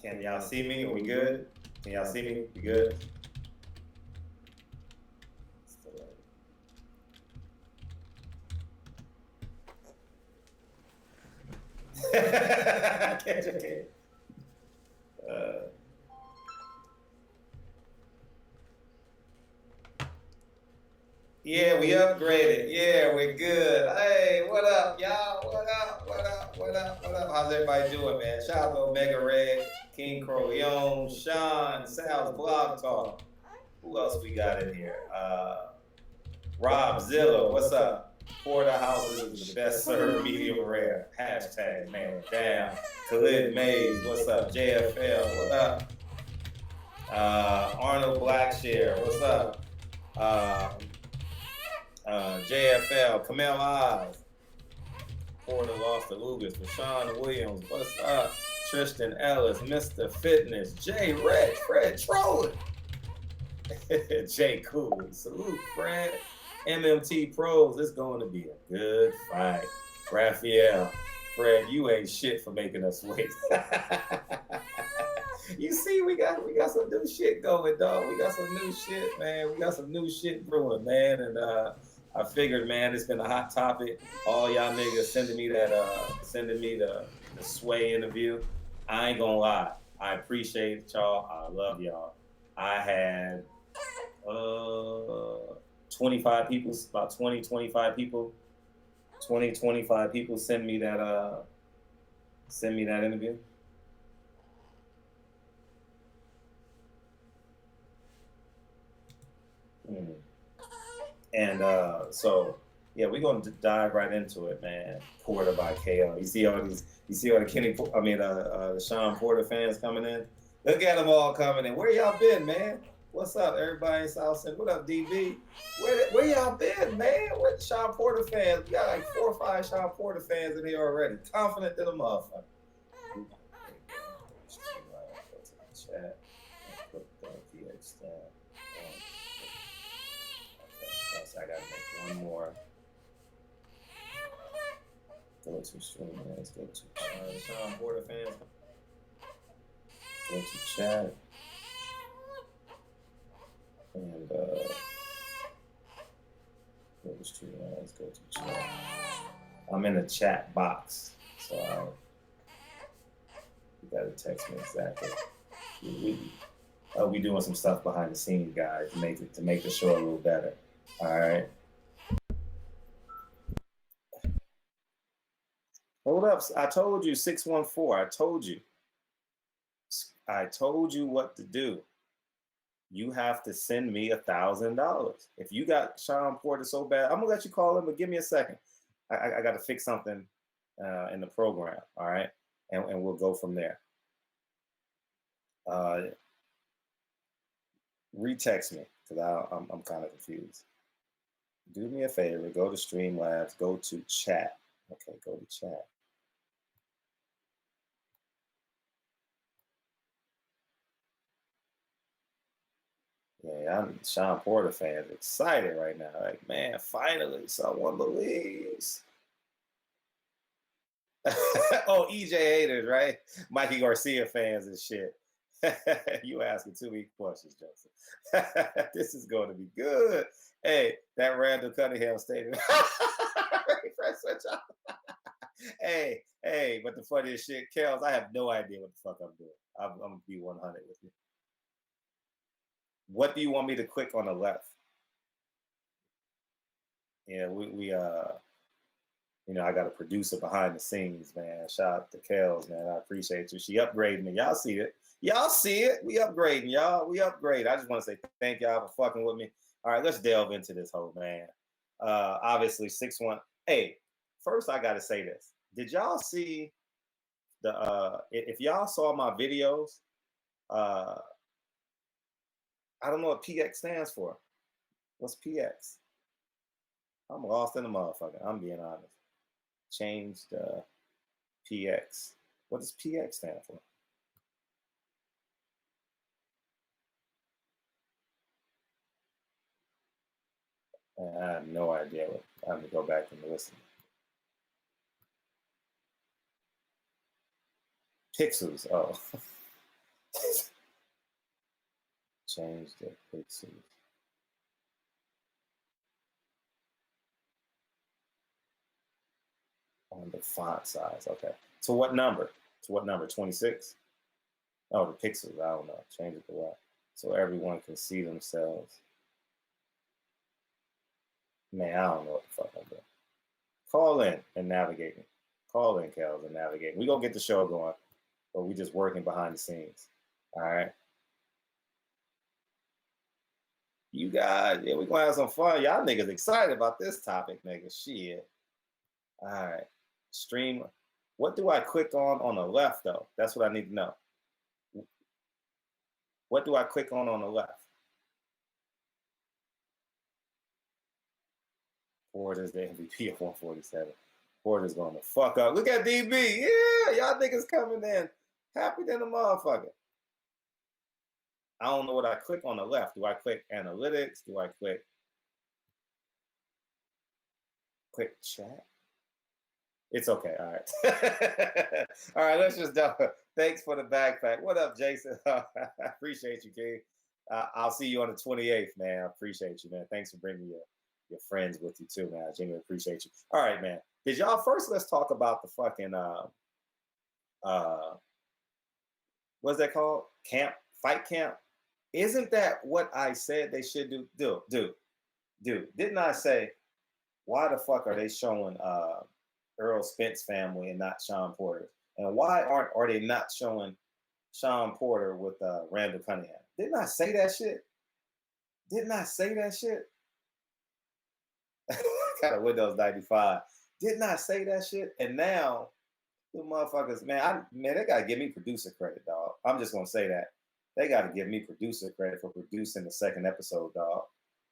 Can y'all see me? Are we good? Can y'all see me? We good? Yeah, we upgraded. Yeah, we're good. Hey, what up, y'all? What up? What up? What up? What up? How's everybody doing, man? Shout out to Omega Red, King Crow, Yon, Sean, Sal's Blog Talk. Who else we got in here? Rob Zillow, what's up? Porterhouses is the best served medium rare. Hashtag man down. Khalid Mays, what's up? JFL, what up? Arnold Blackshare, what's up? JFL, Kamel Oz. Porter lost to Lucas. Rashawn Williams, what's up? Tristan Ellis, Mr. Fitness, Jay Red, Fred Trolling. Jay Cool, salute Fred. MMT Pros, it's going to be a good fight. Raphael, Fred, you ain't shit for making us wait. You see, we got some new shit going, dog. We got some new shit, man. We got some new shit brewing, man. And I figured, man, it's been a hot topic. All y'all niggas sending me the Sway interview. I ain't gonna lie. I appreciate y'all. I love y'all. I had 25 people, about 20, 25 people send me that interview. And so yeah, we're gonna dive right into it, man. Porter by KO. You see all the Sean Porter fans coming in. Look at them all coming in. Where y'all been, man? What's up, everybody in South Central? What up, DB? Where y'all been, man? Where the Sean Porter fans? We got like 4 or 5 Sean Porter fans in here already. Confident in a motherfucker. Chat. Put that VX down. Okay, so I gotta make one more. Go to stream, let's go to Sean Porter fans. Go to chat. And go to stream, let's go to chat. I'm in the chat box, so you gotta text me exactly. We doing some stuff behind the scenes, guys, to make the show a little better. All right. Hold up! I told you 614. I told you what to do. You have to send me $1,000. If you got Sean Porter so bad, I'm gonna let you call him, but give me a second. I got to fix something in the program. All right, and we'll go from there. Retext me because I'm kind of confused. Do me a favor. Go to Streamlabs. Go to chat. Okay, go to chat. Yeah, I'm Sean Porter fans excited right now. Like, man, finally someone believes. Oh, EJ haters, right? Mikey Garcia fans and shit. You asking too many questions, Joseph. This is going to be good. Hey, that Randall Cunningham statement. Hey, but the funniest shit, Kels, I have no idea what the fuck I'm doing. I'm going to be 100 with you. What do you want me to click on the left? Yeah, we I got a producer behind the scenes, man. Shout out to Kels, man. I appreciate you. She upgraded me. Y'all see it. We upgrading, y'all. We upgrade. I just want to say thank y'all for fucking with me. All right, let's delve into this whole, man. Obviously, 6-1. Hey, first I got to say this. Did y'all see if y'all saw my videos, I don't know what PX stands for. What's PX? I'm lost in the motherfucker. I'm being honest. Change the PX. What does PX stand for? I have no idea. I have to go back and listen. Pixels. Oh. Change the pixels on the font size. Okay. To what number? To what number? 26? Oh, the pixels. I don't know. Change it to what? So everyone can see themselves. Man, I don't know what the fuck I'm doing. Call in and navigate me. Call in, Kels, and navigate. We gonna get the show going, but we just working behind the scenes. All right. You guys, yeah, we gonna have some fun. Y'all niggas excited about this topic, nigga. Shit. All right. Stream. What do I click on the left though? That's what I need to know. What do I click on the left? Ford is the MVP of 147. Ford is going to fuck up. Look at DB. Yeah, y'all niggas coming in happy than a motherfucker. I don't know what I click on the left. Do I click analytics? Do I click chat? It's okay. All right. All right, let's just do it. Thanks for the backpack. What up, Jason? I appreciate you, King. I'll see you on the 28th, man. I appreciate you, man. Thanks for bringing your friends with you, too, man. I genuinely appreciate you. All right, man. Did y'all first, let's talk about the fucking, what's that called? Fight camp? Isn't that what I said they should do? Didn't I say, why the fuck are they showing Earl Spence family and not Sean Porter? And why are they not showing Sean Porter with Randall Cunningham? Didn't I say that shit? Didn't I say that shit? Kind of Windows 95. Didn't I say that shit? And now the motherfuckers, man, they gotta give me producer credit, dog. I'm just gonna say that. They gotta give me producer credit for producing the second episode, dog.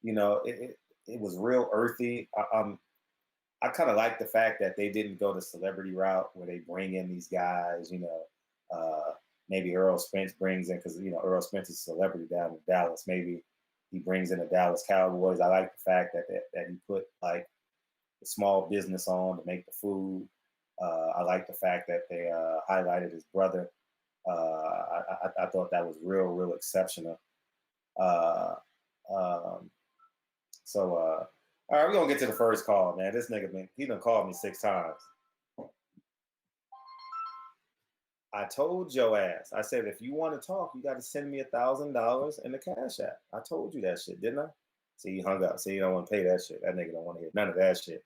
You know, it was real earthy. I kind of like the fact that they didn't go the celebrity route where they bring in these guys, you know, maybe Earl Spence brings in, because, you know, Earl Spence is a celebrity down in Dallas. Maybe he brings in the Dallas Cowboys. I like the fact that he put like the small business on to make the food. I like the fact that they highlighted his brother. I thought that was real exceptional. All right, we're gonna get to the first call, man. This nigga, he done called me 6 times. I told your ass. I said, if you want to talk, you got to send me $1,000 in the Cash App. I told you that shit, didn't I? See, he hung up. See, you don't want to pay that shit. That nigga don't want to hear none of that shit.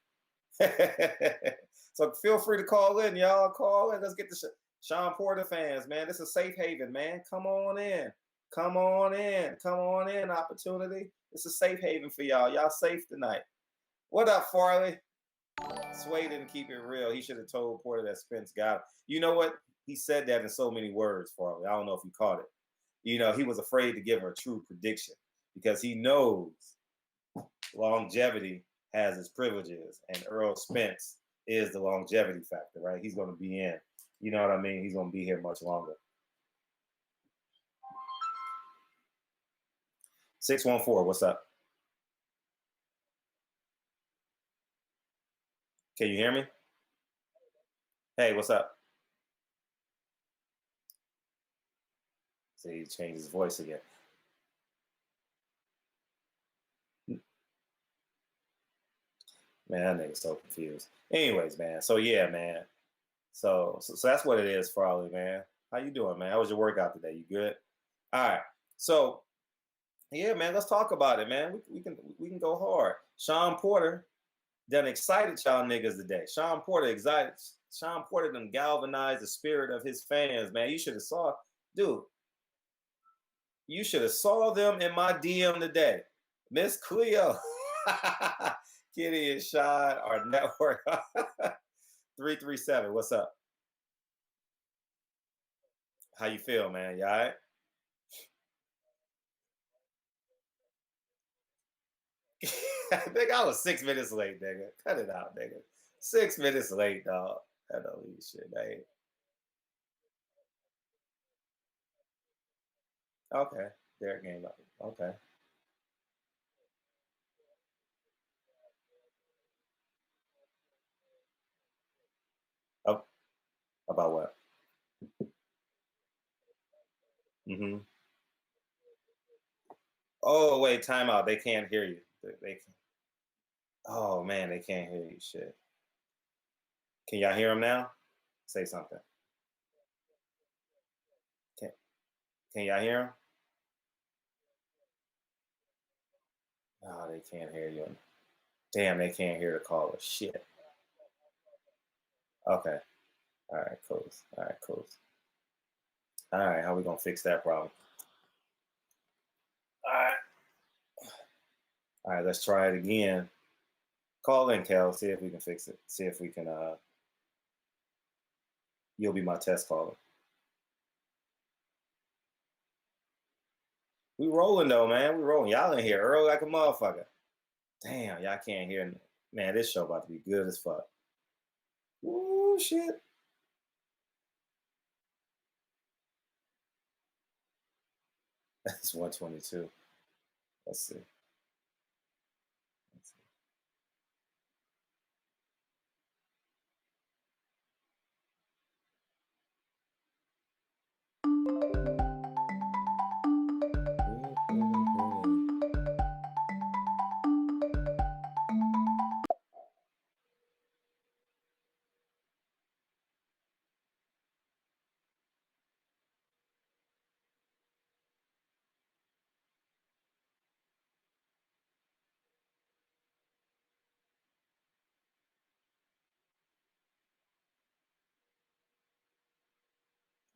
So feel free to call in, y'all. Call in. Let's get the Sean Porter fans, man. This is a safe haven, man. Come on in. Come on in. Come on in, opportunity. It's a safe haven for y'all. Y'all safe tonight. What up, Farley? Sway didn't keep it real. He should have told Porter that Spence got him. You know what? He said that in so many words, Farley. I don't know if you caught it. You know, he was afraid to give her a true prediction because he knows longevity has its privileges, and Earl Spence is the longevity factor, right? He's going to be in. You know what I mean? He's going to be here much longer. 614, what's up? Can you hear me? Hey, what's up? See, he changed his voice again. Man, that nigga's so confused. Anyways, man. So yeah, man. So that's what it is, Farley, man. How you doing, man? How was your workout today? You good? All right. So yeah, man. Let's talk about it, man. We can go hard. Sean Porter done excited y'all niggas today. Sean Porter excited. Sean Porter done galvanized the spirit of his fans, man. You should have saw, dude. You should have saw them in my DM today. Miss Cleo, Kitty and Sean, our network. 337. What's up? How you feel, man? You all right? Nigga, I was 6 minutes late, nigga. Cut it out, nigga. 6 minutes late, dog. I don't need shit. Okay. Derek game up. Okay. Oh, about what? Mm-hmm. Oh wait, time out. They can't hear you. They can. Oh man, they can't hear you. Shit. Can y'all hear them now? Say something. Can Can y'all hear them? Oh, they can't hear you. Damn, they can't hear the caller. Shit. Okay. All right. Cool. All right. Cool. All right. How we gonna fix that problem? All right. All right. Let's try it again. Call in, Kel. See if we can fix it. See if we can. You'll be my test caller. We rolling though, man. We rolling. Y'all in here early like a motherfucker. Damn, y'all can't hear me. Man, this show about to be good as fuck. Ooh, shit. It's 122. Let's see. Let's see.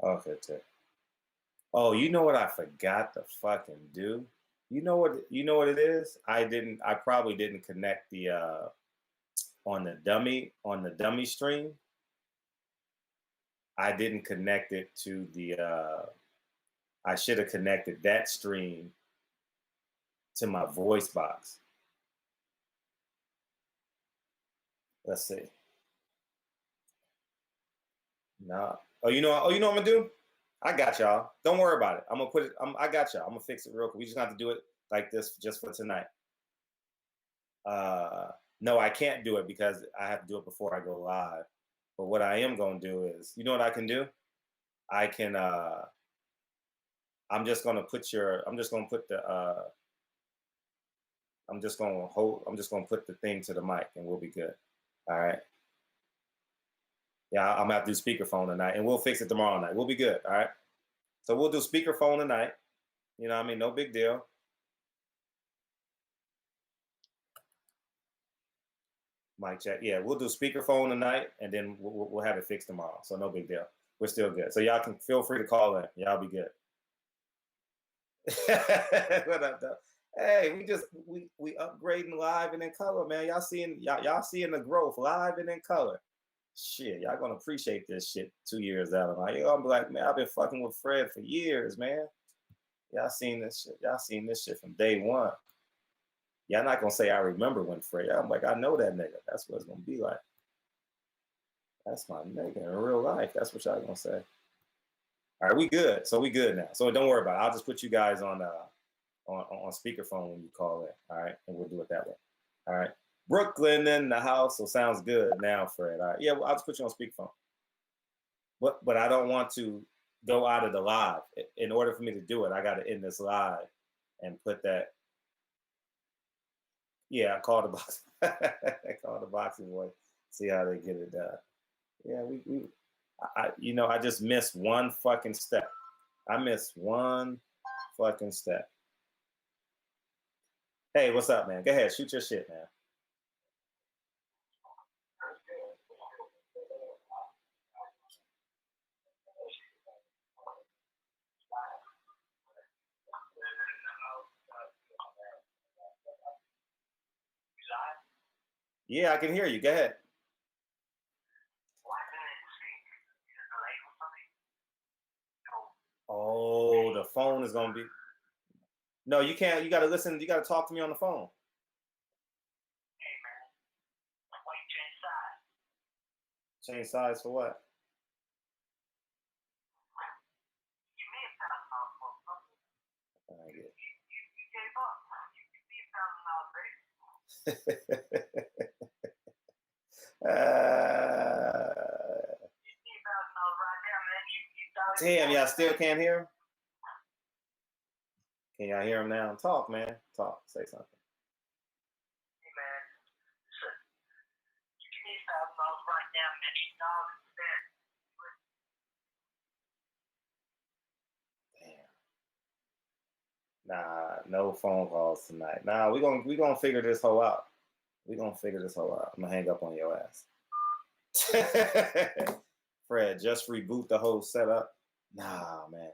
Okay, check. Oh, you know what I forgot to fucking do? You know what it is? I probably didn't connect the on the dummy stream. I didn't connect it to the I should have connected that stream to my voice box. Let's see. No. Oh, you know what I'm gonna do? I got y'all. Don't worry about it. I'm gonna put it. I got y'all. I'm gonna fix it real quick. We just have to do it like this just for tonight. No, I can't do it because I have to do it before I go live. But what I am gonna do is, you know what I can do? I can. I'm just gonna put your. I'm just gonna put the. I'm just gonna hold. I'm just gonna put the thing to the mic, and we'll be good. All right. Yeah, I'm gonna have to do speakerphone tonight, and we'll fix it tomorrow night. We'll be good. All right. So we'll do speakerphone tonight. You know what I mean? No big deal. Mic check. Yeah, we'll do speakerphone tonight, and then we'll have it fixed tomorrow. So no big deal. We're still good. So y'all can feel free to call in. Y'all be good. What up, though? Hey, we upgrading live and in color, man. Y'all seeing the growth live and in color. Shit, y'all gonna appreciate this shit 2 years down the line. Y'all gonna be like, man, I've been fucking with Fred for years, man. Y'all seen this shit. Y'all seen this shit from day one. Y'all not gonna say I remember when Fred. I'm like, I know that nigga. That's what it's gonna be like. That's my nigga in real life. That's what y'all gonna say. All right, we good. So we good now. So don't worry about it. I'll just put you guys on speakerphone when you call in. All right, and we'll do it that way. All right. Brooklyn in the house. So sounds good now, Fred. All right. Yeah, well, I'll just put you on speakerphone. But I don't want to go out of the live. In order for me to do it, I got to end this live and put that. Yeah, I call the box. I call the boxing boy. See how they get it done. Yeah, I just missed one fucking step. I missed one fucking step. Hey, what's up, man? Go ahead, shoot your shit, man. Yeah, I can hear you. Go ahead. Oh, the phone is gonna be. No, you can't. You gotta listen. You gotta talk to me on the phone. Change size for what? I get it. Damn, y'all still can't hear him? Can y'all hear him now? Talk, man. Talk. Say something. Hey, man. Listen, you give me $1,000 right now, Damn. $50 instead. Nah, no phone calls tonight. Nah, we gonna figure this whole out. We gonna figure this whole out. I'm gonna hang up on your ass. Fred, just reboot the whole setup. Nah, man.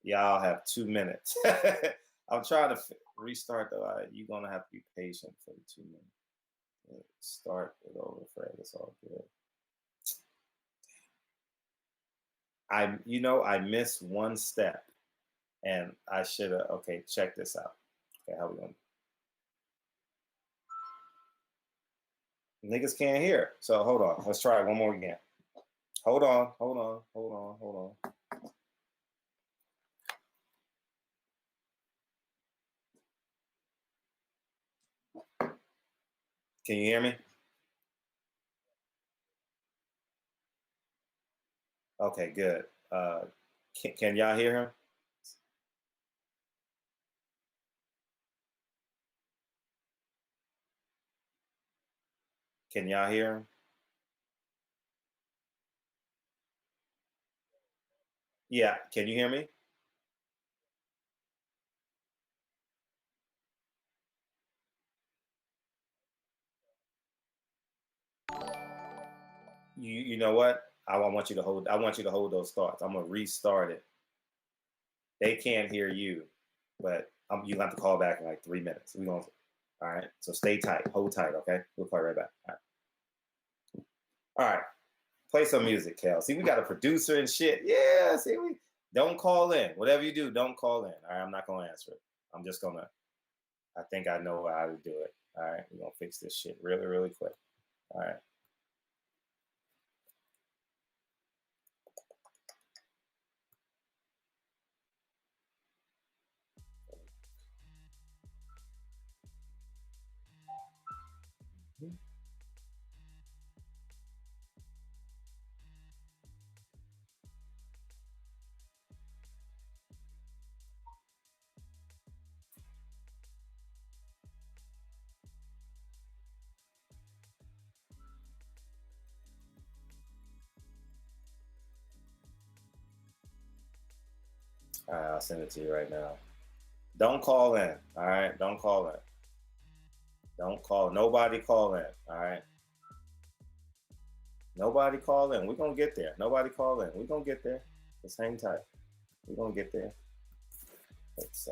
Y'all have 2 minutes. I'm trying to restart the line. You're gonna have to be patient for the 2 minutes. Yeah, start it over, Fred. It's all good. I missed one step, and I should have. Okay, check this out. Okay, how we gonna? Niggas can't hear. So hold on. Let's try it one more again. Hold on. Can you hear me? Okay, good. Can y'all hear him? Can y'all hear him? Yeah. Can you hear me? You know what? I want you to hold. I want you to hold those thoughts. I'm gonna restart it. They can't hear you, but you have to call back in like 3 minutes. We gonna. All right. So stay tight. Hold tight. Okay. We'll call right back. All right. All right. Play some music, Kel. See, we got a producer and shit. Yeah. See, we don't call in. Whatever you do, don't call in. All right. I'm not gonna answer it. I'm just gonna. I think I know how to do it. All right. We're gonna fix this shit really, really quick. All right. All right, I'll send it to you right now. Don't call in. All right, don't call in. Don't call. Nobody call in. All right. Nobody call in. We're gonna get there. Nobody call in. We're gonna get there. Just hang tight. We're gonna get there. Let's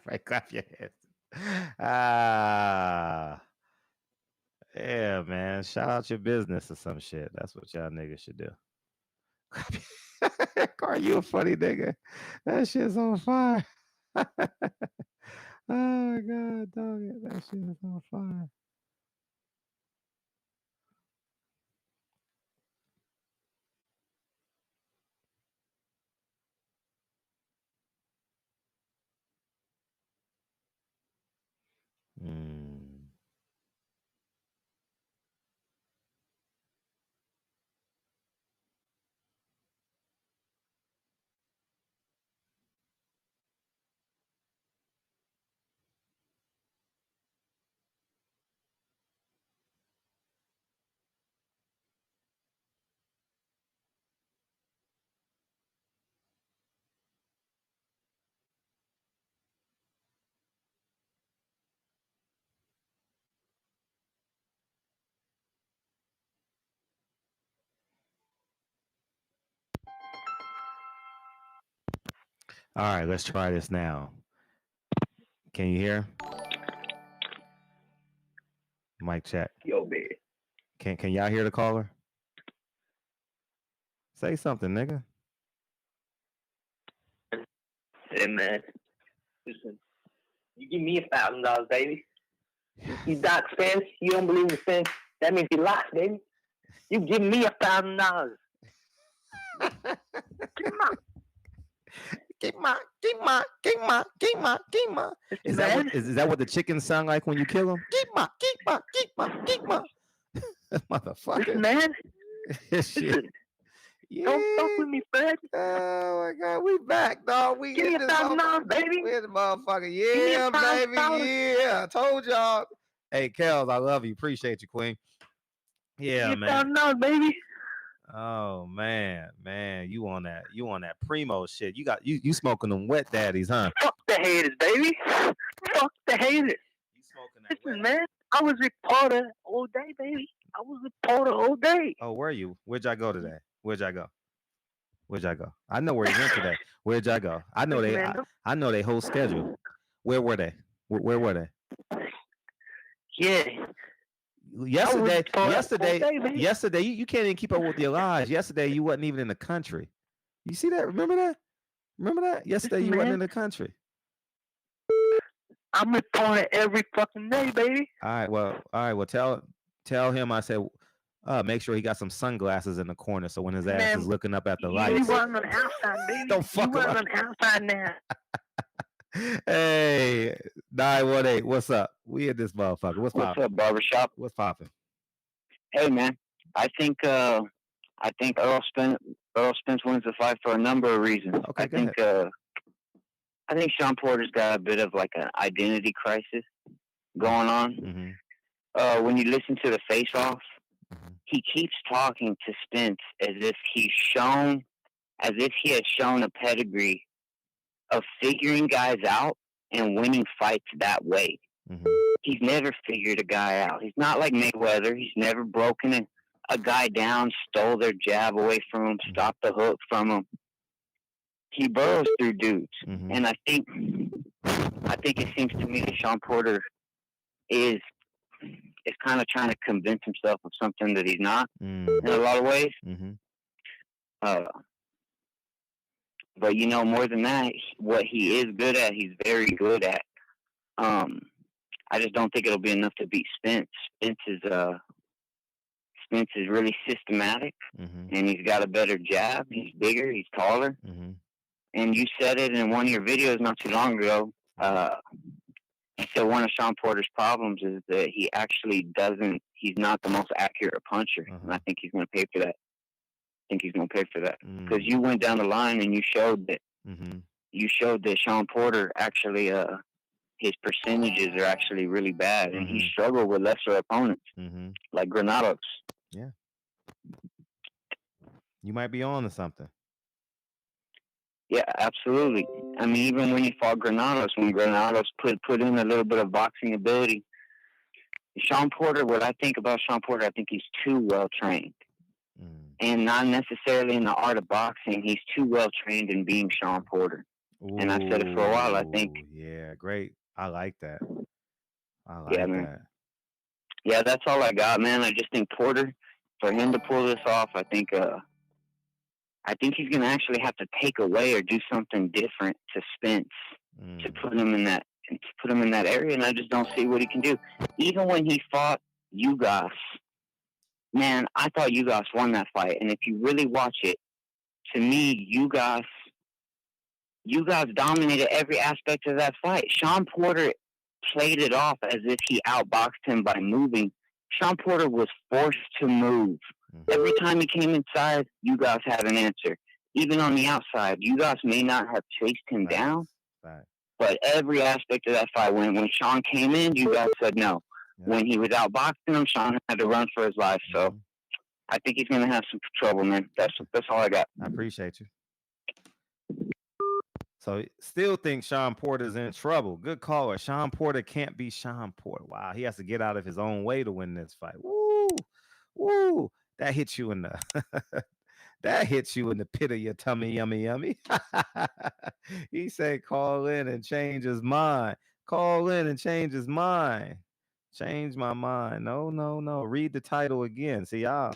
Right, clap your hands. Yeah, man. Shout out your business or some shit. That's what y'all niggas should do. Car, you a funny nigga. That shit's on fire. Oh God, dog, that shit is on fire. All right, let's try this now. Can you hear? Mic check. Yo, man. Can y'all hear the caller? Say something, nigga. Hey, man. Listen, you give me $1,000, baby. You doc Spence, you don't believe in Spence, that means you lost, baby. You give me $1,000. Is that what the chickens sound like when you kill them? Motherfucker. Man, Shit. Yeah. don't fuck with me, Fred. Oh my God, we back, dog. We Give me $1,000, baby. We in the motherfucker. Yeah, baby. Yeah, I told y'all. Hey, Kels, I love you. Appreciate you, Queen. Yeah, man. $1,000, baby. Oh man, you on that primo shit. You smoking them wet daddies, huh? Fuck the haters, baby. Fuck the haters. You smoking that Listen, man, I was reporter all day, baby. I was reporter all day. Oh, were you? Where'd y'all go today? Where'd y'all go? I know where you went today. Where'd y'all go? I know I know their whole schedule. Where were they? Where were they? Yeah. Yesterday, you can't even keep up with your lives. Yesterday, you wasn't even in the country. You see that? Remember that? Yesterday, you wasn't in the country. I'm reporting every fucking day, baby. All right. Well, tell him I said, make sure he got some sunglasses in the corner so when his ass is looking up at the lights. You run on the outside, baby. Don't fuck you run on the outside now. Hey, 918, what's up? We in this motherfucker. What's poppin'? What's up, Barbershop? What's poppin'? Hey, man. I think Earl Spence wins the fight for a number of reasons. Okay, I think Sean Porter's got a bit of like an identity crisis going on. Mm-hmm. When you listen to the face-off, he keeps talking to Spence as if he has shown a pedigree of figuring guys out and winning fights that way. Mm-hmm. He's never figured a guy out. He's not like Mayweather. He's never broken a guy down, stole their jab away from him, stopped the hook from him. He burrows through dudes. Mm-hmm. And I think it seems to me that Sean Porter is kind of trying to convince himself of something that he's not in a lot of ways. Mm-hmm. But more than that, what he is good at, he's very good at. I just don't think it'll be enough to beat Spence. Spence is really systematic, and he's got a better jab. He's bigger, he's taller, and you said it in one of your videos not too long ago. You said one of Sean Porter's problems is that he actually he's not the most accurate puncher, and I think he's going to pay for that. Because you went down the line and you showed that Sean Porter actually his percentages are actually really bad, and he struggled with lesser opponents like Granados. Yeah, you might be on to something. Yeah, absolutely. I mean, even when he fought Granados, when Granados put in a little bit of boxing ability, Sean Porter. What I think about Sean Porter, I think he's too well trained. And not necessarily in the art of boxing. He's too well trained in being Sean Porter. And I said it for a while. I think. Yeah, great. I like that. I like that. Yeah, that's all I got, man. I just think Porter, for him to pull this off, I think he's gonna actually have to take away or do something different to Spence to put him in that area, and I just don't see what he can do. Even when he fought Ugas, man, I thought Ugas won that fight, and if you really watch it, to me, Ugas dominated every aspect of that fight. Sean Porter played it off as if he outboxed him by moving. Sean Porter was forced to move. Every time he came inside, Ugas had an answer. Even on the outside, Ugas may not have chased him down, but every aspect of that fight, when Sean came in, Ugas said no. Yeah. When he was outboxing him, Sean had to run for his life. So I think he's going to have some trouble, man. That's all I got. I appreciate you. So still think Sean Porter's in trouble. Good caller. Sean Porter can't be Sean Porter. Wow, he has to get out of his own way to win this fight. Woo. That hits you in the pit of your tummy, yummy. He said, call in and change his mind. Call in and change his mind. Change my mind. No. Read the title again. See y'all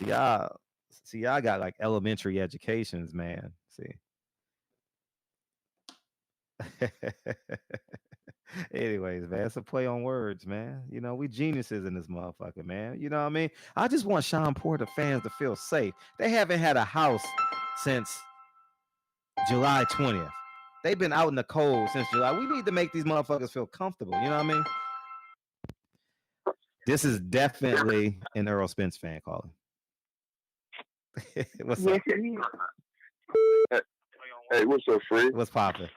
got like elementary educations, man. See. Anyways, man, it's a play on words, man. You know, we geniuses in this motherfucker, man. You know what I mean? I just want Sean Porter fans to feel safe. They haven't had a house since July 20th. They've been out in the cold since July. We need to make these motherfuckers feel comfortable. You know what I mean? This is definitely an Earl Spence fan calling. What's up? Hey, what's up, Fred? What's poppin'?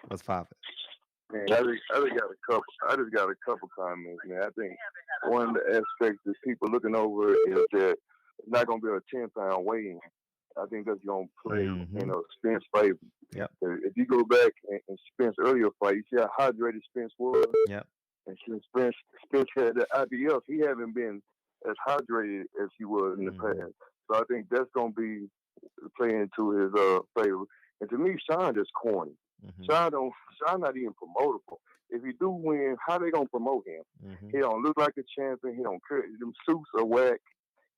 Man, I just got a couple comments, man. I think one of the aspects that people looking over is that it's not gonna be a 10-pound weigh-in. I think that's gonna play, Spence favor. Yep. If you go back and Spence earlier fight, you see how hydrated Spence was. Yep. And since Spence had the IBF, he haven't been as hydrated as he was in the past. So I think that's gonna be playing into his favor. And to me, Sean just corny. Sean not even promotable. If he do win, how they gonna promote him? He don't look like a champion. He don't care. Them suits are whack.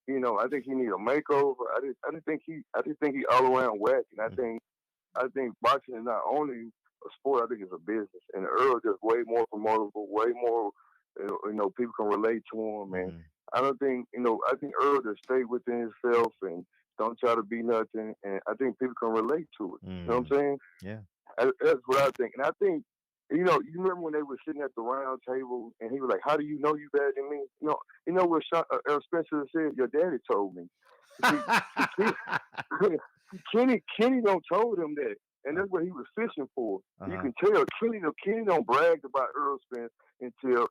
You know, I think he need a makeover. I just think he all around whack. And I think boxing is not only a sport. I think it's a business. And Earl just way more promotable, way more. People can relate to him. And I don't think I think Earl just stay within himself and don't try to be nothing. And I think people can relate to it. You know what I'm saying? Yeah. That's what I think. And I think, you remember when they were sitting at the round table and he was like, how do you know you better than me? You know what Spencer said? Your daddy told me. Kenny don't told him that. And that's what he was fishing for. You can tell Kenny don't brag about Earl Spence until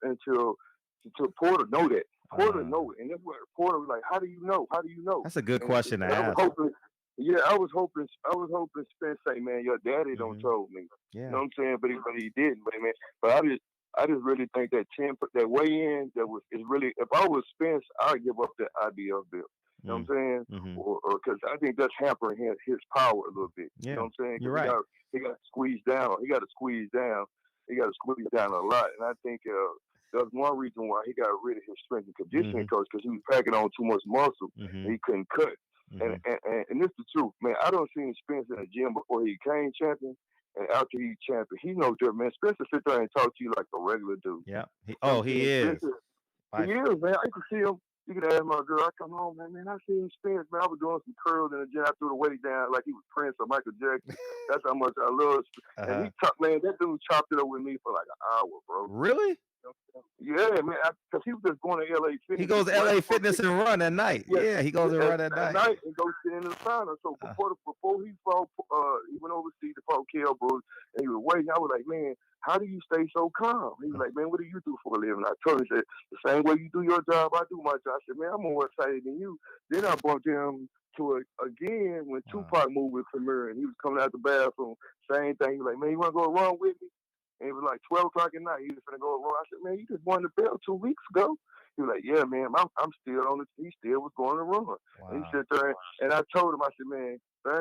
Porter know that. Porter know it. And that's what Porter was like, how do you know? That's a good question to ask. I was hoping Spence say, man, your daddy don't told me. Yeah. You know what I'm saying? But he didn't. But I just really think that weigh-in is really, if I was Spence, I'd give up that IBF belt. You know what I'm saying? Or because I think that's hampering his power a little bit. Yeah. You know what I'm saying? You're right. He got squeezed down. He got to squeeze down a lot. And I think that's one reason why he got rid of his strength and conditioning coach, because he was packing on too much muscle and he couldn't cut. And this is the truth, man. I don't see Spence in the gym before he became champion, and after he champion, he knows that, man. Spencer sit there and talk to you like a regular dude. Yeah. He is. He is, man. I can see him. You can ask my girl. I come home, man. I see him Spence, man. I was doing some curls in the gym. I threw the weight down like he was Prince or Michael Jackson. That's how much I love. And he talked, man. That dude chopped it up with me for like an hour, bro. Really? Yeah, man, because he was just going to LA Fitness. He goes to LA Fitness and run at night. Yeah, he goes and run at night. And go sit in the sauna. So before he fought, he went overseas to fight Kell Brooks, and he was waiting. I was like, man, how do you stay so calm? He was like, man, what do you do for a living? I told him, I said, the same way you do your job, I do my job. I said, man, I'm more excited than you. Then I bumped him to again when Tupac moved with Premier, and he was coming out the bathroom. Same thing. He was like, man, you want to go run with me? And it was like 12 o'clock at night. He was going to go wrong. I said, man, you just won the belt 2 weeks ago. He was like, yeah, man, I'm still on it. He still was going to run. Wow. And he said, and I told him, I said, man,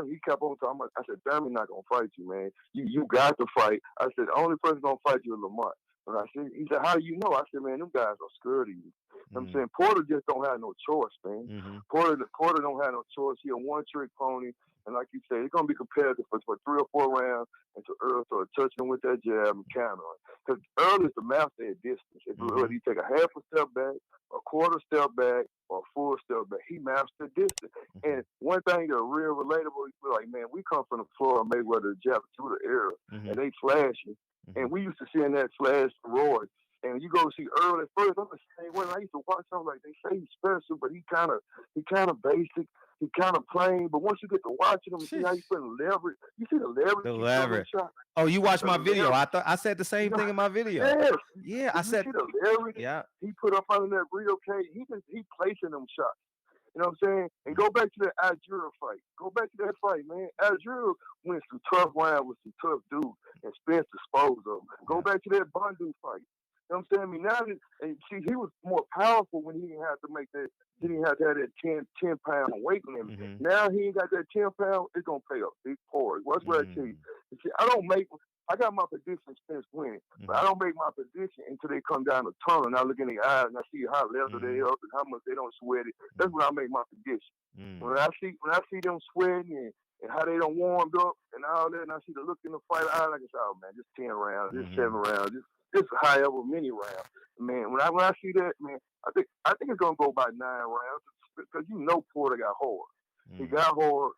he kept on talking. I said, Thurman's not gonna fight you, man. You got to fight. I said, the only person gonna fight you is Lamont. And I said, he said, how do you know? I said, man, them guys are scared of you. I'm saying Porter just don't have no choice, man. Porter don't have no choice. He a one-trick pony, and like you said, it's gonna be competitive for 3 or 4 rounds until Earl started touching him with that jab and countering. Because Earl is the master at distance. If he take a half a step back, a quarter step back, or a full step back, he mastered distance. And one thing that's real relatable, like, man, we come from the floor of Mayweather jab through the air, and they flashing. And we used to see in that flash Roy. And you go see Earl at first, I'm the same way. I used to watch him, like, they say he's special, but he kind of basic, he kind of plain. But once you get to watching him and see how he's putting leverage, you see the leverage. The leverage. Oh, you watched my video. I said the same thing in my video. Yeah, I said. You see the leverage he put up under that real cage. He placing them shots. You know what I'm saying? And go back to that Algier fight. Go back to that fight, man. Algier went some tough rounds with some tough dudes, and Spence disposed of him. Go back to that Bondu fight. You know what I'm saying? I mean, now, and see, he was more powerful when he didn't have to make that. He didn't have to have that 10-pound weight limit. Now he ain't got that 10-pound. It's gonna pay a big part. What's what I tell you? See, I got my prediction Spence winning, but I don't make my prediction until they come down the tunnel and I look in their eyes and I see how level they up and how much they don't sweat it. That's when I make my prediction. When I see them sweating and how they don't warmed up and all that, and I see the look in the fight, I like, oh man, just 10 rounds, just 7 rounds, just a high level mini round. Man, when I see that, man, I think it's gonna go by 9 rounds because you know Porter got hard. He got hard,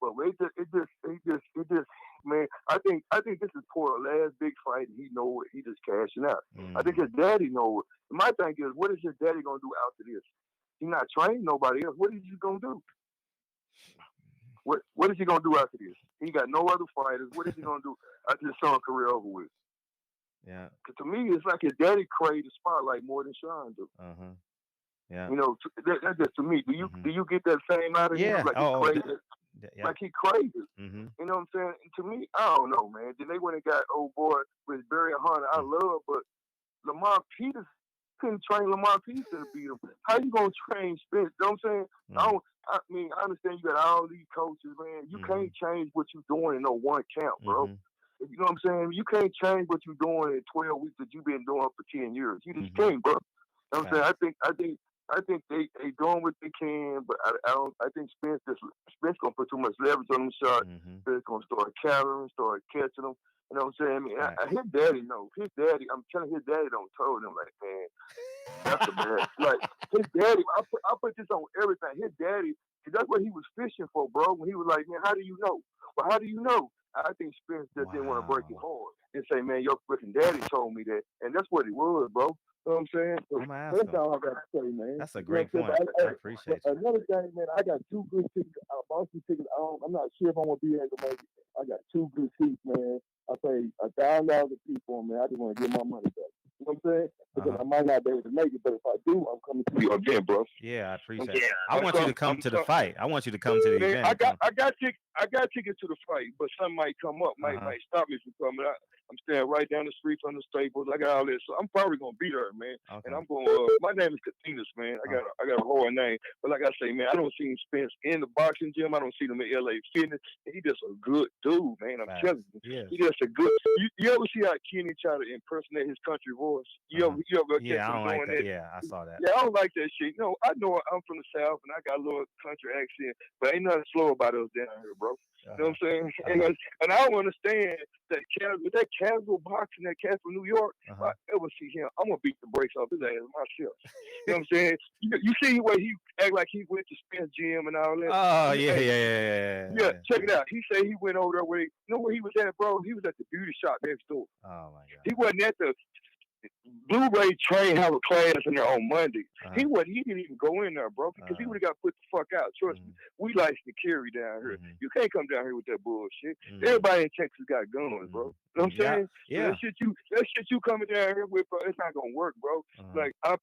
but it just man, I think this is Porter's last big fight, and he know it. He just cashing out. I think his daddy know it. My thing is, what is his daddy gonna do after this? He's not training nobody else. What is he gonna do? What is he gonna do after this? He got no other fighters. What is he gonna do after his son's career over with? Yeah. Cause to me, it's like his daddy craved the spotlight more than Sean do. Yeah. You know, that's just to me. Do you get that same out of him? Like he crazy. You know what I'm saying? And to me, I don't know, man. Then they went and got old boy with Barry Hunter. I love, but Lamar Peters couldn't train Lamar Peters to beat him. How you gonna train Spence? You know what I'm saying? I understand you got all these coaches, man. You can't change what you're doing in no one camp, bro. You know what I'm saying? You can't change what you're doing in 12 weeks that you've been doing for 10 years. You just can't, bro. You know what I'm saying? I think they doing what they can, but I think Spence gonna put too much leverage on them shots. Spence gonna start countering, start catching them. You know what I'm saying? I mean, his daddy knows. His daddy, I'm telling his daddy don't told him, like, man, that's the best. Like, his daddy, I put this on everything. His daddy, that's what he was fishing for, bro. When he was like, man, how do you know? Well, how do you know? I think Spence just didn't want to break his heart and say, man, your freaking daddy told me that. And that's what it was, bro. You know what I'm saying? So that's all I got to say, man. That's a great point. I appreciate you. Another thing, man, I got 2 good tickets. Boston tickets. I'm not sure if I'm going to be able to make it. I got 2 good seats, man. I paid $1,000 a piece for them, man. I just want to get my money back. You know what I'm saying? Because I might not be able to make it, but if I do, I'm coming to you again, bro. Yeah, I appreciate it. I want you to come to the fight. I want you to come to the event. I got tickets to the fight, but something might come up, might stop me from coming. I'm staying right down the street from the Staples. I got all this, so I'm probably gonna be there, man. And I'm going. My name is Katinas, man. I got a whole name, but like I say, man, I don't see Spence in the boxing gym. I don't see him in LA Fitness. He just a good dude, man. I'm telling you, he just a good. You ever see how Kenny try to impersonate his country voice? You ever I don't like that. Yeah, I saw that. Yeah, I don't like that shit. No, I know I'm from the South and I got a little country accent, but ain't nothing slow about us down here, bro. You know what I'm saying? And I don't understand that casual boxing, that cat from New York. If I ever see him, I'm gonna beat the brakes off his ass myself. You know what I'm saying? You see the way he act like he went to Spence gym and all that. Oh yeah. Yeah, check it out. He said he went over there where you know where he was at, bro? He was at the beauty shop next door. Oh my god. He wasn't at the Blu-ray train have a class in there on Monday. He didn't even go in there, bro, because he would have got put the fuck out. Trust me. We like to carry down here. You can't come down here with that bullshit. Everybody in Texas got guns, bro. You know what I'm saying? Yeah. So that shit you coming down here with, bro, it's not gonna work, bro. Like I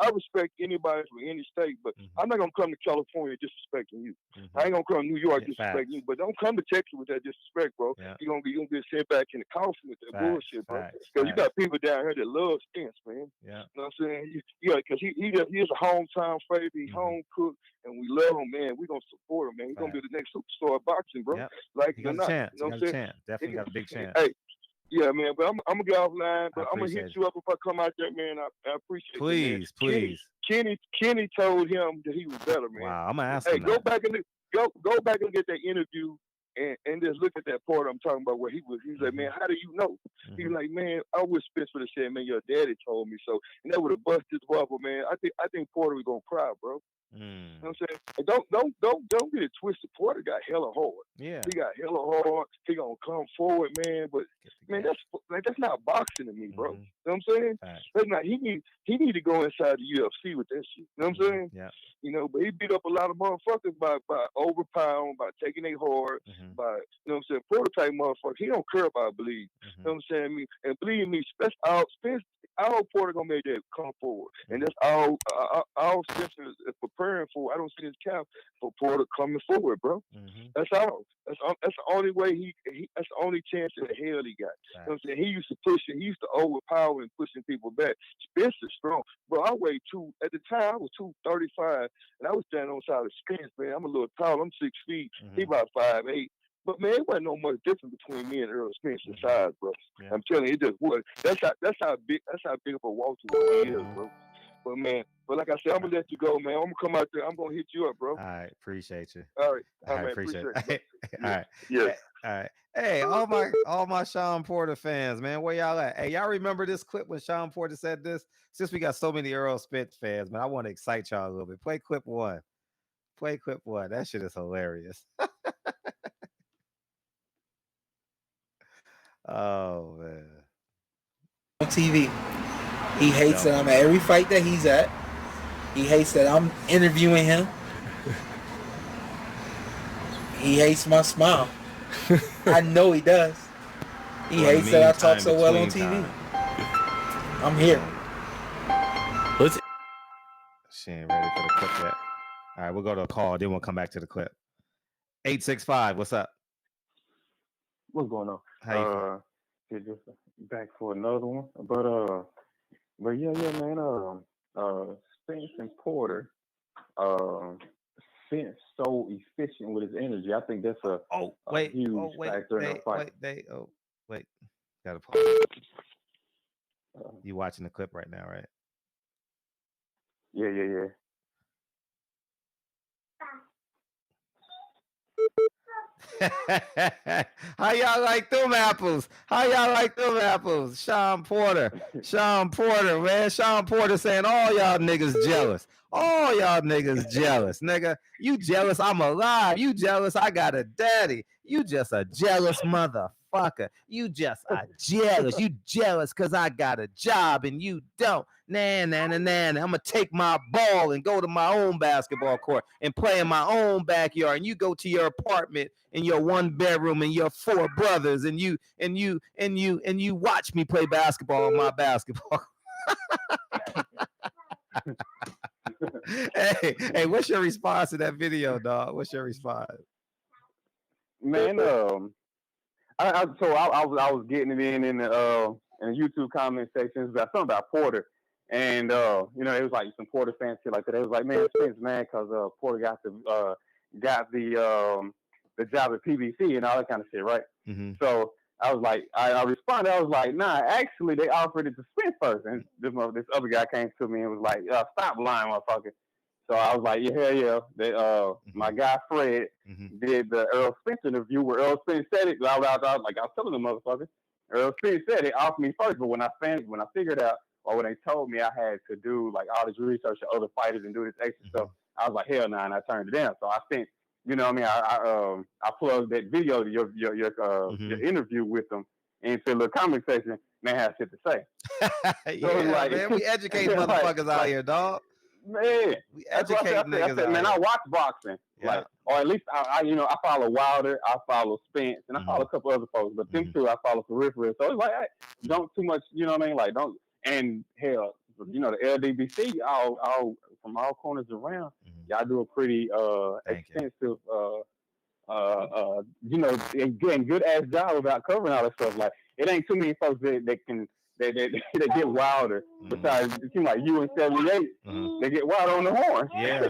respect anybody from any state, but I'm not gonna come to California disrespecting you. I ain't gonna come to New York disrespecting you, but don't come to Texas with that disrespect, bro. You're gonna get sent back in the coffin with that bullshit, bro. Because you got people down here that love Spence, man. Yeah. You know what I'm saying? Yeah, because he's a hometown favorite. He's home cooked, and we love him, man. We're going to support him, man. He's going to be the next superstar of boxing, bro. Yep. Like, he got a chance. You know he got a chance. Definitely got a big chance. Hey, yeah, man, but I'm going to get offline, but I'm going to hit you up if I come out there, man. I appreciate it. Please. Kenny told him that he was better, man. Wow, I'm going to ask him that. Go back and get that interview and just look at that part I'm talking about where he's like, man, how do you know? He's like, man, I wish Spence would have said, man, your daddy told me so. And that would have busted his bubble, man. I think Porter was going to cry, bro. You know what I'm saying? And don't get it twisted. Porter got hella hard. Yeah. He got hella hard. He gonna come forward, man. But man, that's not boxing to me, bro. You know what I'm saying? That's not. He need to go inside the UFC with that shit. You know what I'm saying? Yeah. You know, but he beat up a lot of motherfuckers by overpowering, by taking their hard, by, you know what I'm saying, Porter type motherfucker. He don't care about bleed. You know what I'm saying? And believe me, Spence, I hope Porter gonna make that come forward, and that's all Spence is preparing for. I don't see his cap for Porter coming forward, bro. That's all. That's the only way that's the only chance in the hell he got. You know what I'm saying? He used to push it. He used to overpower and pushing people back. Spence is strong, bro. I weighed at the time I was 235, and I was standing on the side of Spence, man. I'm a little tall. I'm 6 feet. He about 5'8". But man, it wasn't no much difference between me and Earl Spence in size, bro. Yeah. I'm telling you, it just was. That's how big of a welterweight he is, bro. But man, like I said, I'm gonna let you go, man. I'm gonna come out there. I'm gonna hit you up, bro. All right, appreciate you. All right, man, appreciate it. All right, yeah. All right. Hey, all my Sean Porter fans, man, where y'all at? Hey, y'all remember this clip when Sean Porter said this? Since we got so many Earl Spence fans, man, I want to excite y'all a little bit. Play clip one. That shit is hilarious. Oh man. On TV. He hates that I'm at every fight that he's at. He hates that I'm interviewing him. He hates my smile. I know he does. He hates that I talk so well on TV. I'm here. She ain't ready for the clip yet. All right, we'll go to a call, then we'll come back to the clip. 865, what's up? What's going on? How you just back for another one. But yeah, man. Spence and Porter, Spence so efficient with his energy. I think that's a huge factor in the fight. Wait. Gotta pause. You watching the clip right now, right? Yeah. How y'all like them apples? Sean Porter, man. Sean Porter saying all y'all niggas jealous. Nigga. You jealous? I'm alive. You jealous? I got a daddy. You just a jealous motherfucker. You just a jealous. You jealous because I got a job and you don't. Nah. I'm gonna take my ball and go to my own basketball court and play in my own backyard. And you go to your apartment in your 1 bedroom and your 4 brothers and you watch me play basketball on my basketball. Hey, what's your response to that video, dog? What's your response? Man, I was getting it in the YouTube comment sections about something about Porter, and it was like some Porter fans shit like that. It was like, man, Spence, man, because Porter got the job at PBC and all that kind of shit, right? Mm-hmm. So I was like, I responded. I was like, nah, actually, they offered it to Spence first, and this other guy came to me and was like, stop lying, motherfucker. So I was like, yeah. My guy Fred did the Earl Spence interview where Earl Spence said it. I was telling the motherfucker, Earl Spence said it offered me first, but when I figured out, or when they told me I had to do like all this research of other fighters and do this extra stuff, I was like, hell no, and I turned it down. So I sent, I plugged that video to your interview with them into the comment section, and they had shit to say. Man, we educate motherfuckers out here, dog. Man, we educate niggas out man, here. I watch boxing, or at least I follow Wilder, I follow Spence, and I follow a couple other folks, but them two I follow peripheral. So it's like, don't too much, you know what I mean? Like, don't, and hell, the LDBC, all from all corners around, y'all do a pretty extensive, and good ass job about covering all that stuff. Like, it ain't too many folks that get wilder. Besides, it seems like you in '78, they get wild on the horn. Yeah.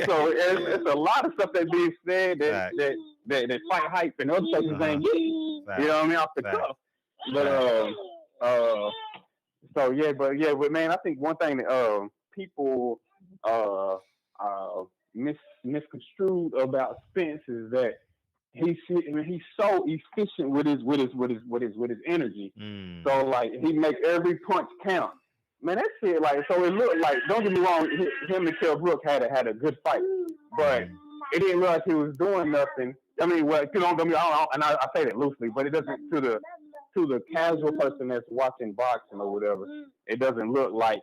So it's a lot of stuff that being said that fight hype and other stuff ain't getting. You know what I mean, off the cuff. But but man, I think one thing that people misconstrued about Spence is that he's so efficient with his energy. So like he make every punch count. Man, that shit like so it looked like, don't get me wrong, him and Kell Brook had a good fight, but it didn't look like he was doing nothing. I mean, well, you know, I say that loosely, but it doesn't to the casual person that's watching boxing or whatever. It doesn't look like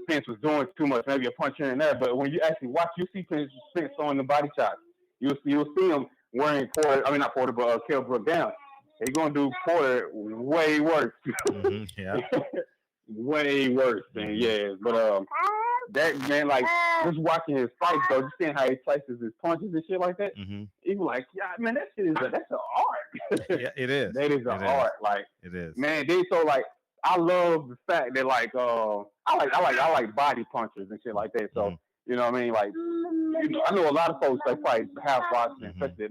Spence was doing too much, maybe a punch here and there. But when you actually watch, you see Spence throwing the body shots. You'll see him wearing Porter. I mean, not Porter, but Kell Brook down. He's gonna do Porter way worse. Way worse than But that man, like just watching his fights, though, just seeing how he places his punches and shit like that. He was like, yeah, man, that shit that's an art. Yeah, it is. That is an art. Like it is. Man, then so like I love the fact that like I like body punchers and shit like that. So you know what I mean? Like I know a lot of folks they fight half watching, especially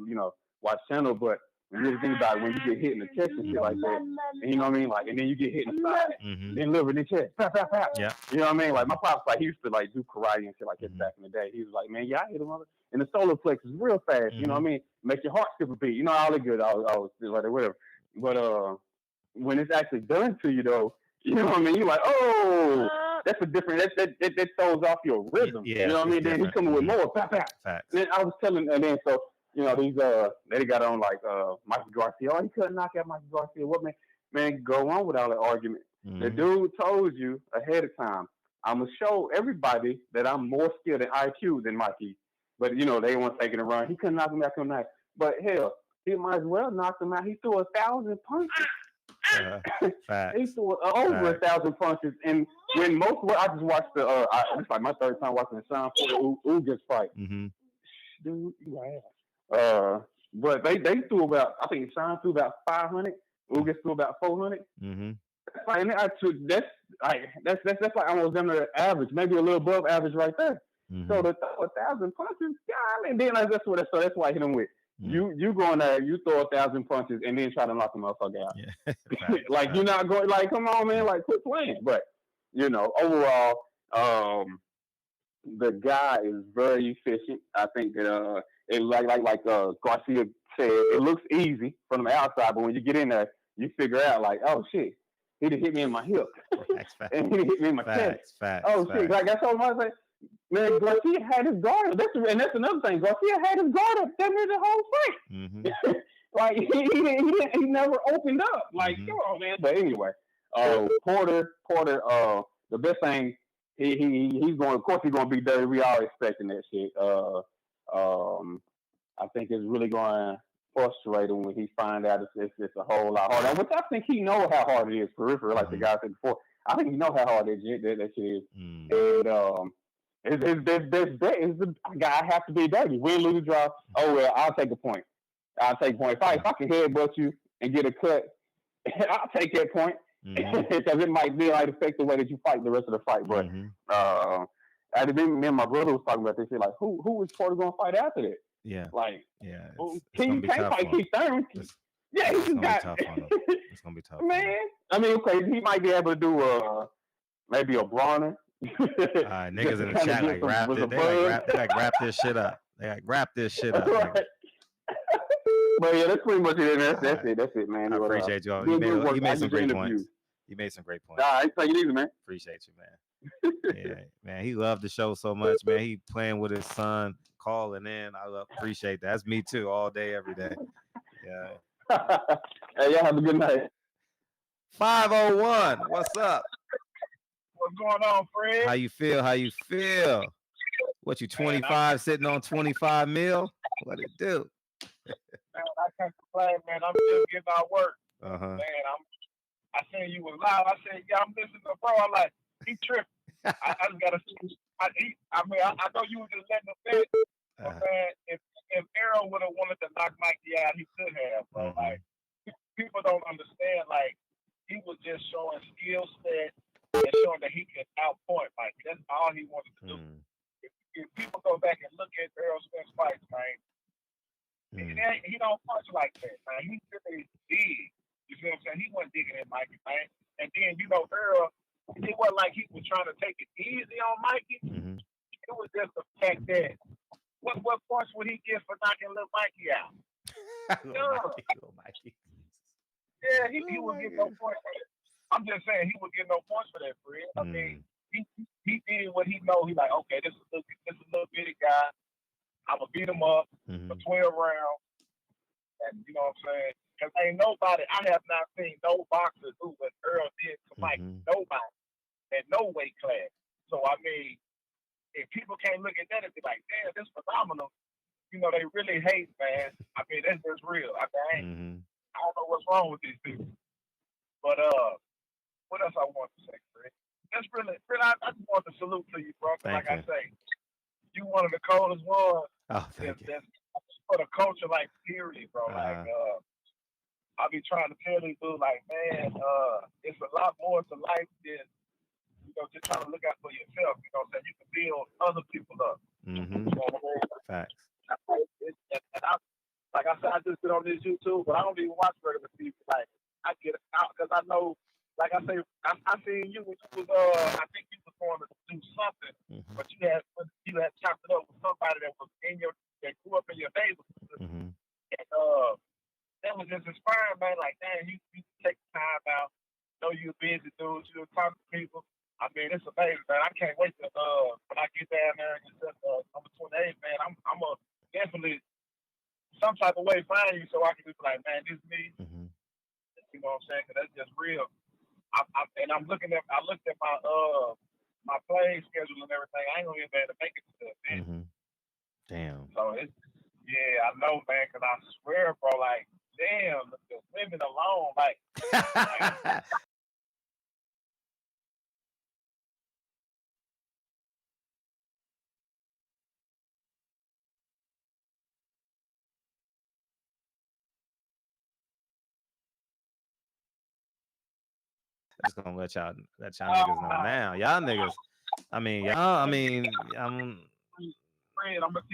watch channel, but when you think about it, when you get hit in the chest and shit like that, and you know what I mean? Like, and then you get hit in the side, then liver in the chest, pap, pap, pap. Yeah. You know what I mean? Like, my pops, like, he used to, like, do karate and shit like that back in the day. He was like, man, I hit him in the solar plexus real fast, you know what I mean? Make your heart skip a beat. You know, all the good, I was like, whatever. But when it's actually done to you, though, you know what I mean? You're like, oh, that's a different, that throws off your rhythm. Yeah, you know what I mean? Then he's coming with more, pap, pap. Facts. Then I was telling, and then so, you know, these they got on like Mikey Garcia. Oh, he couldn't knock out Mikey Garcia. What man, go on with all that argument. The dude told you ahead of time, I'm gonna show everybody that I'm more skilled in IQ than Mikey. But you know, they weren't taking a run. He couldn't knock him out tonight. But hell, he might as well knock him out. He threw 1,000 punches. He threw over 1,000 punches. And when I just watched it's like my third time watching the Sean Porter Ugas fight. Dude, you right. But they threw about, I think Sean threw about 500. Ugas threw about 400. That's like almost down to average, maybe a little above average right there. So the 1,000 punches, God, and then that's why I hit him with. You go in there, you throw 1,000 punches, and then try to knock the motherfucker out. Yeah. Like you're not going, like, come on, man, like quit playing. But you know, overall, the guy is very efficient. I think that it like Garcia said, it looks easy from the outside, but when you get in there, you figure out like, oh shit, he just hit me in my hip, and he hit me in my chest. Shit, like that's all I say. Man, Garcia had his guard up. That's another thing. Garcia had his guard up damn near the whole fight. Like he never opened up. Like come on, man. But anyway, Porter, the best thing he's going. Of course, he's going to be dirty. We all expecting that shit. I think it's really going to frustrate him when he find out it's a whole lot harder. Which I think he knows how hard it is, peripheral, like the guy said before. I think he knows how hard that shit is. And his best bet is the guy has to be dirty. Win, lose, draw. Oh well, I'll take a point. I'll take a point. If I can headbutt you and get a cut, I'll take that point because it might affect the way that you fight the rest of the fight. But I think me and my brother was talking about this shit. Like, who is Porter gonna fight after that? Yeah. Like, yeah. Can't fight Keith Thurman. Yeah, he just got. It's gonna be tough, man. I mean, okay, he might be able to do maybe a brawler. Niggas in the chat like wrap it. They like wrap this shit up. They like wrap this shit up. Right. But yeah, that's pretty much it. That's it, man. I appreciate you all. You made some great points. You made some great points. All right, take it easy, man. Appreciate you, man. Yeah, man. He loved the show so much, man. He playing with his son, calling in. I appreciate that. That's me too, all day, every day. Yeah. Hey, y'all have a good night. 501. What's up? What's going on, Fred? How you feel? What, you 25 sitting on 25 mil? What it do? Man, I can't complain, man. I'm just getting out work. Man, I seen you was live. I said, yeah, I'm listening to bro. I'm like, he tripping. I just gotta see. I know you were just letting him fit. But man, if Aaron would have wanted to knock Mikey out, he could have, bro. Like, people don't understand. Like, he was just showing skill set and showing that he could outpoint Mike. That's all he wanted to do. If people go back and look at Errol Spence fights, man, he don't punch like that, man. He really did. You feel what I'm saying? He wasn't digging at Mikey, man. And then, you know, Earl, it wasn't like he was trying to take it easy on Mikey. It was just the fact that what points would he get for knocking little Mikey out? Little Mikey. Yeah, he would get no points for that. I'm just saying he would get no points for that, Fred. I mean, he did what he know. He like, okay, this is a little bitty guy. I'm gonna beat him up for 12 rounds, and you know what I'm saying? Because ain't nobody. I have not seen no boxer do what Earl did to Mike. Nobody at no weight class. So I mean, if people can't look at that and be like, damn, this is phenomenal. You know, they really hate, man. I mean, that's just real. I mean, I don't know what's wrong with these people. But what else I want to say, Fred? That's really, I just want to salute to you, bro. Like I say, you one of the coldest ones. Oh, thank you. For the culture, like, period, bro. Like, I be trying to tell these dudes, like, man, it's a lot more to life than, you know, just trying to look out for yourself. You know what I'm saying? You can build other people up. You know what I mean? Facts. And like I said, I just been on this YouTube, but I don't even watch regular TV. Like, I get out because I know, like I say, I seen you when you was, I think you was going to do something, but you had chopped it up with somebody that was that grew up in your neighborhood. And that was just inspiring, man. Like, damn, you take the time out. Know you're busy, dude. You're talking to people. I mean, it's amazing, man. I can't wait to when I get down there and get number 28, man. I'm gonna definitely some type of way find you so I can just be like, man, this is me. You know what I'm saying? Because that's just real. I looked at my playing schedule and everything. I ain't gonna be able to make it to the event. Damn. So it's I know, man. Because I swear, bro, like, damn, the women alone, like. Just gonna let y'all niggas know now. Y'all niggas.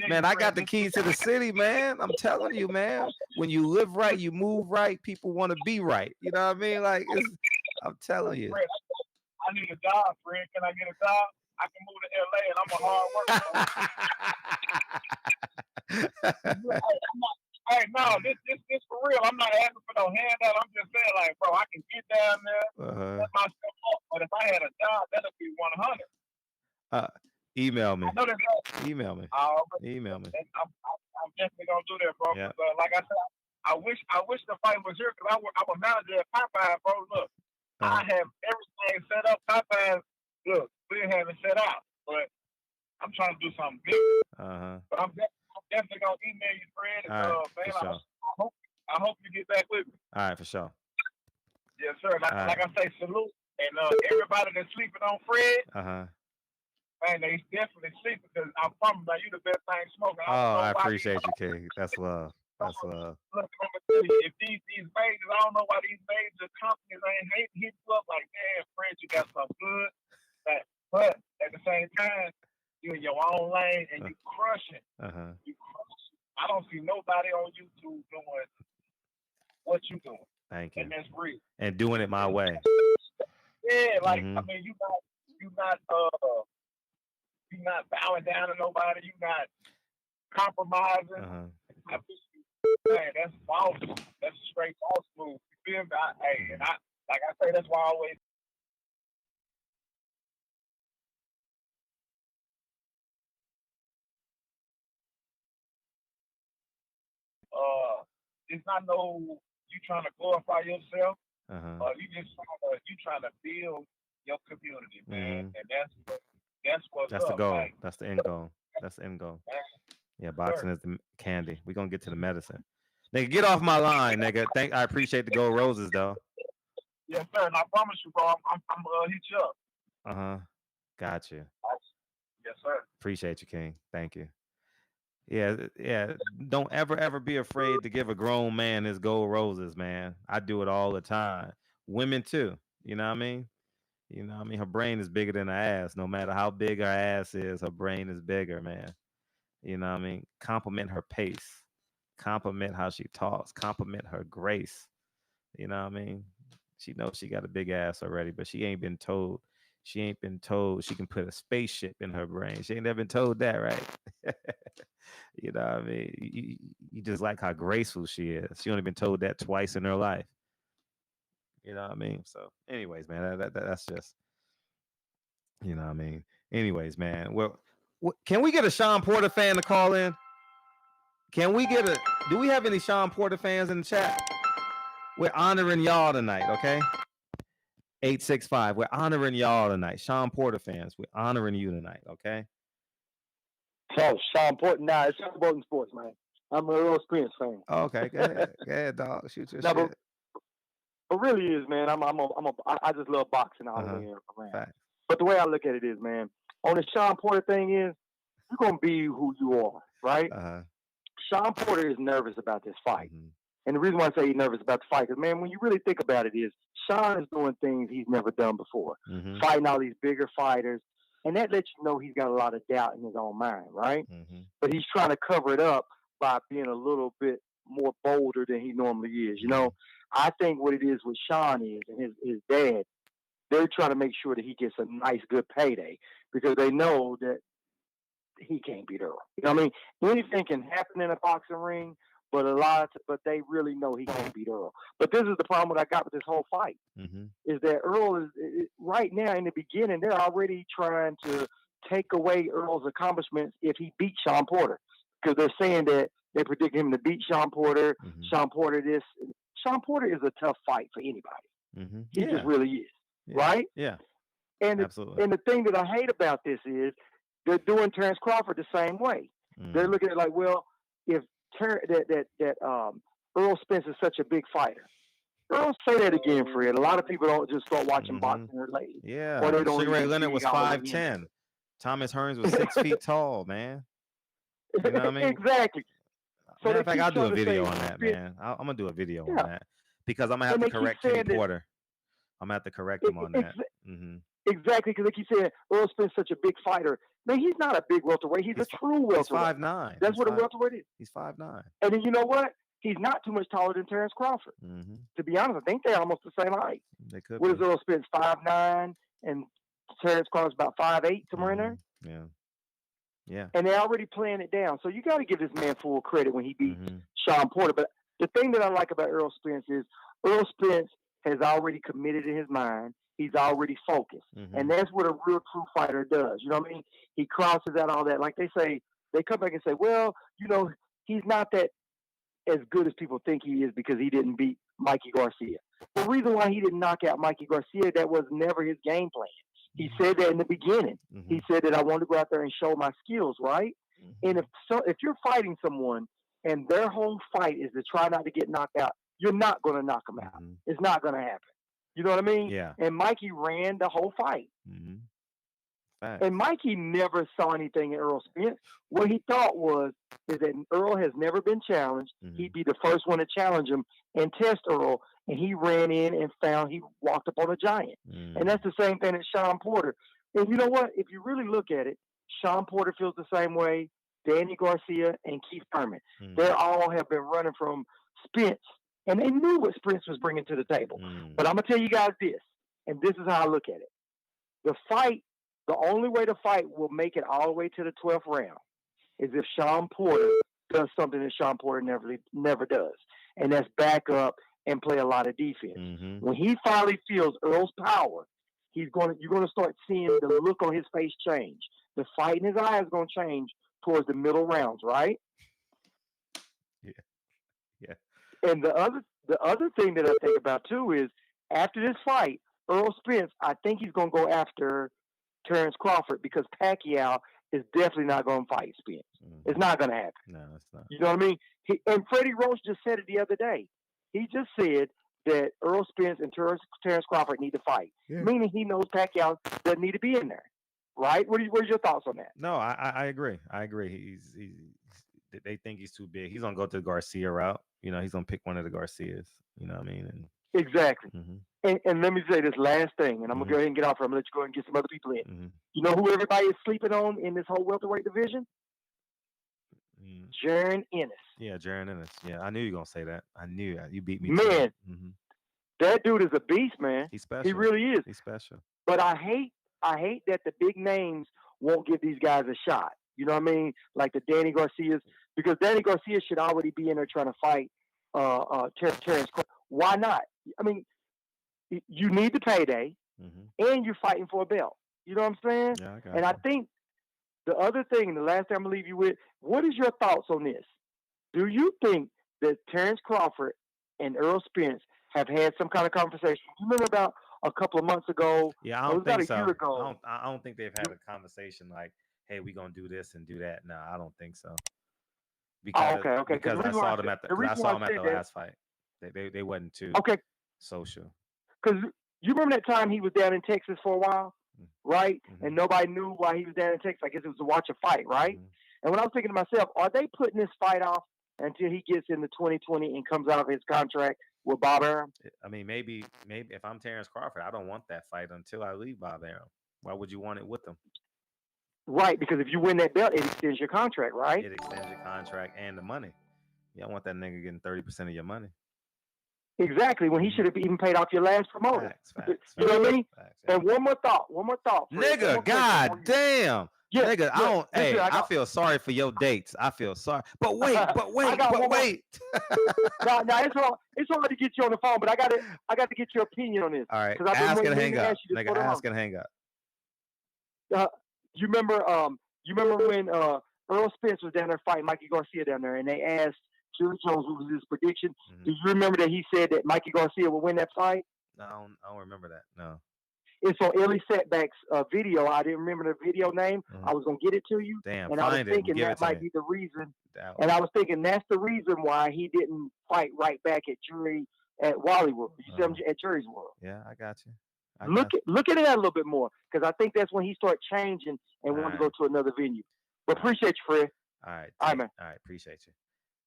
Man, I got the keys to the city, man. I'm telling you, man. When you live right, you move right. People want to be right. You know what I mean? Like, I'm telling you. I need a job, Fred. Can I get a job? I can move to LA, and I'm a hard worker. Hey, no, this for real. I'm not asking for no handout. I'm just saying, like, bro, I can get down there, set myself up. But if I had a job, that'd be 100. Email me. I know that's Email me. Email me. I'm definitely gonna do that, bro. Yeah. Like I said, I wish the fight was here because I'm a manager at Popeye, bro. Look, I have everything set up. Popeye, look, we didn't have it set out, but I'm trying to do something big. But I'm definitely gonna email you, Fred. All right, man, for sure. I hope you get back with me. All right, for sure. Yes, sir. Like I say, salute. And everybody that's sleeping on Fred, man, they definitely sleep because I'm from now. You the best thing smoking. I appreciate you, King. That's love. That's love. Look, I'm gonna tell you, if these majors, I don't know why these major companies ain't hit you up like, damn, Fred, you got something good. But at the same time, you're in your own lane and you crushing. You crushing. I don't see nobody on YouTube doing what you doing. Thank you. And that's real. And doing it my way. Yeah, like I mean, you're not bowing down to nobody. You're not compromising. Man, that's boss. That's a straight boss move. You feel me? And I like I say, that's why I always. It's not you trying to glorify yourself. You trying to build your community, man, and that's the goal. Like, that's the end goal. That's the end goal. Yeah, boxing is the candy. We're gonna get to the medicine. Nigga, get off my line, nigga. I appreciate the gold roses though. Yes, sir. And I promise you, bro, I'm gonna hit you up. Got you. Yes, sir. Appreciate you, King. Thank you. Yeah. Don't ever be afraid to give a grown man his gold roses, man. I do it all the time. women too. You know what I mean? You know what I mean? Her brain is bigger than her ass. No matter how big her ass is, her brain is bigger, man. You know what I mean? Compliment her pace. Compliment how she talks. Compliment her grace. You know what I mean? She knows she got a big ass already, but she ain't been told. She ain't been told she can put a spaceship in her brain. She ain't never been told that, right? You know what I mean? You just like how graceful she is. She only been told that twice in her life. You know what I mean? So, anyways, man, that's just, you know what I mean? Anyways, man. Well, can we get a Sean Porter fan to call in? Can we get a? Do we have any Sean Porter fans in the chat? We're honoring y'all tonight, okay? 865. We're honoring y'all tonight. Sean Porter fans, we're honoring you tonight, okay? So, Sean Porter, nah, it's Sean Porter Sports, man. I'm an Earl Spence fan. Okay, go ahead. Go ahead, dog. Shoot your shit. But really is, man. I just love boxing all the way around. Fact. But the way I look at it is, man, on the Sean Porter thing is, you're gonna be who you are, right? Sean Porter is nervous about this fight. And the reason why I say he's nervous about the fight is, man, when you really think about it is, Sean is doing things he's never done before. Fighting all these bigger fighters. And that lets you know he's got a lot of doubt in his own mind, right? But he's trying to cover it up by being a little bit more bolder than he normally is. You know, I think what it is with Sean is, and his dad, they're trying to make sure that he gets a nice, good payday because they know that he can't beat Earl. You know what I mean? Anything can happen in a boxing ring, but they really know he can't beat Earl. But this is the problem that I got with this whole fight, is that Earl is right now in the beginning, they're already trying to take away Earl's accomplishments if he beats Sean Porter. Because they're saying that they predict him to beat Sean Porter. Sean Porter is a tough fight for anybody. He just really is, right? Yeah, and absolutely. And the thing that I hate about this is they're doing Terrence Crawford the same way. They're looking at it like, well, if Earl Spence is such a big fighter. Earl, say that again, Fred. A lot of people don't just start watching boxing lately. Yeah, or they don't. Sugar Ray Leonard was 5'10". Thomas Hearns was 6 feet tall, man. You know what I mean? Exactly. So matter of fact, I'll do a video on that, man. I'm gonna do a video on that because I'm gonna have to correct Kenny Porter. I'm gonna have to correct him on that. Exactly, because they keep saying Earl Spence such a big fighter. Man, he's not a big welterweight. He's a true welterweight. He's 5'9". That's what a welterweight is. He's 5'9". And then you know what? He's not too much taller than Terrence Crawford. To be honest, I think they're almost the same height. They could. What is Earl Spence? 5'9", and Terrence Crawford's about 5'8", somewhere in there. Yeah. Yeah. And they're already playing it down. So you got to give this man full credit when he beat Sean Porter. But the thing that I like about Earl Spence is Earl Spence has already committed in his mind. He's already focused. And that's what a real true fighter does. You know what I mean? He crosses out all that. Like they say, they come back and say, well, you know, he's not that as good as people think he is because he didn't beat Mikey Garcia. The reason why he didn't knock out Mikey Garcia, that was never his game plan. He said that in the beginning. He said that I want to go out there and show my skills, right? And if you're fighting someone and their whole fight is to try not to get knocked out, you're not going to knock them out. It's not going to happen. You know what I mean? Yeah. And Mikey ran the whole fight. And Mikey never saw anything in Earl Spence. What he thought is that Earl has never been challenged. He'd be the first one to challenge him and test Earl. And he ran in and found he walked up on a giant. And that's the same thing as Sean Porter. And you know what? If you really look at it, Sean Porter feels the same way. Danny Garcia and Keith Thurman. They all have been running from Spence. And they knew what Spence was bringing to the table. But I'm going to tell you guys this. And this is how I look at it. The only way the fight will make it all the way to the 12th round is if Sean Porter does something that Sean Porter never does. And that's back up and play a lot of defense. When he finally feels Earl's power, you're going to start seeing the look on his face change. The fight in his eyes is going to change towards the middle rounds, right? Yeah. And the other thing that I think about too is after this fight, Earl Spence, I think he's going to go after Terrence Crawford because Pacquiao is definitely not going to fight Spence. It's not going to happen. No, it's not. You know what I mean? And Freddie Roach just said it the other day. He just said that Earl Spence and Terrence Crawford need to fight, meaning he knows Pacquiao doesn't need to be in there. Right? What are your thoughts on that? No, I agree. I agree. They think he's too big. He's gonna go to the Garcia route. You know, he's gonna pick one of the Garcias. You know what I mean? Exactly. And let me say this last thing, and I'm gonna go ahead and get off. I'm gonna let you go ahead and get some other people in. You know who everybody is sleeping on in this whole welterweight division? Jaron Ennis. Yeah, Jaron Ennis. Yeah, I knew you were gonna say that. I knew that. You beat me. Man, that dude is a beast, man. He's special. He really is. He's special. But I hate that the big names won't give these guys a shot. You know what I mean? Like the Danny Garcias, because Danny Garcia should already be in there trying to fight Terrence. Why not? I mean, you need the payday, and you're fighting for a belt. You know what I'm saying? Yeah, I got and you. I think the other thing, and the last thing I'm going to leave you with, what is your thoughts on this? Do you think that Terrence Crawford and Errol Spence have had some kind of conversation? You remember about a couple of months ago? Yeah, I don't think so. Year ago. I don't think they've had a conversation like, "Hey, we're gonna do this and do that." No, I don't think so. Because, because I saw them at the last fight. They wasn't too social. Because you remember that time he was down in Texas for a while, right? And nobody knew why he was down in Texas. I guess it was to watch a fight, right? And when I was thinking to myself, are they putting this fight off until he gets into 2020 and comes out of his contract with Bob Arum? I mean, maybe if I'm Terrence Crawford, I don't want that fight until I leave Bob Arum. Why would you want it with him? Right, because if you win that belt, it extends your contract, right? It extends your contract and the money. You don't want that nigga getting 30% of your money. Exactly, when he should have even paid off your last promoter. Facts, you know what I mean? Facts, yeah. And one more thought. Nigga, god damn. Yeah, nigga, I feel sorry for your dates. I feel sorry. But wait. No, it's hard to get you on the phone, but I got to get your opinion on this. All right, ask and hang up. Nigga, ask and hang up. You remember when Earl Spence was down there fighting Mikey Garcia down there, and they asked Jerry Jones what was his prediction? Do you remember that he said that Mikey Garcia would win that fight? No, I don't remember that. No. It's on Ellie Setback's video. I didn't remember the video name. I was gonna get it to you. Damn, and I was thinking that might be the reason. And I was thinking that's the reason why he didn't fight right back at Jury at Wally World. You see him at Jury's World. Yeah, I got you. Look at that a little bit more, because I think that's when he started changing and wanted to go to another venue. But appreciate you, Fred. All right, man. All right, appreciate you,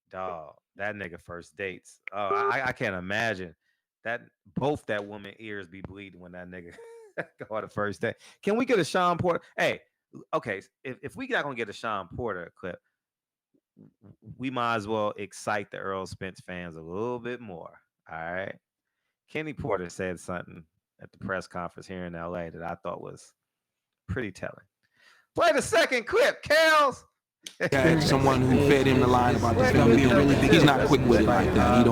dog. That nigga first dates. Oh, I can't imagine that both that woman ears be bleeding when that nigga go on the first date. Can we get a Sean Porter? Hey, okay, if we not gonna get a Sean Porter clip, we might as well excite the Earl Spence fans a little bit more. All right, Kenny Porter said something at the press conference here in LA that I thought was pretty telling. Play the second clip, Kels. Had someone who fed him the line about this gonna be a really big. He's not quick with it like that.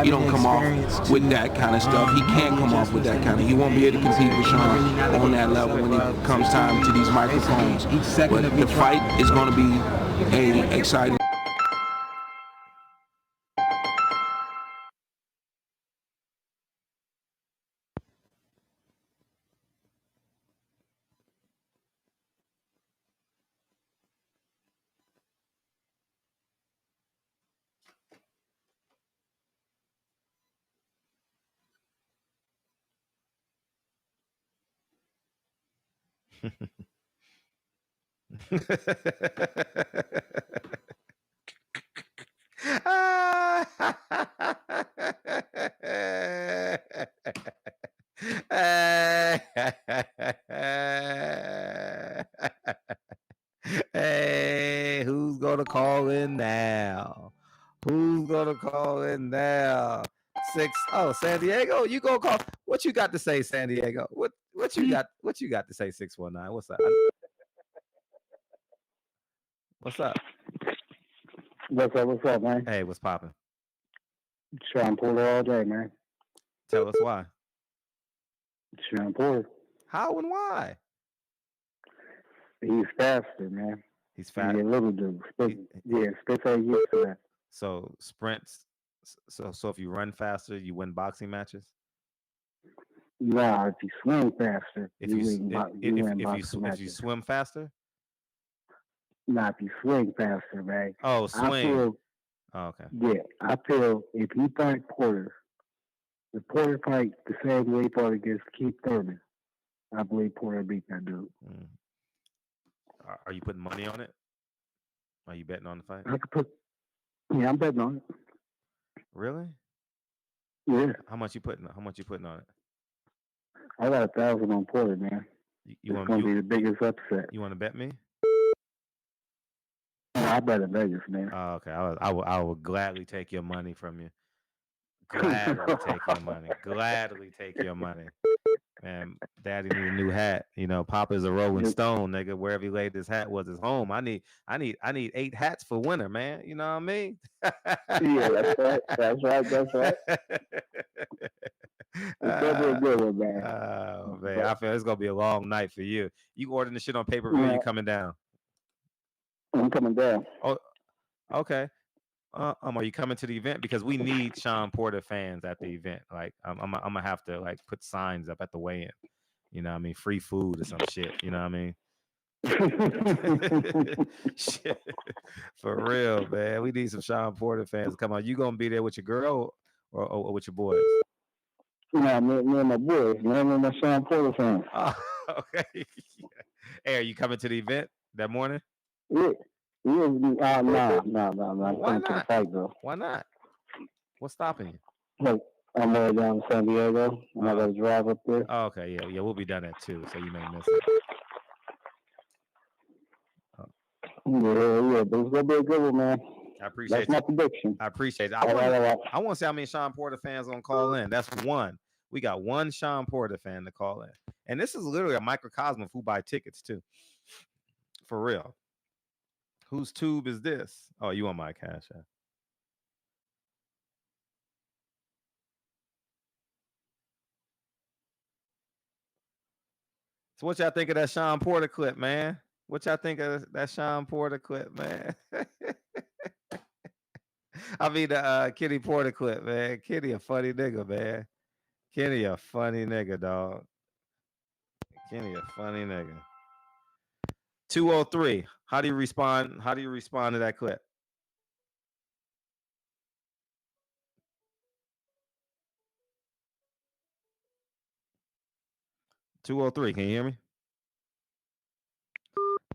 He don't come off with that kind of stuff. He can't come off with that kind of. He won't be able to compete with Sean on that level when it comes time to these microphones. But the fight is going to be a exciting. Hey, who's gonna call in now? Who's gonna call in now? San Diego, you gonna call? What you got to say, San Diego? What you got? What you got to say? 619. What's up? What's up? What's up, man? Hey, what's popping? Sean Porter all day, man. Tell us why. Sean Porter. How and why? He's faster, man. He's fast. Yeah, little dude. Spence ain't used to that. So sprints. So if you run faster, you win boxing matches. Nah, if you swim faster, if you swim faster. Nah, if you swing faster, man. Oh, swing. Okay. Yeah, I feel if you fight Porter, the Porter fight the same way he fought against Keith Thurman, I believe Porter beat that dude. Are you putting money on it? Are you betting on the fight? Yeah, I'm betting on it. Really? Yeah. How much you putting on it? I got 1,000 on Porter, man. It's going to be the biggest upset. You want to bet me? I bet in Vegas, man. Oh, okay. I will gladly take your money from you. Gladly take your money. Gladly take your money. Man, Daddy need a new hat. You know, Papa's a Rolling Stone, nigga. Wherever he laid his hat was his home. I need 8 hats for winter, man. You know what I mean? Yeah, that's right. That's right. It's gonna be a good one, man. Oh man, I feel it's gonna be a long night for you. You ordering the shit on pay-per-view? You coming down? I'm coming down. Oh, okay. Are you coming to the event? Because we need Sean Porter fans at the event. Like, I'm gonna have to like put signs up at the weigh-in. You know what I mean? Free food or some shit. You know what I mean? Shit. For real, man. We need some Sean Porter fans to come on. You gonna be there with your girl or with your boys? Yeah, me and my boys. Man, me and my Sean Porter fans. Oh, okay. Hey, are you coming to the event that morning? Yeah. No. I'm coming to the fight, though. Why not? What's stopping you? Look, I'm way down in San Diego, and I got to drive up there. Oh, okay, yeah, we'll be done at 2, so you may miss it. Yeah, but it's gonna be a good one, man. I appreciate That's my prediction. I appreciate it. I want to see how many Sean Porter fans gonna call in. That's one. We got one Sean Porter fan to call in, and this is literally a microcosm of who buy tickets too. For real. Whose tube is this? Oh, you on my Cash App. So what y'all think of that Sean Porter clip, man? What y'all think of that Sean Porter clip, man? I mean the Kenny Porter clip, man. Kenny a funny nigga, man. Kenny a funny nigga, dog. Kenny a funny nigga. 203. How do you respond? How do you respond to that clip? $203. Can you hear me?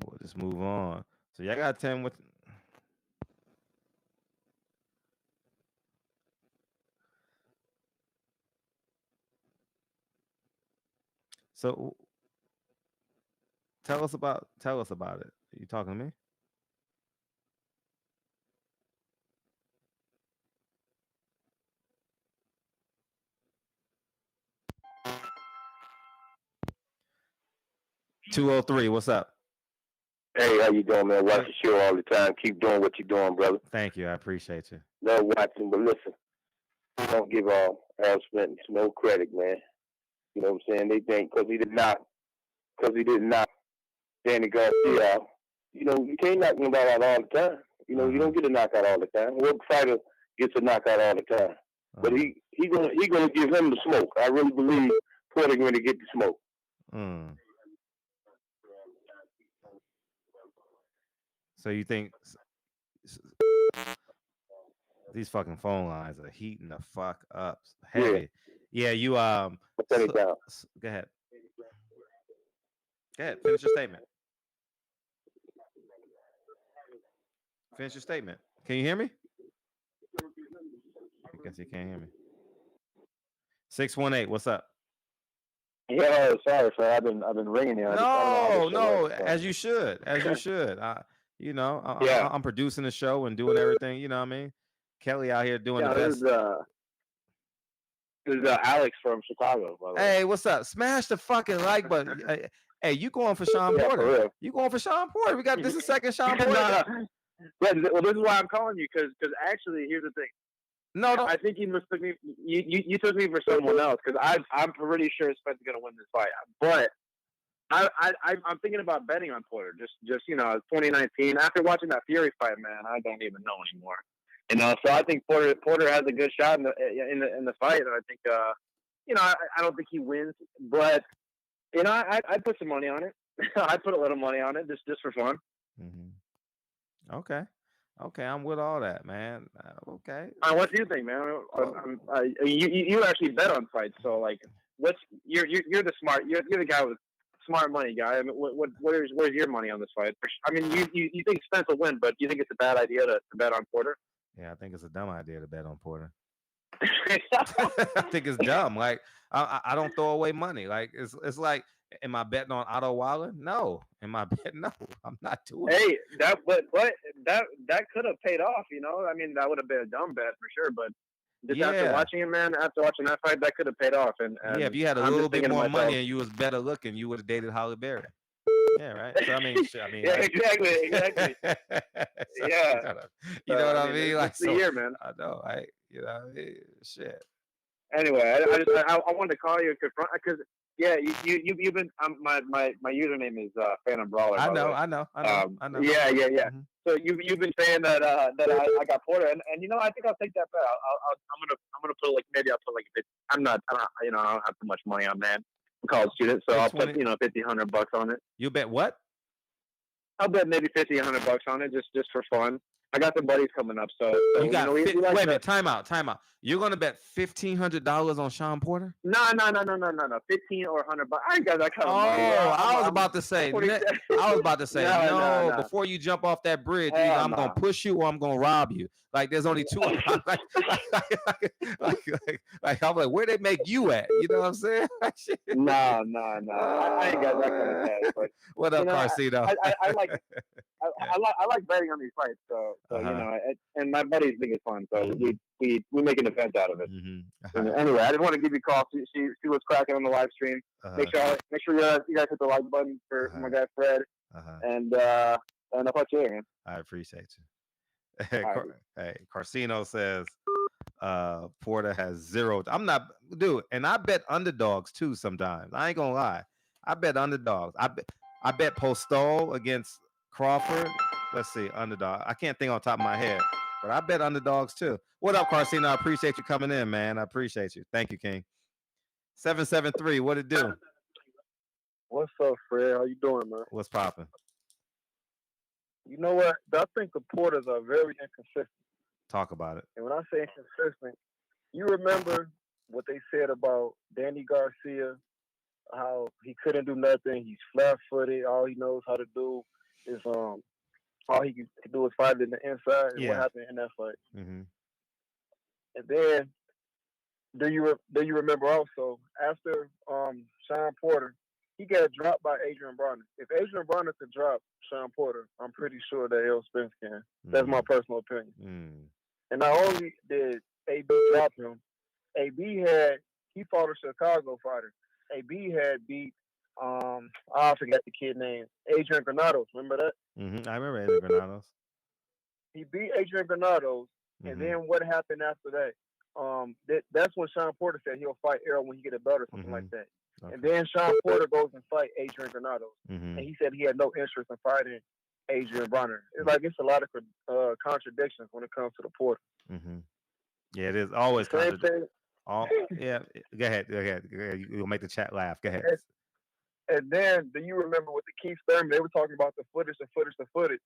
We'll just move on. So y'all got 10 with. So tell us about it. You talking to me? $203. What's up? Hey, how you doing, man? Watch the show all the time. Keep doing what you're doing, brother. Thank you. I appreciate you. Love watching, but listen, don't give Al Spence no credit, man. You know what I'm saying? They think because he didn't knock Danny Garcia out. You know, you can't knock nobody out all the time. You know, you don't get a knockout all the time. What fighter gets a knockout all the time? But he gonna give him the smoke. I really believe Porter going to get the smoke. So you think these fucking phone lines are heating the fuck up? Heavy. Yeah, you Turn it down. Go ahead. Finish your statement. Finish your statement. Can you hear me? I guess you can't hear me. 618. What's up? Yeah, sorry, sir. I've been ringing you. No. As you should. I'm producing the show and doing everything. You know what I mean? Kelly out here doing the best. This is Alex from Chicago, by the way. Hey, what's up? Smash the fucking like button. Hey, you going for Sean Porter? You going for Sean Porter? We got this is second Sean Porter. Well, this is why I'm calling you because actually, here's the thing. No, I think you mistook me. You took me for someone else because I'm pretty sure Spence is gonna win this fight. But I'm thinking about betting on Porter. Just 2019. After watching that Fury fight, man, I don't even know anymore. So I think Porter has a good shot in the fight, and I think I don't think he wins, but I'd put some money on it. I'd put a little money on it just for fun. Mm-hmm. Okay, I'm with all that, man. Okay. What do you think, man? You actually bet on fights, so like, you're the smart, you're the guy with smart money guy. I mean, where's your money on this fight? I mean, you think Spence will win, but do you think it's a bad idea to bet on Porter? Yeah, I think it's a dumb idea to bet on Porter. I think it's dumb. Like I don't throw away money. Like it's like, am I betting on Otto Waller? No. Am I betting? No, I'm not doing it. Hey, that could have paid off, you know? I mean, that would have been a dumb bet for sure, but just after watching him, man, after watching that fight, that could have paid off. And yeah, if you had a little bit more money and you was better looking, you would have dated Holly Berry. Yeah, right. So I mean, yeah, like, exactly. Yeah, you know what I mean? Like, so, year, man. I know, right? You know, shit. Anyway, I wanted to call you because yeah, you've been my username is Phantom Brawler. I know. Yeah. Mm-hmm. So you've been saying that I got Porter, and you know, I think I'll take that bet. I'm gonna put like, maybe I'll put like I don't have too much money on that. I'm a college student, so I'll put $50-$100 on it. You bet what? I'll bet maybe $50-$100 on it just for fun. I got some buddies coming up, so you got. Wait a minute, time out. You're gonna bet $1,500 on Sean Porter? No, 15 or $100. I ain't got that kind of money. I was about to say. No. Before you jump off that bridge, either I'm gonna push you or I'm gonna rob you. Like there's only two. like I'm like, where they make you at? You know what I'm saying? No. I ain't got that kind of cash. But what up, Carcino? I like betting on these fights, so you know, and my buddies think it's fun, so we make an event out of it. Anyway, I just want to give you a call, see what's cracking on the live stream. Make sure you guys hit the like button for my guy Fred, and I'll talk to you later, man. I appreciate you. Hey, Carcino says Porter has 0. I'm not, dude, and I bet underdogs too sometimes. I ain't gonna lie, I bet underdogs. I bet Postol against Crawford. Let's see, underdog. I can't think on top of my head, but I bet underdogs too. What up, Carcino? I appreciate you coming in, man. I appreciate you. Thank you, King. 773. What it do? What's up, Fred? How you doing, man? What's popping? You know what? I think the Porters are very inconsistent. Talk about it. And when I say inconsistent, you remember what they said about Danny Garcia, how he couldn't do nothing. He's flat-footed. All he knows how to do is all he can do is fight in the inside. And what happened in that fight? Mm-hmm. And then, do you remember also after Sean Porter, he got dropped by Adrian Bronner. If Adrian Bronner could drop Sean Porter, I'm pretty sure that Errol Spence can. That's my personal opinion. And not only did AB drop him, he fought a Chicago fighter. AB had beat I forget the kid name, Adrian Granados. Remember that? I remember Adrian Granados. He beat Adrian Granados, and then what happened after that? That's when Sean Porter said he'll fight Errol when he get a belt or something like that. Okay. And then Sean Porter goes and fight Adrian Granados, and he said he had no interest in fighting Adrian Bronner. It's like it's a lot of contradictions when it comes to the Porter. Yeah, it is always contradictions. Yeah, go ahead. You'll make the chat laugh. Go ahead. And then, do you remember with the Keith Thurman? They were talking about the footage.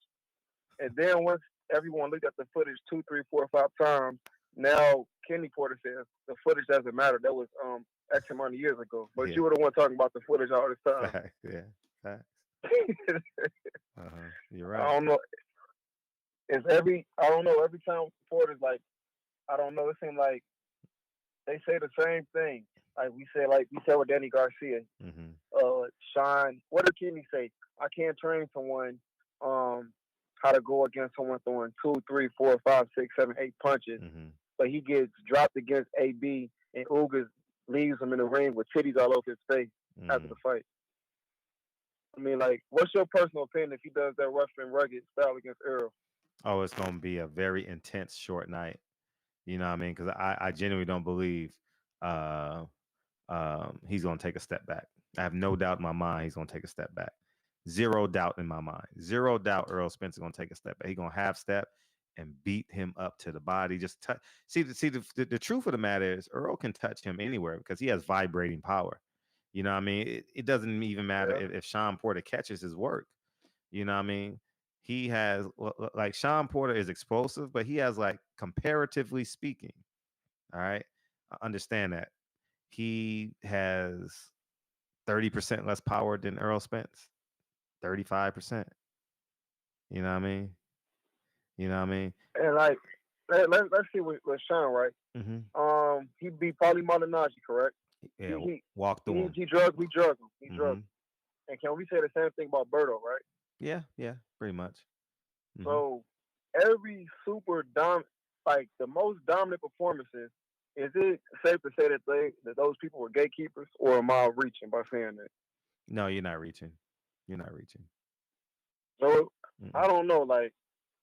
And then once everyone looked at the footage 2, 3, 4, 5 times, now Kenny Porter says the footage doesn't matter. That was X amount of years ago. But you were the one talking about the footage all this time. Yeah. You're right. I don't know. Every time Porter's like, I don't know. It seems like they say the same thing. Like we said with Danny Garcia. Sean, what did Kenny say? I can't train someone how to go against someone throwing 2, 3, 4, 5, 6, 7, 8 punches. But he gets dropped against AB, and Ugas leaves him in the ring with titties all over his face after the fight. I mean, like, what's your personal opinion if he does that rough and rugged style against Errol? Oh, it's going to be a very intense short night. You know what I mean? Because I genuinely don't believe he's going to take a step back. I have no doubt in my mind he's going to take a step back. 0 doubt in my mind. 0 doubt Errol Spence is going to take a step back. He's going to half step and beat him up to the body. Just touch. See, the truth of the matter is Errol can touch him anywhere because he has vibrating power. You know what I mean? It doesn't even matter if Sean Porter catches his work. You know what I mean? He has, like, Sean Porter is explosive, but he has, like, comparatively speaking, all right? I understand that. He has 30% less power than Errol Spence. 35%. You know what I mean? And like let's see with Sean, right? Mm-hmm. He beat Paulie Malignaggi, correct? Yeah, walked through him. He drugged him. He drugged him. And can we say the same thing about Berto, right? Yeah, pretty much. So every super dominant, like the most dominant performances, is it safe to say that those people were gatekeepers, or am I reaching by saying that? No, you're not reaching. You're not reaching. So I don't know. Like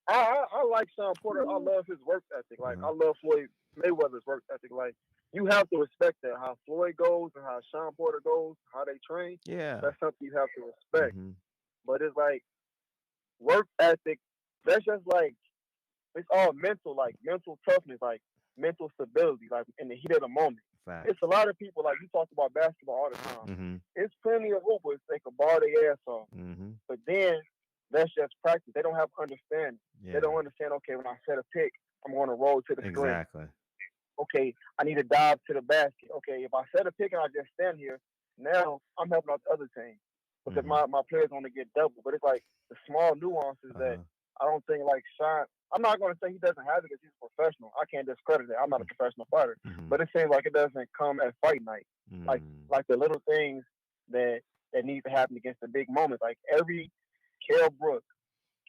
I like Sean Porter. I love his work ethic. Like I love Floyd Mayweather's work ethic. Like you have to respect that, how Floyd goes and how Sean Porter goes, how they train. Yeah, that's something you have to respect. But it's like work ethic. That's just like it's all mental, like mental toughness, like mental stability, like in the heat of the moment. Fact. It's a lot of people, like you talk about basketball all the time. It's plenty of hoopers they can ball their ass off, but then that's just practice. They don't have understanding. They don't understand. Okay, when I set a pick, I'm going to roll to the screen. Exactly. Okay, I need to dive to the basket. Okay, if I set a pick and I just stand here, now I'm helping out the other team because my players want to get double. But it's like the small nuances that I don't think like Sean. I'm not going to say he doesn't have it because he's a professional. I can't discredit it. I'm not a professional fighter, but it seems like it doesn't come at fight night. Like the little things that need to happen against the big moments. Like every Kell Brook,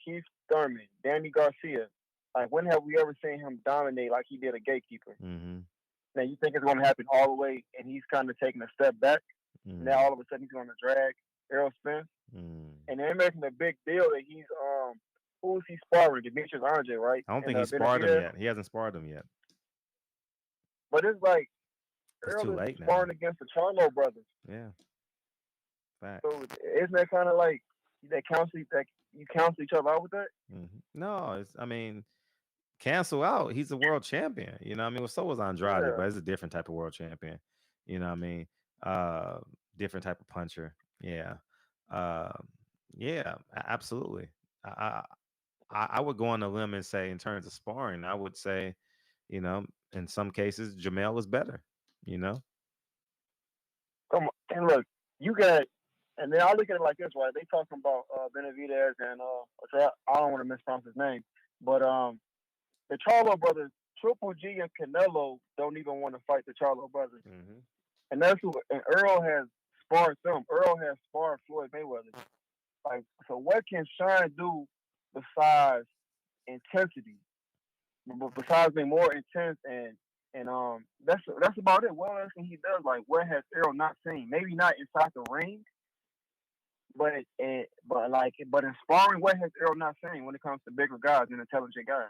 Keith Thurman, Danny Garcia. Like when have we ever seen him dominate like he did a gatekeeper? Now you think it's going to happen all the way, and he's kind of taking a step back. Now all of a sudden he's going to drag Errol Spence, and they're making a big deal that he's who's he sparring? Demetrius Andrade, right? I don't think he's sparred him yet. He hasn't sparred him yet. But it's like it's too late now. Sparring against the Charlo brothers. Yeah. Fact. So isn't that kind of like you cancel each other out with that? No, I mean, cancel out. He's a world champion. You know what I mean? Well, so was Andrade, but it's a different type of world champion. You know what I mean? Different type of puncher. Yeah. Yeah, absolutely. I would go on a limb and say, in terms of sparring, I would say, you know, in some cases, Jamel is better. You know. Come on, and look, you got, and then I look at it like this, right? They talking about Benavidez and I don't want to mispronounce his name, but the Charlo brothers, Triple G and Canelo don't even want to fight the Charlo brothers, and that's who. And Earl has sparred them. Earl has sparred Floyd Mayweather. Like, so what can Sean do besides intensity? Besides being more intense and that's about it. What else can he does? Like, what has Errol not seen? Maybe not inside the ring, but in sparring, what has Errol not seen when it comes to bigger guys and intelligent guys?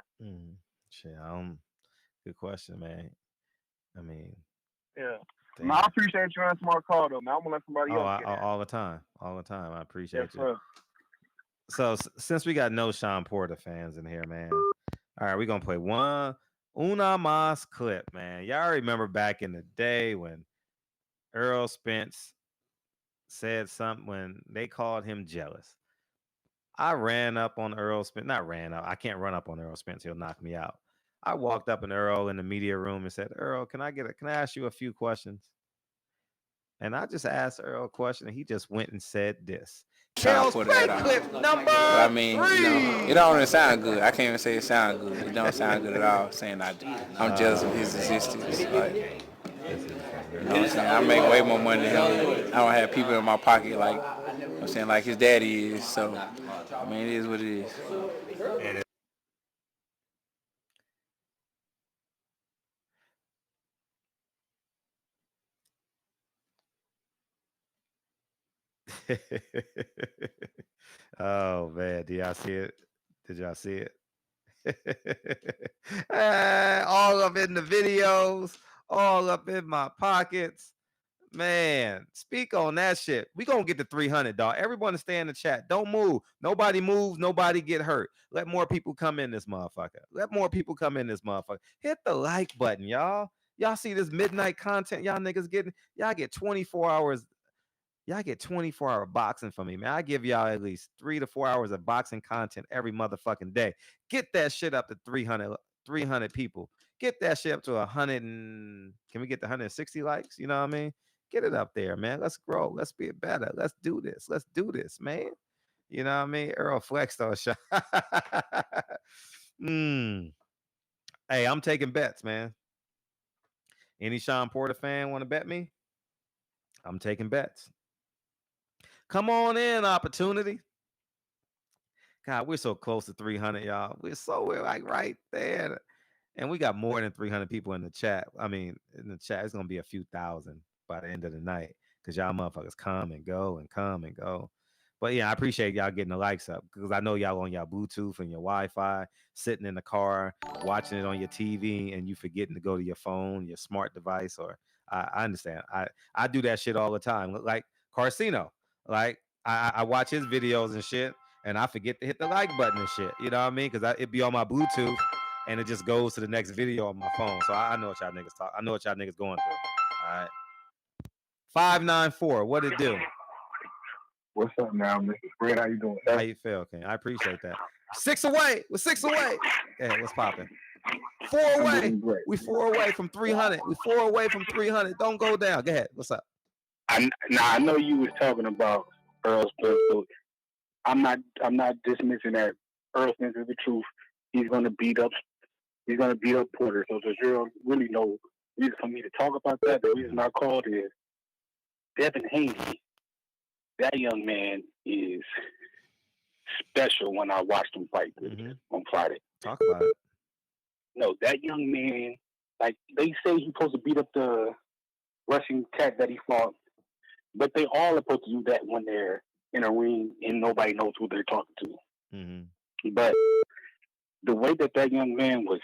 Shit, good question, man. I mean, yeah. I appreciate you answering my call, though, man. I'm gonna let somebody else get all the time. I appreciate you. Sir. So since we got no Sean Porter fans in here, man, all right, we're gonna play Una Mas clip, man. Y'all remember back in the day when Errol Spence said something when they called him jealous. I ran up on Errol Spence. Not ran up. I can't run up on Errol Spence. He'll knock me out. I walked up in Earl in the media room and said, Earl, can I ask you a few questions? And I just asked Earl a question, and he just went and said this. Kell's clip number I mean, 3. You know, it don't even sound good. I can't even say it sounds good. It don't sound good at all, saying I'm jealous of his existence. Like, you know what I'm saying? I make way more money than him. I don't have people in my pocket like, you know what I'm saying, like his daddy is. So, I mean, it is what it is. Oh man, did y'all see it? Did y'all see it? All up in the videos, all up in my pockets. Man, speak on that shit. We gonna get to 300, dog. Everyone stay in the chat. Don't move. Nobody move. Nobody get hurt. Let more people come in this motherfucker. Hit the like button, y'all. Y'all see this midnight content y'all niggas getting? Y'all get 24 hours. Y'all get 24-hour boxing from me, man. I give y'all at least 3 to 4 hours of boxing content every motherfucking day. Get that shit up to 300 people. Get that shit up to 100 and can we get to 160 likes? You know what I mean? Get it up there, man. Let's grow. Let's be better. Let's do this, man. You know what I mean? Earl flexed on shot. Hey, I'm taking bets, man. Any Sean Porter fan want to bet me? I'm taking bets. Come on in, opportunity. God, we're so close to 300, y'all. We're like right there. And we got more than 300 people in the chat. I mean, in the chat, it's going to be a few thousand by the end of the night because y'all motherfuckers come and go and come and go. But yeah, I appreciate y'all getting the likes up because I know y'all on your Bluetooth and your Wi-Fi, sitting in the car, watching it on your TV, and you forgetting to go to your phone, your smart device. Or I understand. I do that shit all the time. Like Carcino, like I watch his videos and shit, and I forget to hit the like button and shit. You know what I mean? Because it be on my Bluetooth, and it just goes to the next video on my phone. So I know what y'all niggas talk. I know what y'all niggas going through. All right. 594. What it do? What's up now, Mr. Fred? How you doing? How you feel? Okay, I appreciate that. 6 away. We're 6 away. Hey, what's popping? 4 away. We 4 away from 300. We 4 away from 300. Don't go down. Go ahead. What's up? I know you was talking about Earl Spence. So I'm not dismissing that. Earl Spence is the truth. He's gonna beat up Porter. So there's really no reason for me to talk about that. The reason I called is Devin Haney. That young man is special when I watched him fight on Friday. Talk about it. No, that young man, like they say he's supposed to beat up the Russian cat that he fought, but they all are supposed to do that when they're in a ring and nobody knows who they're talking to. Mm-hmm. But the way that young man was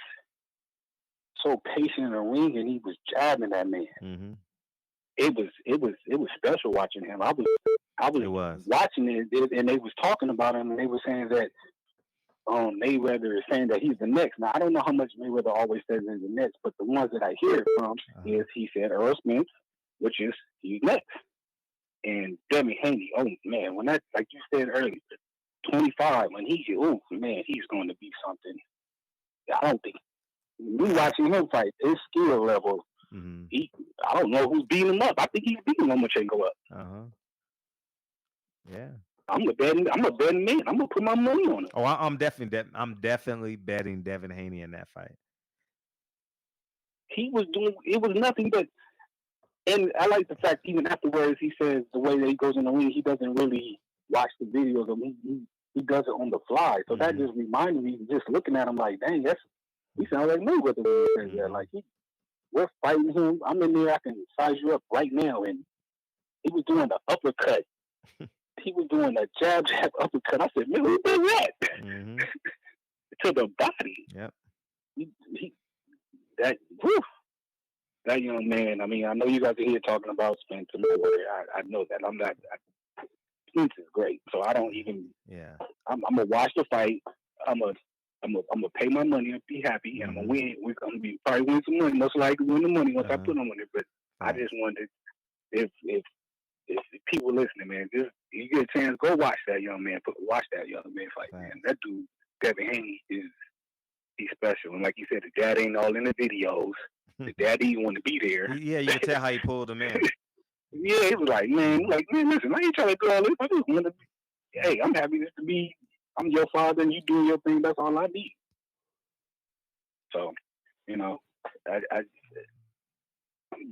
so patient in the ring and he was jabbing that man, it was special watching him. I was watching it, and they was talking about him, and they were saying that Mayweather is saying that he's the next. Now I don't know how much Mayweather always says he's the next, but the ones that I hear it from is he said Earl Spence, which is he's next, and Devin Haney. Oh man, when that, like you said earlier, 25, when he's going to be something. I don't think me watching him fight, his skill level. I don't know who's beating him up. I think he's beating Lomachenko up. Yeah. I'm a betting man. I'm gonna put my money on it. Oh, I'm definitely betting Devin Haney in that fight. He was doing it was nothing but, and I like the fact even afterwards he says the way that he goes in the ring, he doesn't really watch the videos of he does it on the fly. So that just reminded me, just looking at him like, dang, he sounds like Mayweather when he says that. Like we're fighting him. I'm in there. I can size you up right now. And he was doing the uppercut. He was doing a jab uppercut. I said, man, who did that? To the body. Yep. That young man. I mean, I know you guys are here talking about Spence. I know that. Spence is great. So I don't even. Yeah. I'm gonna watch the fight. I'm gonna pay my money and be happy, and I'm gonna win. We're gonna probably win some money. Most likely win the money once I put on it. But I just wondered if people listening, man, just you get a chance, go watch that young man. Watch that young man fight, man. That dude, Devin Haney, he's special. And like you said, the dad ain't all in the videos. The daddy want to be there. Yeah, you can tell how he pulled him in. Yeah, he was like, man, listen, I ain't trying to do all this. I just want to be. Hey, I'm happy just to be. I'm your father, and you doing your thing. That's all I need. So, I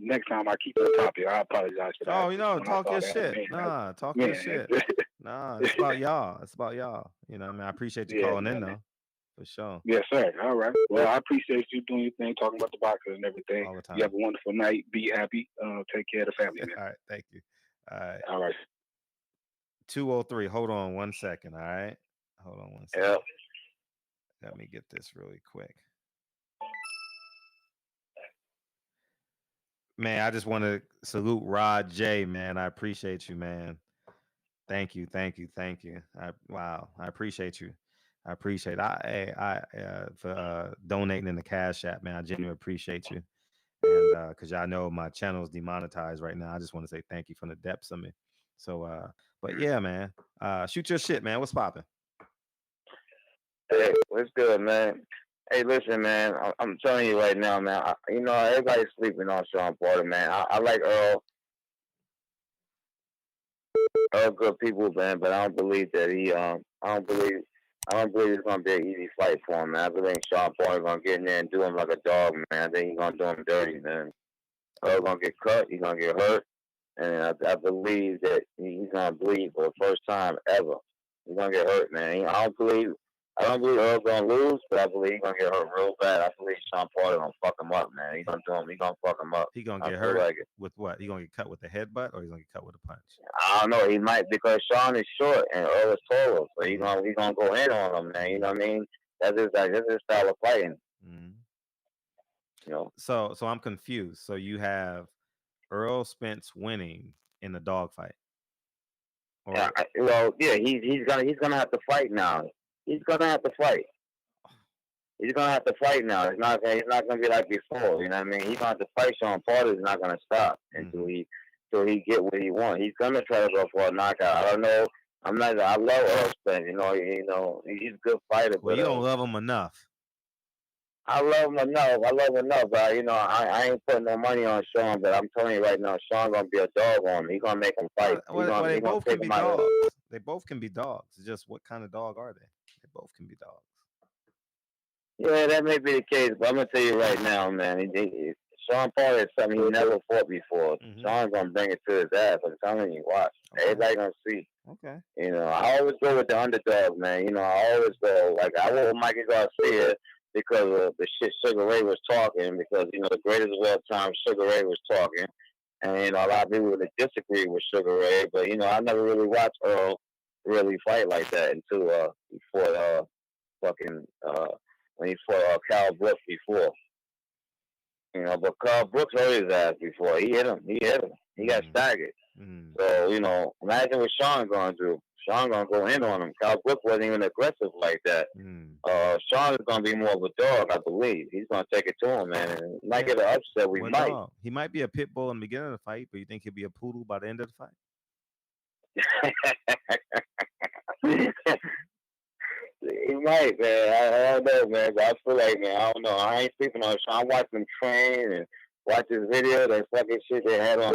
next time I keep on topic, I apologize for that. Talk your shit. Talk your shit. It's about y'all. It's about y'all. You know what I mean? I appreciate you calling in, though. For sure. Yes, sir. All right. Well, I appreciate you doing your thing, talking about the boxers and everything. All the time. You have a wonderful night. Be happy. Take care of the family, man. All right. Thank you. All right. 203. Hold on 1 second. All right. Hold on 1 second. Yeah. Let me get this really quick. Man, I just want to salute Rod J, man. I appreciate you, man. Thank you. I appreciate you. I appreciate for donating in the Cash App, man. I genuinely appreciate you. And because y'all know my channel is demonetized right now. I just want to say thank you from the depths of me. So but yeah, man. Shoot your shit, man. What's popping? Hey, what's good, man? Hey, listen, man. I'm telling you right now, man. Everybody's sleeping on Sean Porter, man. I like Earl. Earl, good people, man, but I don't believe that he. I don't believe I don't believe it's gonna be an easy fight for him, man. I think Sean Porter gonna get in there and do him like a dog, man. I think he's gonna do him dirty, man. Earl's gonna get cut. He's gonna get hurt, and I believe that he's gonna bleed for the first time ever. He's gonna get hurt, man. I don't believe Earl's gonna lose, but I believe he's gonna get hurt real bad. I believe Sean Porter gonna fuck him up, man. He's gonna do him. He's gonna fuck him up. He gonna get hurt with what? He gonna get cut with a headbutt, or he's gonna get cut with a punch? I don't know. He might, because Sean is short and Earl is taller, so he's gonna go in on him, man. You know what I mean? That's his style of fighting. Mm-hmm. You know. So I'm confused. So you have Earl Spence winning in the dog fight. Yeah, he's gonna have to fight now. He's gonna have to fight. He's gonna have to fight now. He's not gonna be like before. You know what I mean? He's gonna have to fight. Sean Porter is not gonna stop until he get what he wants. He's gonna try to go for a knockout. I don't know. I love Earl Spence. You know, he's a good fighter. Well, you don't love him enough. I love him enough, but I ain't putting no money on Sean. But I'm telling you right now, Sean gonna be a dog on him. He's gonna make him fight. They both can be dogs. They both can be dogs. It's just what kind of dog are they? They both can be dogs. Yeah, that may be the case, but I'm gonna tell you right now, man. Sean Porter is something he never fought before. Mm-hmm. Sean's gonna bring it to his ass. I'm telling you, watch. Okay. Everybody gonna see. Okay. You know, I always go with the underdog, man. You know, I always go I went with Mikey Garcia because of the shit Sugar Ray was talking. Because the greatest of all time, Sugar Ray was talking, and a lot of people would disagree with Sugar Ray. But I never really watched Earl really fight like that until he fought when he fought Carl Brooks before. But Carl Brooks hurt his ass before. He hit him. He got staggered. Mm. So, imagine what Sean going to do. Sean going to go in on him. Carl Brooks wasn't even aggressive like that. Mm. Sean is going to be more of a dog, I believe. He's going to take it to him, man. And he might get an upset. We might. No. He might be a pit bull in the beginning of the fight, but you think he'll be a poodle by the end of the fight? He might, man. I don't know, man. But I feel like, man, I don't know. I ain't sleeping on Sean. I watched him train and watch his video, that fucking shit they had on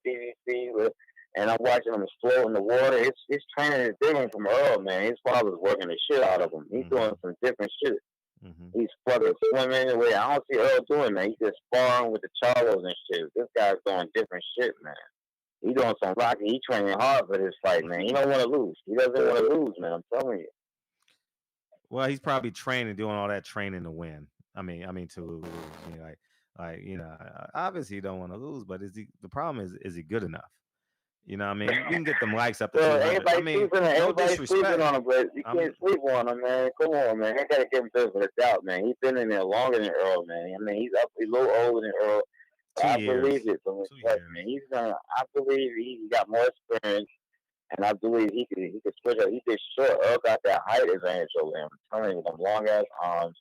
PVC, and I'm watching him float in the water. His training is different from Earl, man. His father's working the shit out of him. He's doing some different shit. Mm-hmm. He's fucking swimming away. I don't see Earl doing that. He's just sparring with the Charlos and shit. This guy's doing different shit, man. He doing some rocking. He training hard for this fight, man. He don't want to lose. He doesn't want to lose, man. I'm telling you. Well, he's probably training, doing all that training to win. I mean to lose. Obviously he don't want to lose, but the problem is he good enough? You know what I mean? You can get them likes up to 200. Everybody's sleeping on him, but you can't sleep on him, man. Come on, man. I gotta give him benefit of the doubt, man. He's been in there longer than Earl, man. I mean, he's a little older than Earl. I believe it from his fight, man. I believe he got more experience, and I believe he could switch up. He did short. Earl got that height advantage over him. I'm telling you, them long ass arms.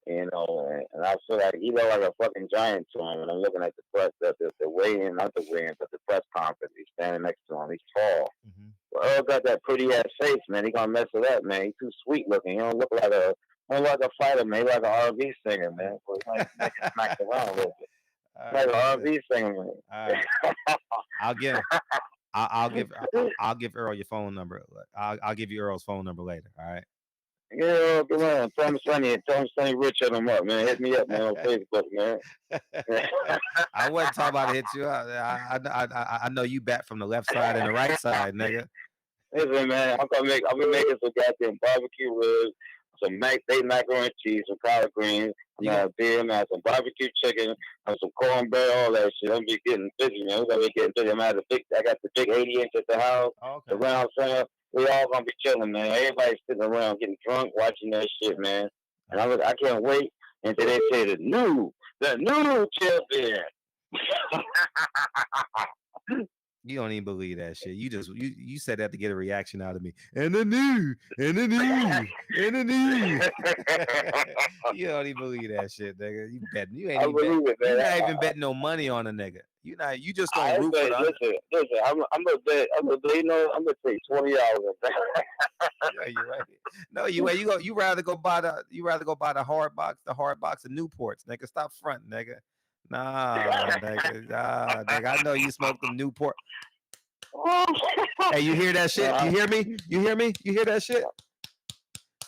And I feel like he looked like a fucking giant to him. And I'm looking at the press, the weigh-in, not the weigh-in, but the press conference. He's standing next to him. He's tall. Mm-hmm. But Earl got that pretty ass face, man. He gonna mess it up, man. He's too sweet looking. He don't look like a fighter, man. He like an R&B singer, man. So he might make it smack around a little bit. Like an R&B singer, man. All right. I'll give Earl your phone number. I'll give you Earl's phone number later. All right. Yeah, come on. Tell him Sonny Rich hit him up, man. Hit me up, man, on Facebook, man. I wasn't talking about to hit you up. I know you bat from the left side and the right side, nigga. Listen, man, I'm gonna making some goddamn barbecue ribs, some baked macaroni and cheese, some collard greens, beer, man, some barbecue chicken, some cornbread, all that shit. I'm gonna be getting busy, man. We're gonna be getting busy. I got the big 80-inch at the house, the round center. We all gonna be chilling, man. Everybody's sitting around getting drunk, watching that shit, man. And I can't wait until they say the new champion. You don't even believe that shit. You said that to get a reaction out of me. And the new. You don't even believe that shit, nigga. You betting. You not even betting no money on a nigga. You just gonna root for the Listen, I'm gonna bet. I'm gonna take $20. Yeah, you're right. No, you ain't. You rather go buy the hard box of Newports, nigga. Stop fronting, nigga. Nah, nigga. I know you smoke them Newport. Hey, you hear that shit? You hear me? You hear that shit?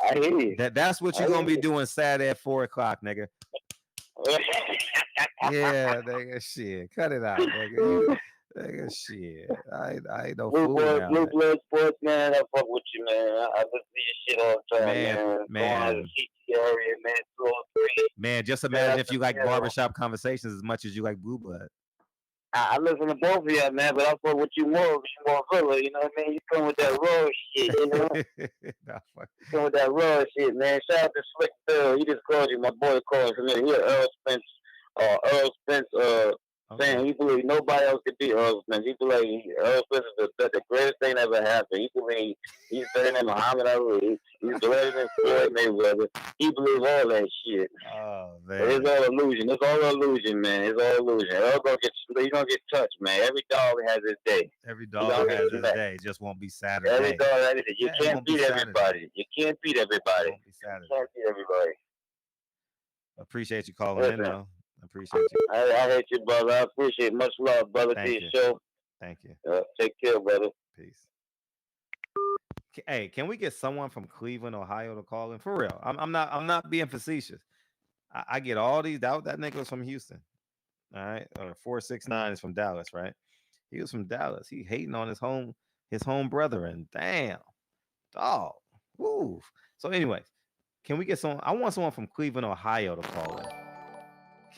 I hear you. That's what you're gonna be doing Saturday at 4:00, nigga. Yeah, nigga, shit. Cut it out, nigga. Nigga, shit. I ain't no fool now. Blue Blood Sports, man. I fuck with you, man. I listen to your shit all the time, man. Going to the CT area, man. 203. Man, just imagine if you like Barbershop Conversations as much as you like Blue Blood. I listen to both of y'all, man, but I fuck with you more. You more Villa, you know what I mean? You come with that raw shit, you know? You come with that raw shit, man. Shout out to Slick Bill. He just called you. My boy called him. He Earl Spence, saying he believe nobody else could beat Earl Spence. He believe Earl Spence is the greatest thing that ever happened. He believe he's better than Muhammad Ali. He's better than Floyd Mayweather. He believes all that shit. Oh man, but it's all illusion. It's all illusion, man. It's all illusion. He's gonna get touched, man. Every dog has his day. Every dog has his day. It just won't be Saturday. Every dog has his day. You can't beat everybody. You can't beat everybody. Won't be Saturday. You can't beat everybody. Appreciate you calling in, though. I appreciate you. I hate you, brother. I appreciate it. Much love, brother, to your show. Thank you. Take care, brother. Peace. Hey, can we get someone from Cleveland, Ohio to call in? For real. I'm not being facetious. I get all these. That nigga was from Houston. All right. Or 469 is from Dallas, right? He was from Dallas. He hating on his home brethren. Damn. Dog. Woo. So anyways, can we get someone? I want someone from Cleveland, Ohio to call in.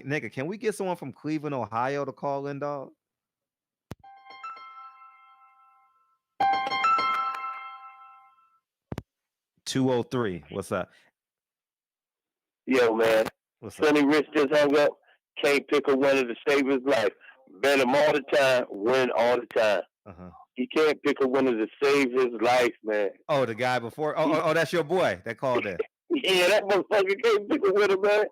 Nigga, can we get someone from Cleveland, Ohio to call in, dog? $203. What's up? Yo, man. What's Sonny Rich just hung up. Can't pick a winner to save his life. Bet him all the time. Win all the time. He can't pick a winner to save his life, man. Oh, the guy before? Oh, that's your boy that called in. Yeah, that motherfucker can't pick a winner, man.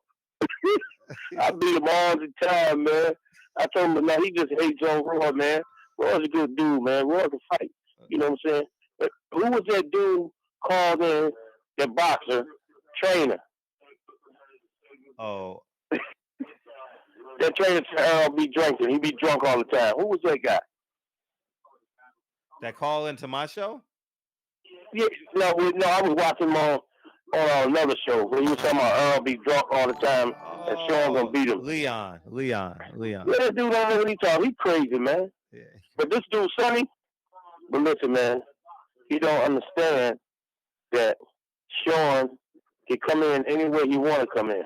I beat him all the time, man. I told him, man, he just hates on Raw, man. Raw's a good dude, man. Raw can fight. You know what I'm saying? But who was that dude called in, the boxer trainer? Oh. That trainer said be drinking. He be drunk all the time. Who was that guy? That call into my show? Yeah, no, I was watching him on another show where he was talking about Earl be drunk all the time and Sean gonna beat him. Leon. Yeah, that dude don't know what he talking. He crazy, man. Yeah. But this dude, Sonny, but listen, man, he don't understand that Sean can come in any way he want to come in.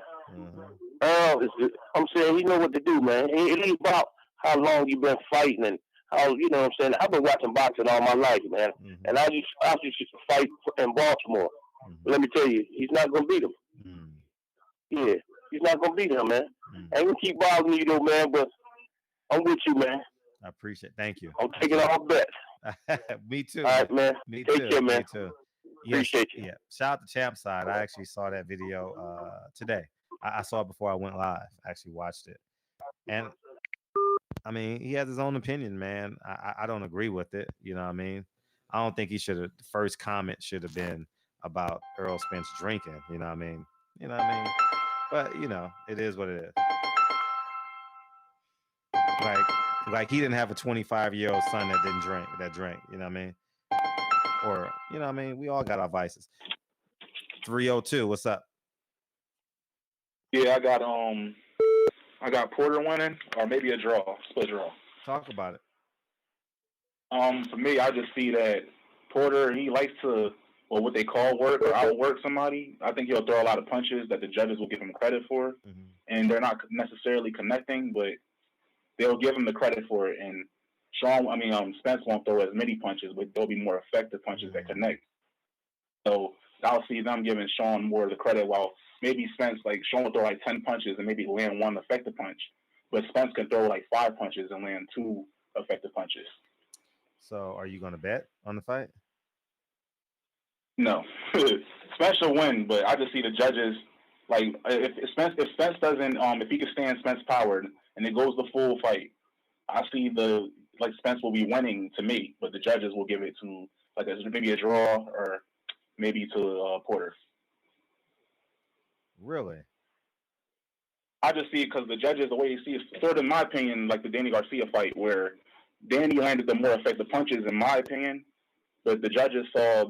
Earl I'm saying he know what to do, man. It ain't about how long you been fighting and how, you know what I'm saying. I've been watching boxing all my life, man, and I used to fight in Baltimore. Let me tell you, he's not gonna beat him. Yeah, he's not gonna beat him, man. I ain't gonna keep bothering you though, man, but I'm with you, man. I appreciate it. Thank you. I'm taking all bets. Me too. All right, man. Me Take too. care, man. Me too. Appreciate you. Yeah. Shout out to Champ Side. I actually saw that video today. I saw it before I went live. I actually watched it. And I mean, he has his own opinion, man. I don't agree with it. You know what I mean? I don't think he should have. The first comment should have been about Earl Spence drinking. You know what I mean? You know what I mean? But you know, it is what it is. Like he didn't have a 25-year-old son that didn't drink. You know what I mean? Or you know what I mean? We all got our vices. 302. What's up? Yeah, I got Porter winning, or maybe a draw, split draw. Talk about it. For me, I just see that Porter, he likes to, what they call work or outwork somebody. I think he'll throw a lot of punches that the judges will give him credit for, and they're not necessarily connecting, but they'll give him the credit for it. And Spence won't throw as many punches, but there'll be more effective punches that connect. So I'll see them giving Sean more of the credit, while maybe Spence, Sean will throw 10 punches and maybe land one effective punch, but Spence can throw 5 punches and land 2 effective punches. So are you going to bet on the fight? No. Spence will win, but I just see the judges, if Spence doesn't, if he can stand Spence power and it goes the full fight, I see Spence will be winning to me, but the judges will give it to maybe a draw or maybe to Porter. Really? I just see it because the judges, the way you see it, sort of in my opinion, like the Danny Garcia fight, where Danny landed the more effective punches, in my opinion, but the judges saw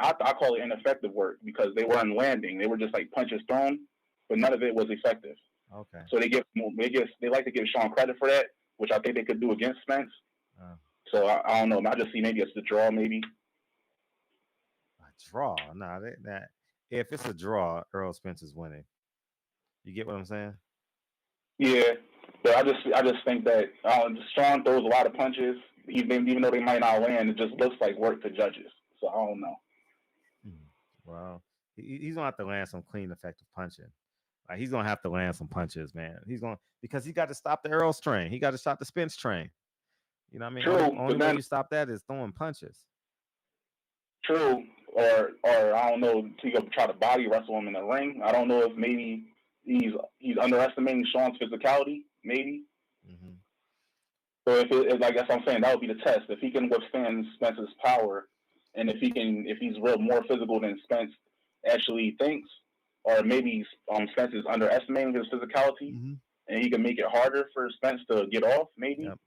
I call it ineffective work because they weren't landing. They were just like punches thrown, but none of it was effective. Okay. So they like to give Sean credit for that, which I think they could do against Spence. So I don't know. I just see maybe it's the draw, maybe. A draw? Nah, that if it's a draw, Earl Spence is winning. You get what I'm saying? Yeah, but I just think that Sean throws a lot of punches, even though they might not land. It just looks like work to judges. So I don't know. Well, he's gonna have to land some clean, effective punching. Like he's gonna have to land some punches, man. Because he got to stop the Earl's train. He got to stop the Spence train. You know what I mean? True, Only way you stop that is throwing punches. True, or I don't know. He go try to body wrestle him in the ring. I don't know if maybe he's underestimating Sean's physicality. Maybe. So if like that's what I'm saying, that would be the test. If he can withstand Spence's power, and if he's more physical than Spence actually thinks, or maybe Spence is underestimating his physicality, and he can make it harder for Spence to get off, maybe. Yep.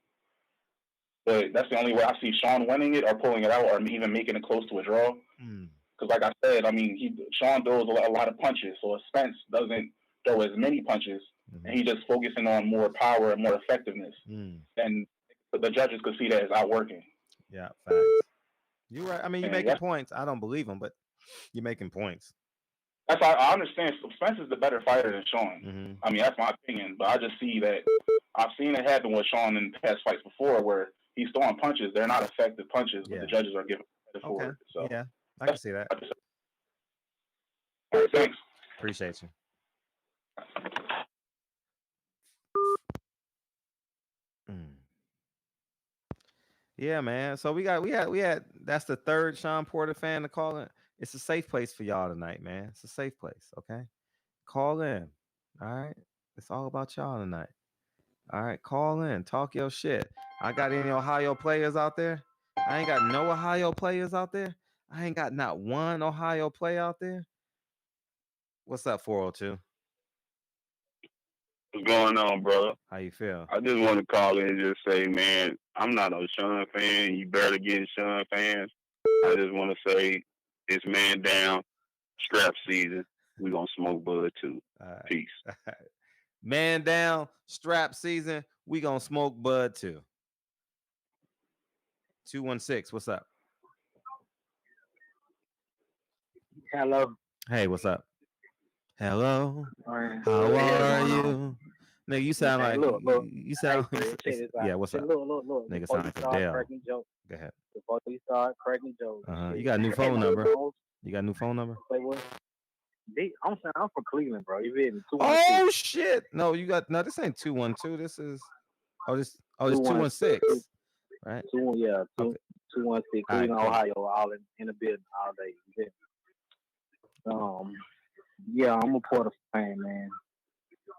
But that's the only way I see Sean winning it or pulling it out or even making it close to a draw. Because like I said, I mean, Sean throws a lot of punches, so if Spence doesn't throw as many punches, and he's just focusing on more power and more effectiveness, then the judges could see that as outworking. Yeah, facts. You're right. I mean, you're making points. I don't believe him, but you're making points. That's why I understand Spence is the better fighter than Sean. I mean, that's my opinion, but I just see that I've seen it happen with Sean in past fights before where he's throwing punches. They're not effective punches, but the judges are giving credit for it. So yeah, I can see that. All right, thanks. Appreciate you. Yeah, man. So we had that's the third Sean Porter fan to call in. It's a safe place for y'all tonight, man. It's a safe place, okay? Call in. All right. It's all about y'all tonight. All right, call in. Talk your shit. I got any Ohio players out there? I ain't got no Ohio players out there. I ain't got not one Ohio play out there. What's up, 402? What's going on, brother? How you feel? I just want to call in and just say, man, I'm not a Sean fan. You better get Sean fans. I just want to say, it's man down, strap season. We gonna smoke bud too. Right. Peace. Right. Man down, strap season. We gonna smoke bud too. 216. What's up? Hello. Hey, what's up? Hello. Right. How are you? Nigga, you sound like you sound. Yeah, what's up? Look. Nigga sound like Adele. Go ahead. Before you start cracking jokes. You got a new phone number? You got a new phone number? Wait, what? I'm from Cleveland, bro. You feel me? Oh shit! No, you got this ain't 212. This is this 216, right? 216. Cleveland, right, Ohio, all in the building all day. You feel me? Yeah, I'm a Porter fan, man,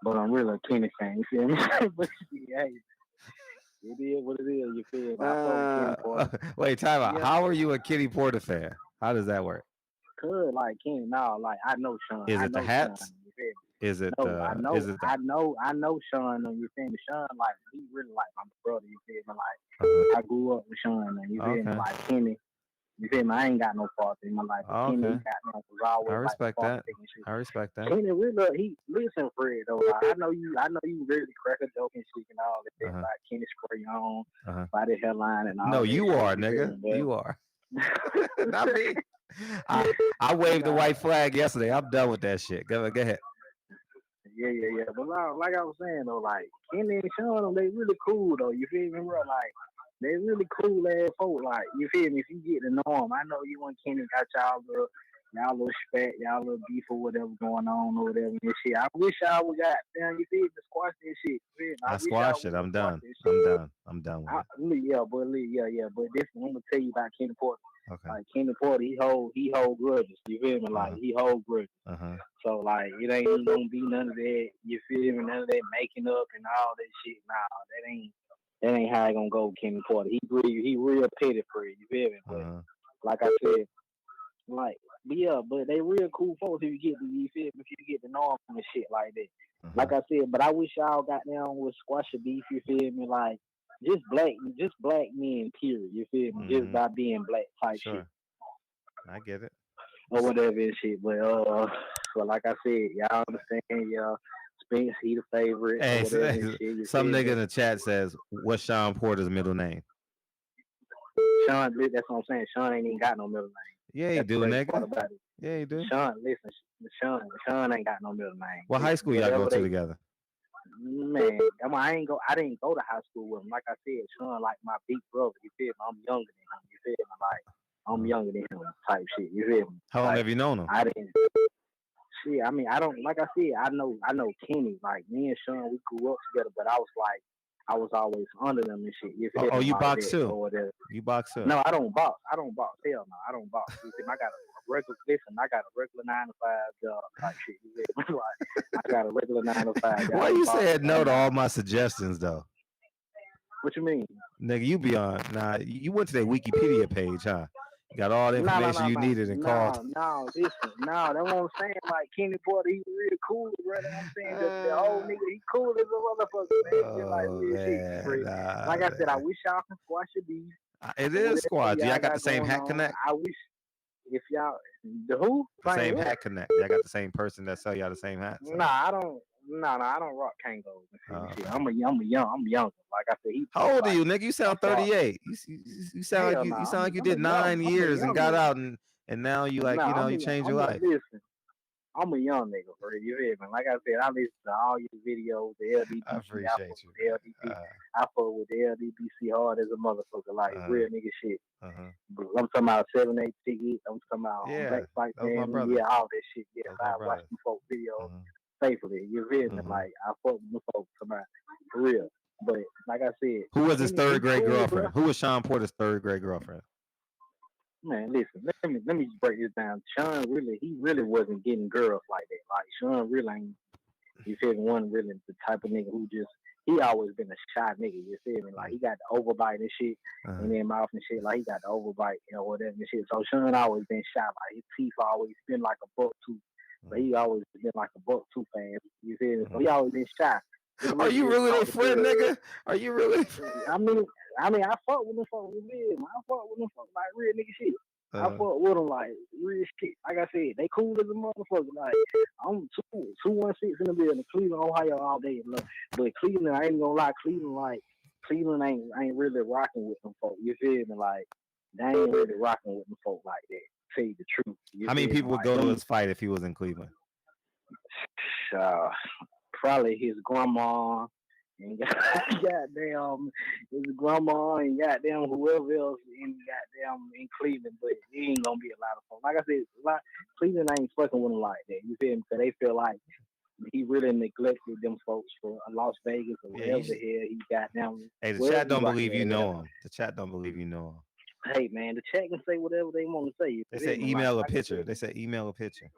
but I'm really a Kenny fan. You feel me? But hey, it is what it is. You feel me? Wait, time out. Yeah. How are you a Kenny Porter fan? How does that work? Cause like Kenny, now like I know Sean. Is it the hats? Sean, you feel me? Is it? I know. Is it I know Sean. You feel me? Sean, like he really like my brother. You feel me? Like I grew up with Sean, and you feel me? Like Kenny. You feel me? I ain't got no fault in my life. Kenny got no. I respect that. I respect that. Kenny really, listen, Fred though. Like, I know you really crack a joke and shit and all that. Like Kenny spray on by the headline and all. No, that. you are, nigga. You are. Not me. I waved the white flag yesterday. I'm done with that shit. Go ahead. Yeah. But like I was saying though, like Kenny and Sean, they really cool though. You feel me, bro? Like they really cool ass folk. Like you feel me? If you get to know them, I know you and Kenny got y'all little spat, y'all little beef or whatever going on or whatever and shit. I wish y'all would got down. You feel me? Squash that shit. I squashed it. I'm done. I'm done with it. Yeah. But this I'm gonna tell you about Kenny Porter. Okay. Like Kenny Porter, he hold grudges. You feel me? Like he hold grudges. So like it ain't even gonna be none of that. You feel me? None of that making up and all that shit. Nah, that ain't how it gonna go with Kenny Porter. He real petty for it. You feel me? But like I said, like but they real cool folks if you get to know them and shit like that. Like I said, but I wish y'all got down with squash the beef. You feel me? Like. Just black men, period. You feel me? Just by being black type shit. I get it. or whatever and shit. But like I said, y'all understand, y'all. Spence, he the favorite. Hey, or whatever and shit. Some nigga in the chat says, "What's Sean Porter's middle name?" Sean, that's what I'm saying. Sean ain't even got no middle name. Yeah, he do, nigga. Yeah, he do. Sean, listen, Sean ain't got no middle name. What high school y'all go to together? Man, I didn't go to high school with him. Like I said, Sean like my big brother. You feel me? I'm younger than him. You feel me? Like I'm younger than him, type shit. You feel me? How long have you known him? I didn't. Shit, I mean, I don't. Like I said, I know Kenny. Like me and Sean, we grew up together. But I was always under them and shit. You feel me? You like box that, too? You box too? No, I don't box. Hell no, I don't box. You see, I got a regular. Listen, I got a regular 9-to-5 job type shit. You feel me? Like, I got a regular 9-to-5 job. Why you said no to all my suggestions though? What you mean? Nigga, you be on. Nah, you went to their Wikipedia page, huh? You got all the information you needed and called. No, listen, that's what I'm saying. Like Kenny Porter, he real cool, brother. I'm saying the old nigga, he cool as a motherfucker, man. Like real shit. Like I said, I wish y'all can squash your beef. It is squad. Y'all got the same hat connect. I wish if y'all the who the same hat connect. Y'all got the same person that sell y'all the same hat. So. Nah, I don't. I don't rock Kangos. I'm younger. Like I said, how old are you, nigga? You sound 38. You sound like you did 9 years and got out and now you like you changed your life. Listen, I'm a young nigga, bro. You hear me? Like I said, I listen to all your videos, the LDBC. I appreciate you. I fuck with the LDBC hard as a motherfucker, like real nigga shit. But I'm talking about 7-8 tickets. I'm talking about Black Fight Man, all that shit. Yeah, I watch them folk videos faithfully. You feel me? Like I fuck with them folks about for real. But like I said, who was his third grade girlfriend? Who was Sean Porter's third grade girlfriend? Man, listen, let me break this down. Sean he really wasn't getting girls like that. Like Sean really ain't, you feel me, one really the type of nigga who just, he always been a shy nigga, you feel me? Like he got the overbite and shit, and then mouth and shit, like he got the overbite, whatever and shit. So Sean always been shy, like his teeth always been like a buck tooth. But he always been like a buck tooth fan, you feel me? So he always been shy. Are you really their friend, nigga? Are you really? I mean, I fuck with them folks. I fuck with them folks like real nigga shit. I fuck with them like real shit. Like I said, they cool as a motherfucker. Like I'm 216 in the building, Cleveland, Ohio, all day. But Cleveland, I ain't gonna lie, Cleveland ain't really rocking with them folks. You feel me? Like they ain't really rocking with them folks like that. Tell you the truth. How many people would go to his fight if he was in Cleveland? Probably his grandma and goddamn his grandma and goddamn whoever else in Cleveland, but it ain't gonna be a lot of fun. Like I said, Cleveland ain't fucking with him like that. You feel me? Because they feel like he really neglected them folks for Las Vegas or whatever the hell he got down. Hey, the chat don't believe you know him. The chat don't believe you know him. Hey man, the chat can say whatever they want to say. They said email a picture. They said email a picture.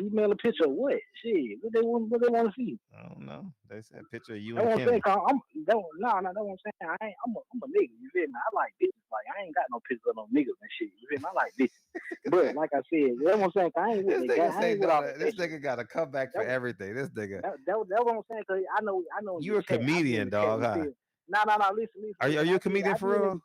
Email a picture of what? Shit, what they want to see? I don't know. They said a picture of you and Kenny. That's what I'm saying. I'm a nigga. You feel me? I like bitches. Like I ain't got no pictures of no niggas and shit. You feel me? I like bitches. But like I said, that's what I'm saying. I ain't with the guy. This nigga got a comeback for everything. This nigga. That's what I'm saying. Cause I know. You a comedian, dog, huh? No. Listen. Are you a comedian for real?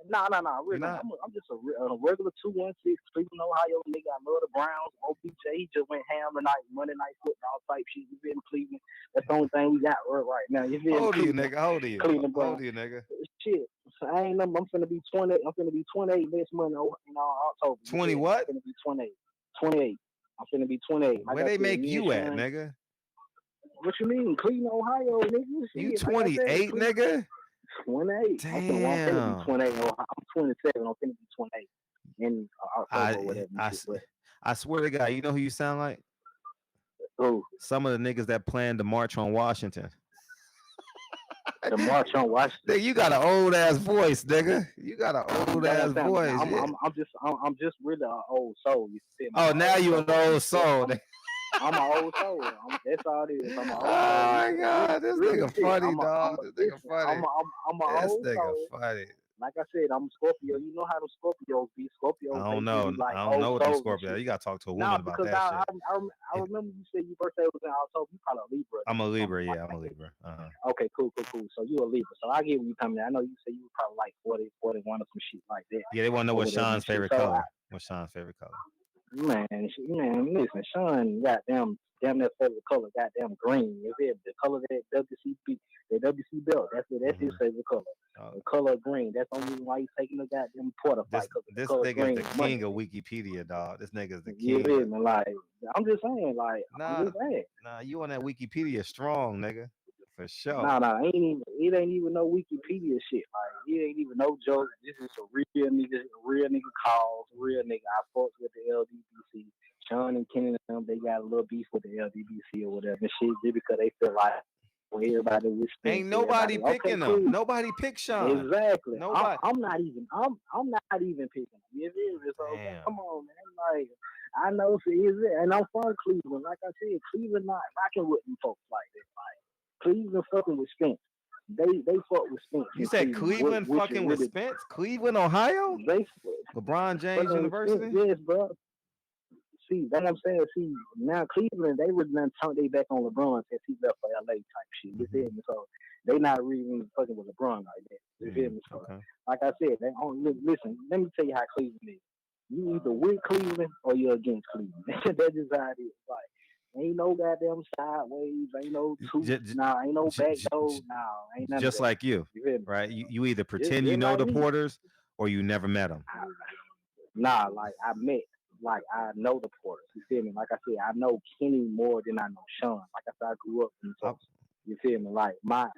No. Really, I'm just a regular 216 Cleveland, Ohio nigga. I love the Browns. OBJ, he just went ham tonight, Monday Night Football type shit. You feel me, Cleveland? That's the only thing we got right now. You feel me? How old are you, nigga? How old are you? Cleveland How old are you, nigga? Shit. So I ain't number. I'm finna be 20. I'm finna be 28 next month in October. 20 what? I'm finna be 28. 28. I'm finna be 28. Where they make you at, nigga? What you mean, Cleveland, Ohio, nigga? You 28, nigga? 28. Damn. I'm 28. I'm 27. I'm finna be 28 in October or whatever. I swear to God, you know who you sound like? Who? Some of the niggas that planned the March on Washington. The March on Washington. Nigga, you got an old ass voice, nigga. You got an old ass voice. I'm just really an old soul. You feel me? Oh, now you an old soul. I'm an old soul. That's all it is. I'm an old soul. Oh my God, this nigga funny, dog. This nigga funny. I'm an old soul. Funny. Like I said, I'm a Scorpio. You know how the Scorpios be. Scorpios. I don't know. Like I don't know what the Scorpio. You gotta talk to a woman about that shit. I remember you said your birthday was in October. You probably a Libra. I'm a Libra. Yeah, I'm a Libra. Okay, cool. So you a Libra. So I get where you coming. I know you said you were probably like 40, 41 or some shit like that. Yeah, they want to know what Sean's favorite color. What's Sean's favorite color? Man, listen, Sean, damn that favorite color, goddamn green. Is it the color that WC belt? That's his favorite color. The color green. That's the only reason why he's taking the goddamn Porter fight. This nigga's the king of Wikipedia, dog. This nigga's the king. Yeah, man, like I'm just saying, Nah, you on that Wikipedia strong, nigga. For sure. Nah, it ain't even no Wikipedia shit. Like, it ain't even no joke. This is a real nigga calls, real nigga. I fought with the LDBC. Sean and Kenny and them, they got a little beef with the LDBC or whatever shit, just because they feel like everybody was ain't nobody picking them. Cool. Nobody picked Sean. Exactly. Nobody. I'm not even picking them. You feel me? So come on, man. Like, I know and I'm from Cleveland. Like I said, Cleveland not rocking with them folks like that. Like, Cleveland fucking with Spence. They fuck with Spence. You said Cleveland fucking with Spence? Cleveland, Ohio? LeBron James University? Yes, bro. See, that's what I'm saying. See, now Cleveland, they would done turn their back on LeBron since he left for LA type shit. You feel me? So they not really fucking with LeBron like that. You feel me? So, like I said, they listen, let me tell you how Cleveland is. You either with Cleveland or you're against Cleveland. That's just how it is. Like, ain't no goddamn sideways, ain't no ain't no back door, ain't nothing. Just like you right? You either pretend you know the Porters or you never met them. Like I know the Porters. You feel me? Like I said, I know Kenny more than I know Sean. Like I said, I grew up in the you feel me? Like my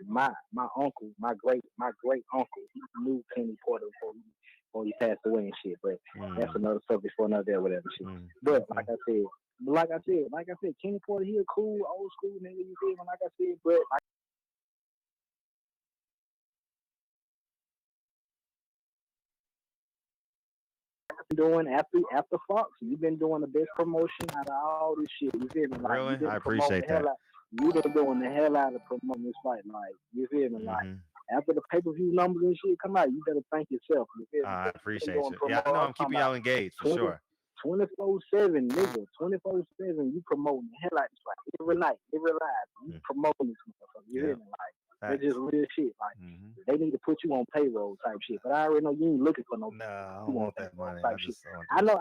uncle, my great uncle, he knew Kenny Porter before he passed away and shit. But that's another subject for another day or whatever shit. But like I said, Kenny Porter, he a cool old school nigga. You feel me? Like I said, but doing after Fox, you've been doing the best promotion out of all this shit. You feel me? Like, really? I appreciate that. You've been doing the hell out of promoting this fight. Like, you feel me? Like, after the pay-per-view numbers and shit come out, you better thank yourself. You feel me? I appreciate you. Yeah, I know I'm keeping y'all engaged for sure. 24/7, nigga. 24/7, you promoting the hell out of this fight. Every night, every live, you promoting this motherfucker. You hear me? Like, that's just real shit. Like, they need to put you on payroll type shit. But I already know you ain't looking for no. No, I don't want that money. Type shit. I know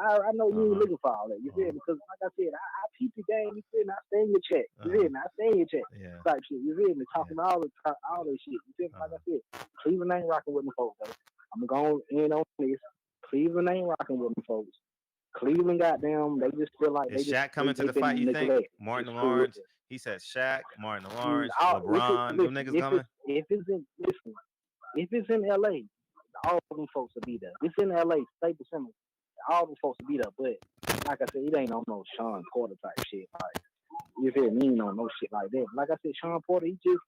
you ain't looking for all that. You feel me? Because like I said, I peep the game. You feel me? I stay in your check. You feel me? I stay in your check. Type shit. You feel me? Talking all this shit. You feel me? Like I said, Cleveland ain't rocking with me folks. Though. I'm going in on this. Cleveland ain't rocking with me folks. Cleveland, goddamn, they just feel like is Shaq coming to the fight? You think Martin Lawrence? He said Shaq, Martin Lawrence, LeBron. Them niggas coming. If it's in LA, all of them folks will be there. It's in LA, Staples Center. All them folks will be there. But like I said, it ain't on no Sean Porter type shit. Like, you feel me? Ain't on no shit like that. Like I said, Sean Porter, he just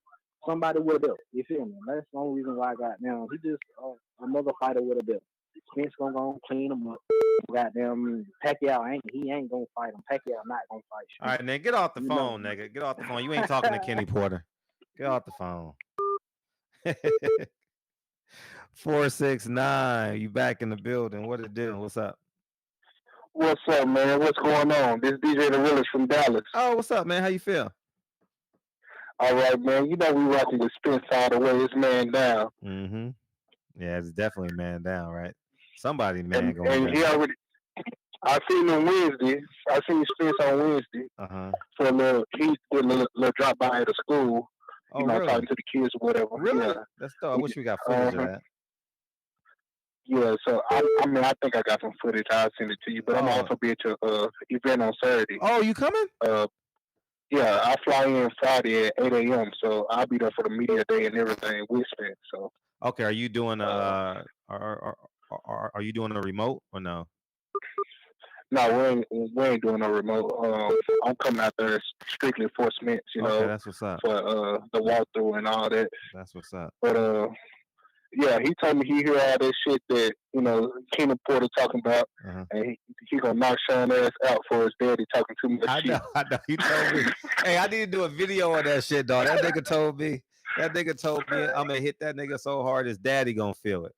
somebody with a belt. You feel me? That's the only reason why I got now. He just another fighter with a belt. Spence gonna go clean him up. Goddamn Pacquiao ain't gonna fight him. Pacquiao not gonna fight. All right, nigga, get off the phone, nigga. Get off the phone. You ain't talking to Kenny Porter. Get off the phone. 469. You back in the building. What it do? What's up? What's up, man? What's going on? This DJ The Realest from Dallas. Oh, what's up, man? How you feel? All right, man. You know we rocking with Spence all the way. It's man down. Mm-hmm. Yeah, it's definitely man down, right? Somebody man going and down. He already. I seen him Wednesday. I seen Spence on Wednesday. For a little, he did a little drop by at the school. You know, really? talking to the kids or whatever. Really? Yeah. That's dope. I wish we got footage of that. Yeah, so I mean, I think I got some footage. I'll send it to you. But I'm also be at your event on Saturday. Oh, you coming? Yeah, I fly in Friday at 8 a.m. So I'll be there for the media day and everything with Spence. So. Okay, are you doing are you doing a remote or no? No, we ain't doing a remote. I'm coming out there strictly for Spence, you know. That's what's up. For the walkthrough and all that. That's what's up. But yeah, he told me he hear all that shit that, you know, Kenny Porter talking about, and he gonna knock Sean ass out for his daddy talking too much shit. I know. He told me. Hey, I need to do a video on that shit, dog. That nigga told me I'm gonna hit that nigga so hard his daddy gonna feel it.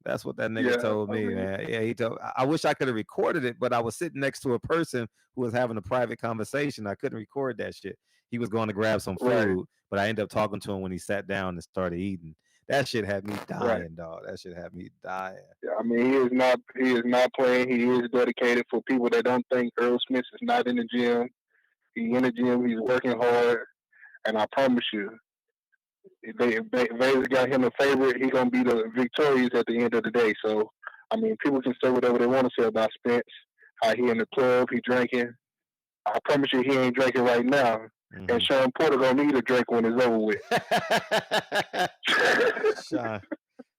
That's what that nigga told me, man. Yeah, he told. I wish I could have recorded it, but I was sitting next to a person who was having a private conversation. I couldn't record that shit. He was going to grab some food, but I ended up talking to him when he sat down and started eating. That shit had me dying, dog. That shit had me dying. Yeah, I mean, he is not playing. He is dedicated. For people that don't think Earl Smith is not in the gym, he's in the gym. He's working hard, and I promise you, if Vegas got him a favorite, he's gonna be the victorious at the end of the day. So, I mean, people can say whatever they want to say about Spence, how he in the club, he drinking. I promise you, he ain't drinking right now. Mm-hmm. And Sean Porter gonna need a drink when it's over with.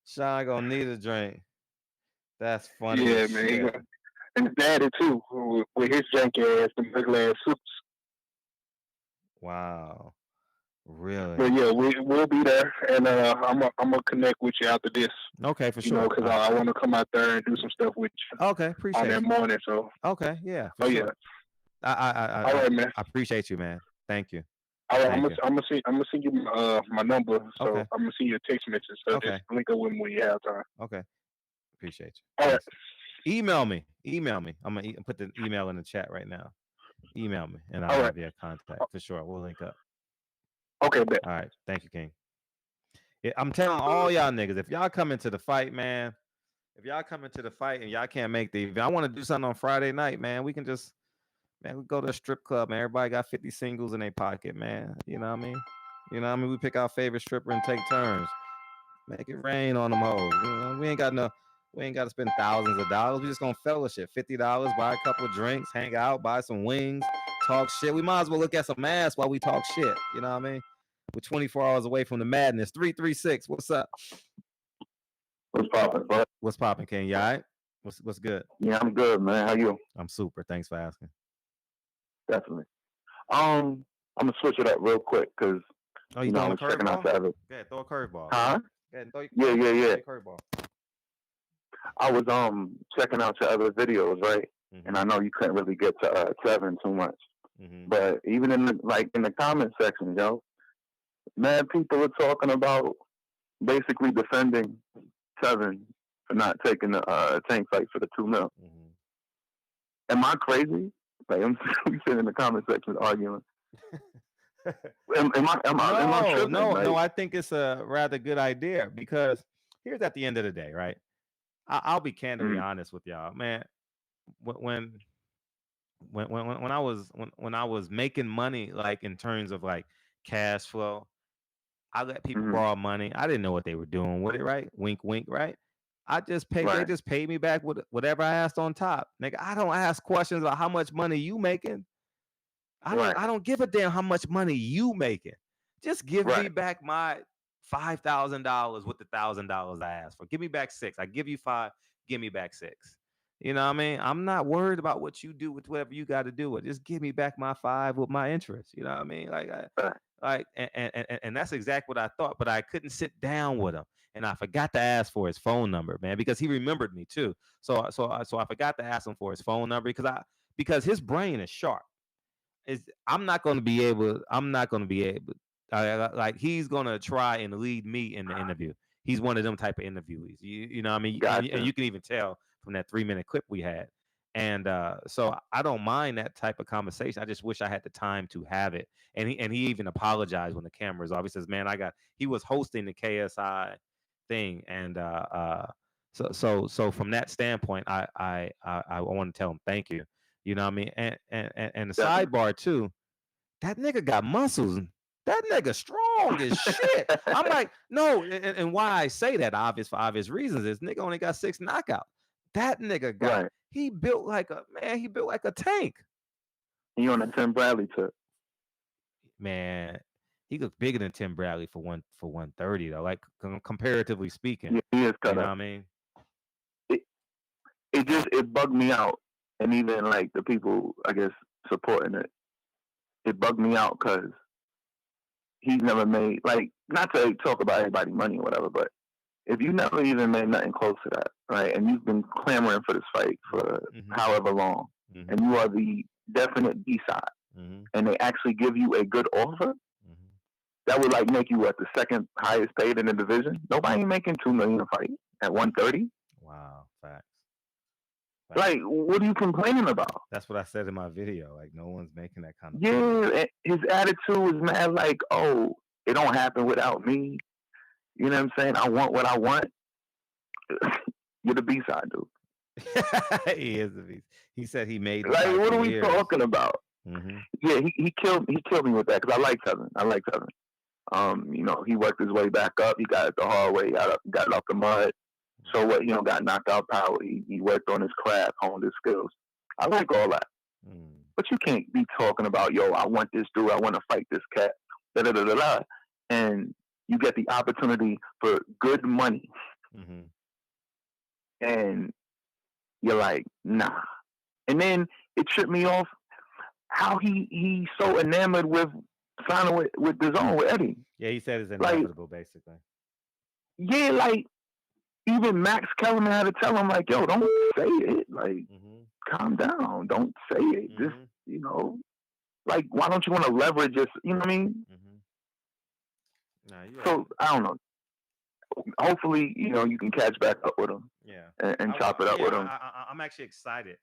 Sean gonna need a drink. That's funny. Yeah, man. And his daddy too, with his janky ass and regular ass suits. Wow. Really? But yeah, we'll be there, and I'm gonna connect with you after this. Okay, for sure. Because I want to come out there and do some stuff with you. Okay, appreciate on that morning. So okay, yeah. Sure. Yeah. All right, man. I appreciate you, man. Thank you. All right, I'm gonna send you my number. So okay. I'm gonna send you a text message. So okay. Just link up with me when you have time. Okay. Appreciate you. All right. Email me. I'm gonna put the email in the chat right now. Email me, and I'll have your contact for sure. We'll link up. Okay, bet. All right. Thank you, King. Yeah, I'm telling all y'all niggas, if y'all come into the fight, man, if y'all come into the fight and y'all can't make the event, I want to do something on Friday night, man. We can just, man, we go to a strip club, man. Everybody got 50 singles in their pocket, man. You know what I mean? You know what I mean? We pick our favorite stripper and take turns. Make it rain on them hoes. You know, we ain't got to spend thousands of dollars. We just gonna fellowship. $50, buy a couple of drinks, hang out, buy some wings, talk shit. We might as well look at some ass while we talk shit. You know what I mean? We're 24 hours away from the madness. 336. What's up? What's poppin', bud? What's poppin', King? You all right? What's good? Yeah, I'm good, man. How you? I'm super. Thanks for asking. Definitely. I'm gonna switch it up real quick because you know I'm checking out the other. Yeah, throw a curveball. Huh? Yeah. Curveball. I was checking out your other videos, right? Mm-hmm. And I know you couldn't really get to Tevin too much, but even in the comment section, yo, mad people are talking about basically defending Tevin for not taking the tank fight for the $2 million. Am I crazy? Like I'm sitting in the comment section arguing. Am I tripping? No. I think it's a rather good idea because here's at the end of the day, right? I'll be candidly honest with y'all, man. When I was making money, like in terms of like cash flow, I let people borrow money. I didn't know what they were doing with it, right? Wink, wink, right? I just paid. Right. They just paid me back with whatever I asked on top, nigga. I don't ask questions about how much money you making. I don't give a damn how much money you making. Just give me back my $5,000 with the $1,000 I asked for. Give me back $6,000. I give you $5,000. Give me back $6,000. You know what I mean? I'm not worried about what you do with whatever you got to do with. Just give me back my $5,000 with my interest. You know what I mean? And that's exactly what I thought. But I couldn't sit down with him, and I forgot to ask for his phone number, man, because he remembered me too. So I forgot to ask him for his phone number because his brain is sharp. I'm not going to be able. Like he's gonna try and lead me in the interview. He's one of them type of interviewees. You know what I mean? Gotcha. And you can even tell from that 3-minute clip we had. And so I don't mind that type of conversation. I just wish I had the time to have it. And he even apologized when the camera was off. He says, "Man, he was hosting the KSI thing." And so from that standpoint, I want to tell him thank you. You know what I mean? And the sidebar too, that nigga got muscles. That nigga strong as shit. I'm like, no, and why I say that for obvious reasons is nigga only got 6 knockouts. That nigga got he built like a tank. He on a Tim Bradley tip. Man, he looks bigger than Tim Bradley for 130 though. Like comparatively speaking. Yeah, he is cut up. Know what I mean? It bugged me out. And even like the people, I guess, supporting it bugged me out because he's never made, like, not to talk about anybody's money or whatever, but if you never even made nothing close to that, right, and you've been clamoring for this fight for however long, and you are the definite B-side, and they actually give you a good offer, that would, like, make you, the second highest paid in the division? Nobody making $2 million a fight at 130. Wow, facts. Like, what are you complaining about? That's what I said in my video. Like, no one's making that kind of his attitude is mad like, oh, it don't happen without me. You know what I'm saying? I want what I want. You're the B-side, dude. He is the beast. He said he made the like, fight what for are we years. talking about? Mm-hmm. Yeah, he killed me with that because I like Tevin. You know, he worked his way back up. He got it the hard way. Got it off the mud. So what? You know, got knocked out power. He worked on his craft, honed his skills. I like all that. But you can't be talking about, yo, I want this dude. I want to fight this cat. Da da da da da. And you get the opportunity for good money, and you're like, nah. And then it tripped me off how he's so enamored with signing with DAZN with Eddie. Yeah, he said it's inevitable, basically. Yeah, like even Max Kellerman had to tell him, like, yo, don't say it. Like, calm down. Don't say it. Just, you know, like, why don't you want to leverage this? You know what I mean? So I don't know. Hopefully, you know, you can catch back up with him. Yeah, and chop it up with him. I'm actually excited.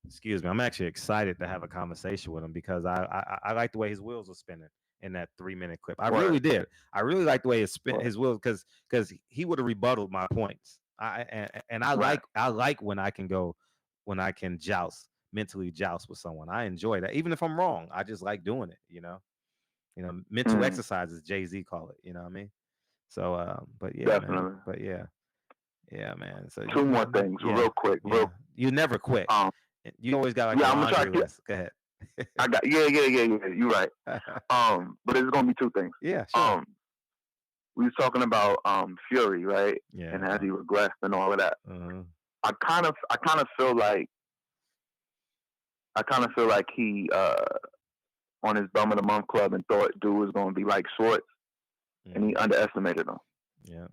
Excuse me. I'm actually excited to have a conversation with him because I like the way his wheels are spinning in that 3-minute clip. I really did. I really like the way his wheels because he would have rebutted my points. I like when I can mentally joust with someone. I enjoy that, even if I'm wrong. I just like doing it. You know, mental exercises. Jay-Z call it. You know what I mean? So, but yeah, definitely. Man. But yeah, man. So two more things, real quick. You never quit. You always got like I'm gonna try to list. Go ahead. I got you're right. But it's gonna be two things. Yeah, sure. We was talking about Fury, right? Yeah. And as he regressed and all of that. I kind of feel like he on his Bum of the Month club and thought dude was gonna be like Schwartz, and he underestimated him. Yeah.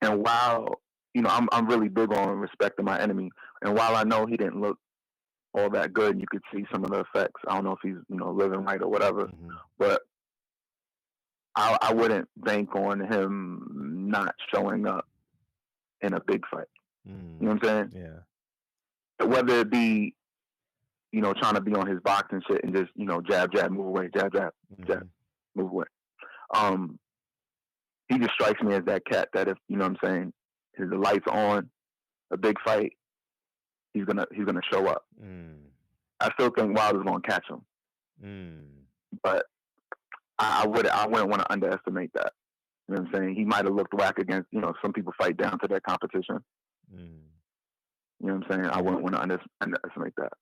And while, you know, I'm really big on respecting my enemy, and while I know he didn't look all that good, you could see some of the effects. I don't know if he's, you know, living right or whatever, but I wouldn't bank on him not showing up in a big fight. You know what I'm saying? Yeah. Whether it be, you know, trying to be on his boxing shit and just, you know, jab, jab, move away, jab, jab, jab, move away. He just strikes me as that cat that if, you know what I'm saying, if the lights on, a big fight, he's gonna show up. I still think Wilder's gonna catch him. But I wouldn't want to underestimate that. You know what I'm saying? He might have looked whack against, you know, some people fight down to their competition. You know what I'm saying? I wouldn't want to underestimate that.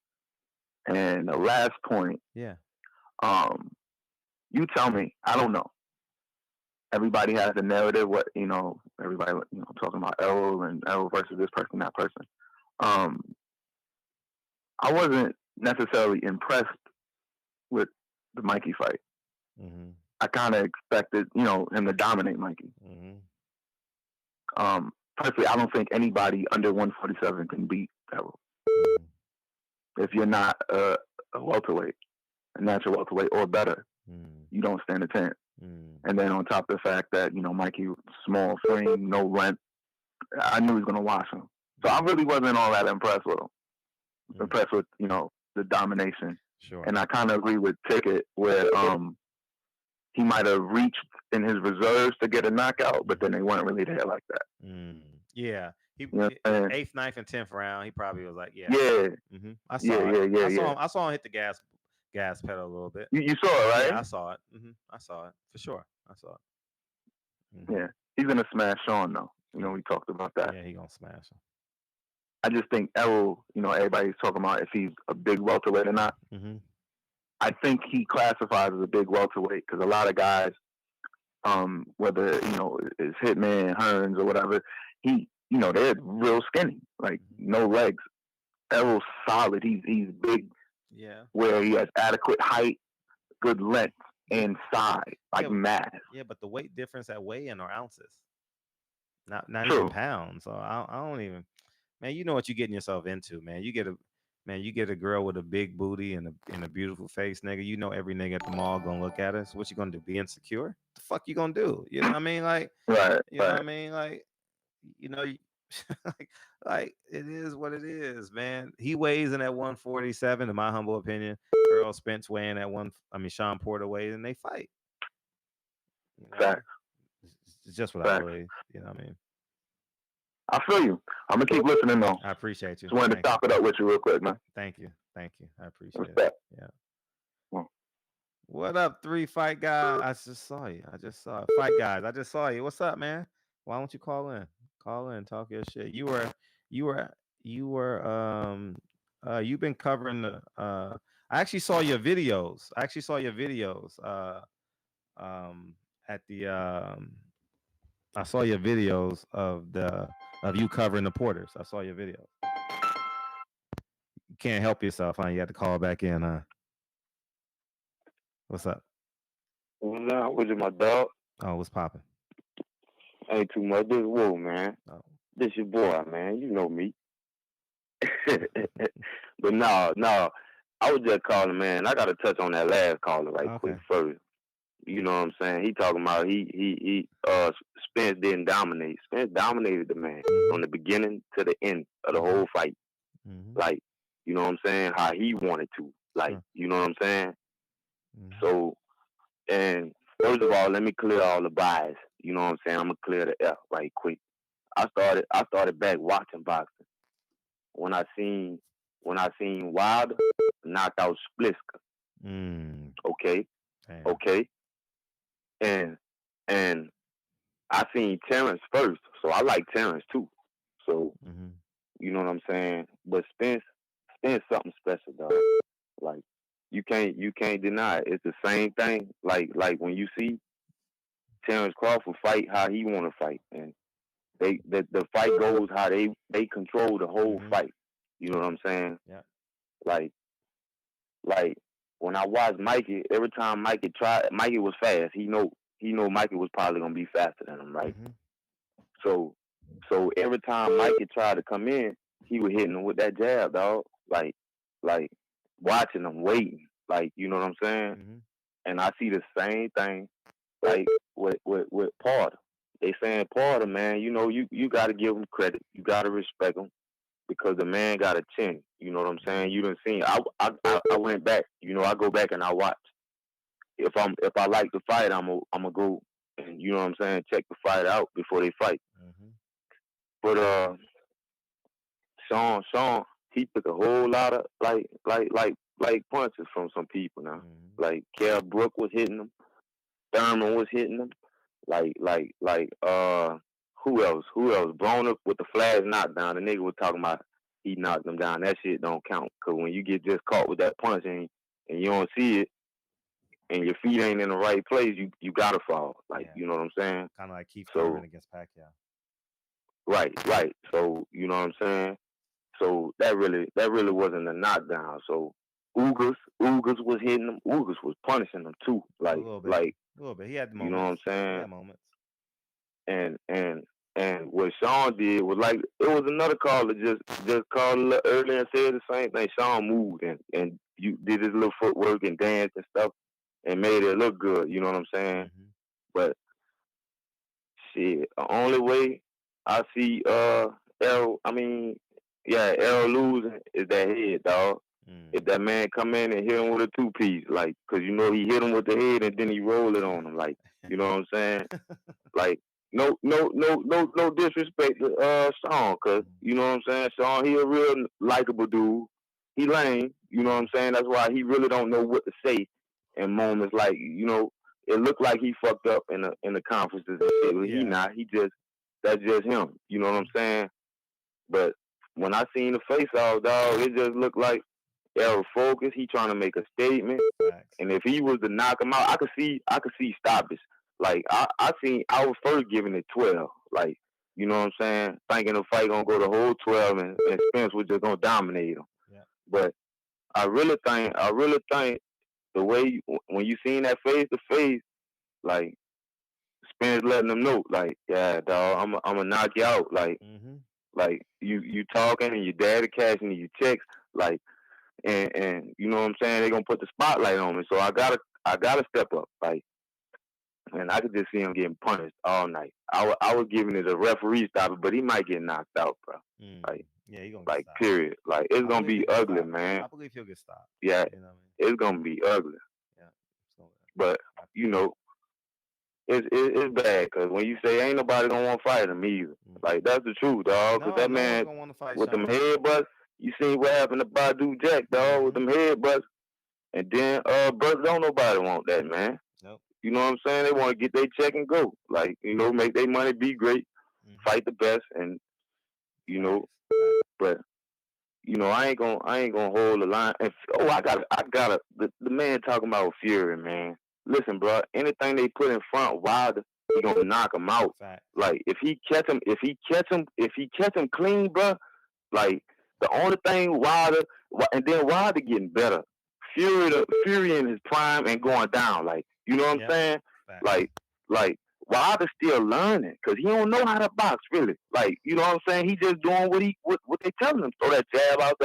And the last point, you tell me, I don't know. Everybody has a narrative. What, you know, everybody, you know, talking about Errol and Errol versus this person, that person. I wasn't necessarily impressed with the Mikey fight. I kind of expected, you know, him to dominate Mikey. Personally, I don't think anybody under 147 can beat Errol. If you're not a welterweight, a natural welterweight or better, you don't stand a chance. And then on top of the fact that, you know, Mikey, small frame, no length, I knew he was going to wash him. So I really wasn't all that impressed with him. Impressed with, you know, the domination. Sure. And I kind of agree with Ticket where he might have reached in his reserves to get a knockout, but then they weren't really there like that. Yeah. He, you know 8th, 9th, and 10th round, he probably was like, Yeah. I saw it. Yeah. I saw him hit the gas pedal a little bit. You saw it, right? Yeah, I saw it. I saw it for sure. I saw it. Yeah, he's gonna smash Sean though. You know, we talked about that. Yeah, he's gonna smash him. I just think Errol, you know, everybody's talking about if he's a big welterweight or not. I think he classifies as a big welterweight because a lot of guys, whether, you know, it's Hitman, Hearns, or whatever, you know, they're real skinny, like no legs. Errol's solid. He's big. Yeah. Where he has adequate height, good length, and size, like mass. Yeah, but the weight difference at weigh-in are ounces, not even pounds. So I don't even, man. You know what you're getting yourself into, man. You get a girl with a big booty and a beautiful face, nigga. You know every nigga at the mall gonna look at us. What you gonna do? Be insecure? The fuck you gonna do? You know what I mean? Like, right. You know what I mean? Like, you know. like it is what it is, man. He weighs in at 147, in my humble opinion. Earl Spence weighing at Sean Porter weighs, and they fight. You know? It's just what I believe. You know what I mean? I feel you. I'm gonna keep listening though. I appreciate you. Just wanted to chop it up with you real quick, man. Thank you. I appreciate Respect. it. Yeah. What up, 3 Fight Guys? I just saw you. Fight Guys. I just saw you. What's up, man? Why don't you call in? Call in, talk your shit. You've been covering the I actually saw your videos. At the I saw your videos of you covering the Porters. I saw your videos. You can't help yourself, huh? You had to call back in, huh? What's up? What's up? What's my dog? Oh, what's popping? Ain't too much. This Woo, man. Oh. This your boy, man. You know me. But no. I was just calling, man. I got to touch on that last caller quick first. You know what I'm saying? He talking about Spence didn't dominate. Spence dominated the man from the beginning to the end of the whole fight. Like, you know what I'm saying? How he wanted to. Like, you know what I'm saying? So, and first of all, let me clear all the bias. You know what I'm saying? I'm gonna clear the F right quick. I started back watching boxing when I seen Wilder knock out Spliska. Okay. Damn. Okay. And I seen Terrence first, so I like Terrence too. So you know what I'm saying? But Spence something special, dog. Like you can't deny it. It's the same thing. Like when you see Terrence Crawford fight how he want to fight, and the fight goes how they control the whole fight. You know what I'm saying? Yeah. Like when I watched Mikey, every time Mikey was fast. He know Mikey was probably gonna be faster than him, right? So every time Mikey tried to come in, he was hitting him with that jab, dog. Like watching him, waiting. Like, you know what I'm saying? And I see the same thing like with Porter. They saying Porter, man, you know, you gotta give him credit. You gotta respect him because the man got a chin. You know what I'm saying? You done seen. I went back. You know, I go back and I watch. If I like the fight, I'm gonna go and, you know what I'm saying, check the fight out before they fight. But Sean, he took a whole lot of like punches from some people now. Like Kell Brook was hitting him, Thurman was hitting him. Like who else? Broner with the flash knockdown. The nigga was talking about he knocked him down. That shit don't count. Cause when you get just caught with that punch and you don't see it, and your feet ain't in the right place, you gotta fall. Like, you know what I'm saying? Kind of like Keith Thurman against Pacquiao. Right. So, you know what I'm saying? So that really wasn't a knockdown. So Ugas was hitting him. Ugas was punishing him too. Like a little bit. He had moments. You know what I'm saying? He had moments. And what Sean did was like, it was another caller just called earlier and said the same thing. Sean moved and you did his little footwork and dance and stuff and made it look good. You know what I'm saying? But shit, the only way I see Errol losing is that head, dog. If that man come in and hit him with a 2-piece, like, cause you know he hit him with the head and then he rolled it on him, like, you know what I'm saying? Like, no disrespect to Sean, cause you know what I'm saying. Sean, he a real likable dude. He lame, you know what I'm saying. That's why he really don't know what to say in moments like, you know, it looked like he fucked up in the conferences and shit. But he not. That's just him. You know what I'm saying? But when I seen the face off, dog, it just looked like Errol focus. He trying to make a statement. And if he was to knock him out, I could see stoppage. Like I was first giving it 12. Like, you know what I'm saying? Thinking the fight gonna go the whole 12 and Spence was just gonna dominate him. Yeah. But I really think the way when you seen that face to face, like Spence letting them know, like, yeah, dog, I'm gonna knock you out. Like, like you talking and your daddy cashing your checks, like, and you know what I'm saying? They gonna put the spotlight on me, so I gotta step up, like, and I could just see him getting punished all night. I was giving it a referee stopper, but he might get knocked out, bro. Like, yeah, he gonna like, period. Like, it's gonna be ugly, man. I believe he'll get stopped. Yeah, you know what I mean? It's gonna be ugly. Yeah. But you know, it's bad because when you say ain't nobody gonna want to fight him either, like that's the truth, dog. Because that man with them headbutts, you see what happened to Badu Jack, dog, with them headbutts, and then brothers don't nobody want that, man. Nope. You know what I'm saying? They want to get their check and go, like make their money, be great, fight the best, and but. I ain't gonna hold the line. And, I gotta. The man talking about Fury, man. Listen, bro. Anything they put in front, Wilder, he gonna knock him out. Fact. Like if he catch him clean, bro. Like the only thing Wilder, and then Wilder getting better. Fury in his prime and going down. Like you know what I'm saying? Fact. Like. Wilder's still learning because he don't know how to box really. Like you know what I'm saying? He just doing what they telling him. Throw that jab out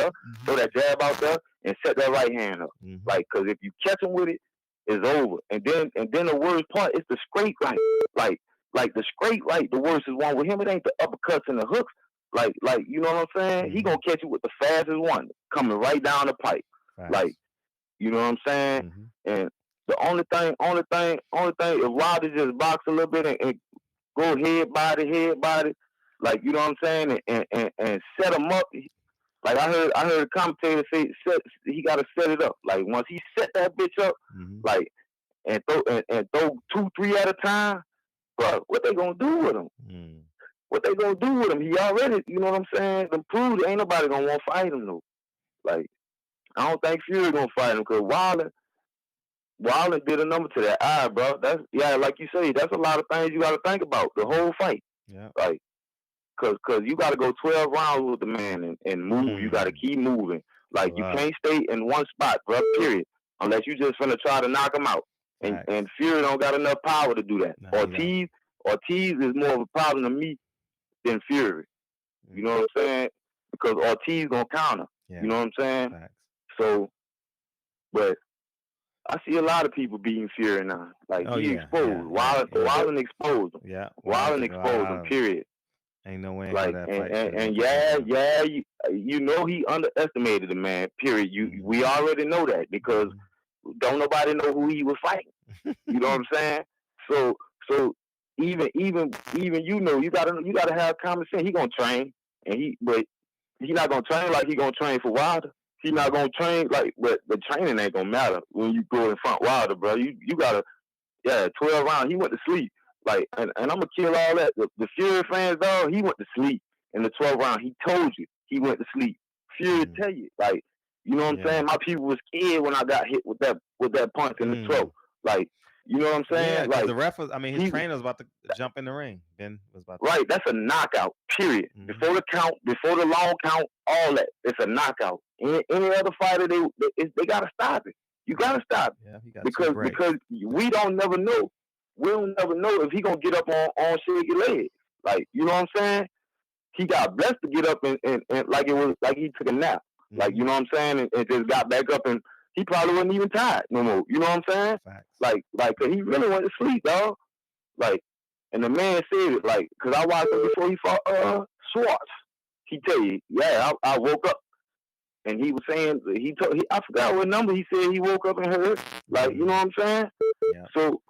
there, and set that right hand up. Like because if you catch him with it, it's over. And then the worst part is the straight right. Like the straight right, the worst is one with him. It ain't the uppercuts and the hooks. Like you know what I'm saying? He gonna catch you with the fastest one coming right down the pipe. Like you know what I'm saying? And the only thing, if Wilder just box a little bit and go head body, like you know what I'm saying, and set him up. Like I heard a commentator say, he got to set it up. Like once he set that bitch up, like and throw 2-3 at a time, bro. What they gonna do with him? What they gonna do with him? He already, you know what I'm saying? Them proved ain't nobody gonna want to fight him though. Like I don't think Fury gonna fight him because Wilder did a number to that eye, bro. That's like you say, that's a lot of things you got to think about the whole fight. Yeah. Like, cause you got to go 12 rounds with the man and move. You got to keep moving. Like you can't stay in one spot, bro. Period. Unless you just finna try to knock him out. And Fury don't got enough power to do that. Ortiz is more of a problem to me than Fury. You know what I'm saying? Because Ortiz gonna counter. You know what I'm saying? So, but. I see a lot of people beating Fury now. Like he exposed. Wilder exposed him. Yeah. Wilder exposed him. Period. Ain't no way. Like and you know he underestimated the man. Period. We already know that because don't nobody know who he was fighting. You know what I'm saying? So even you gotta have common sense. He gonna train but he not gonna train like he gonna train for Wilder. He not gonna train but the training ain't gonna matter when you go in front Wilder, bro. You gotta 12 rounds. He went to sleep. Like and I'm gonna kill all that. The Fury fans, dog, he went to sleep in the 12th round. He told you he went to sleep. Fury tell you, like, you know what I'm saying? My people was scared when I got hit with that punch in the throat. Like, you know what I'm saying? Yeah, like the ref was, his trainer was about to jump in the ring. Ben was about to. Right, that's a knockout, period. Before the count, before the long count, all that. It's a knockout. Any other fighter, they gotta stop it. You gotta stop it. Yeah, he got because we don't never know. We don't never know if he gonna get up on shaky legs. Like, you know what I'm saying? He got blessed to get up and like it was like he took a nap. Like, you know what I'm saying? And just got back up and he probably wasn't even tired no more. You know what I'm saying? Facts. Like, cause he really went to sleep, dog. Like, and the man said it, like, cause I watched him before he fought Schwartz. He tell you, I woke up, and he was saying I forgot what number he said he woke up and heard. Like, you know what I'm saying? Yeah. So,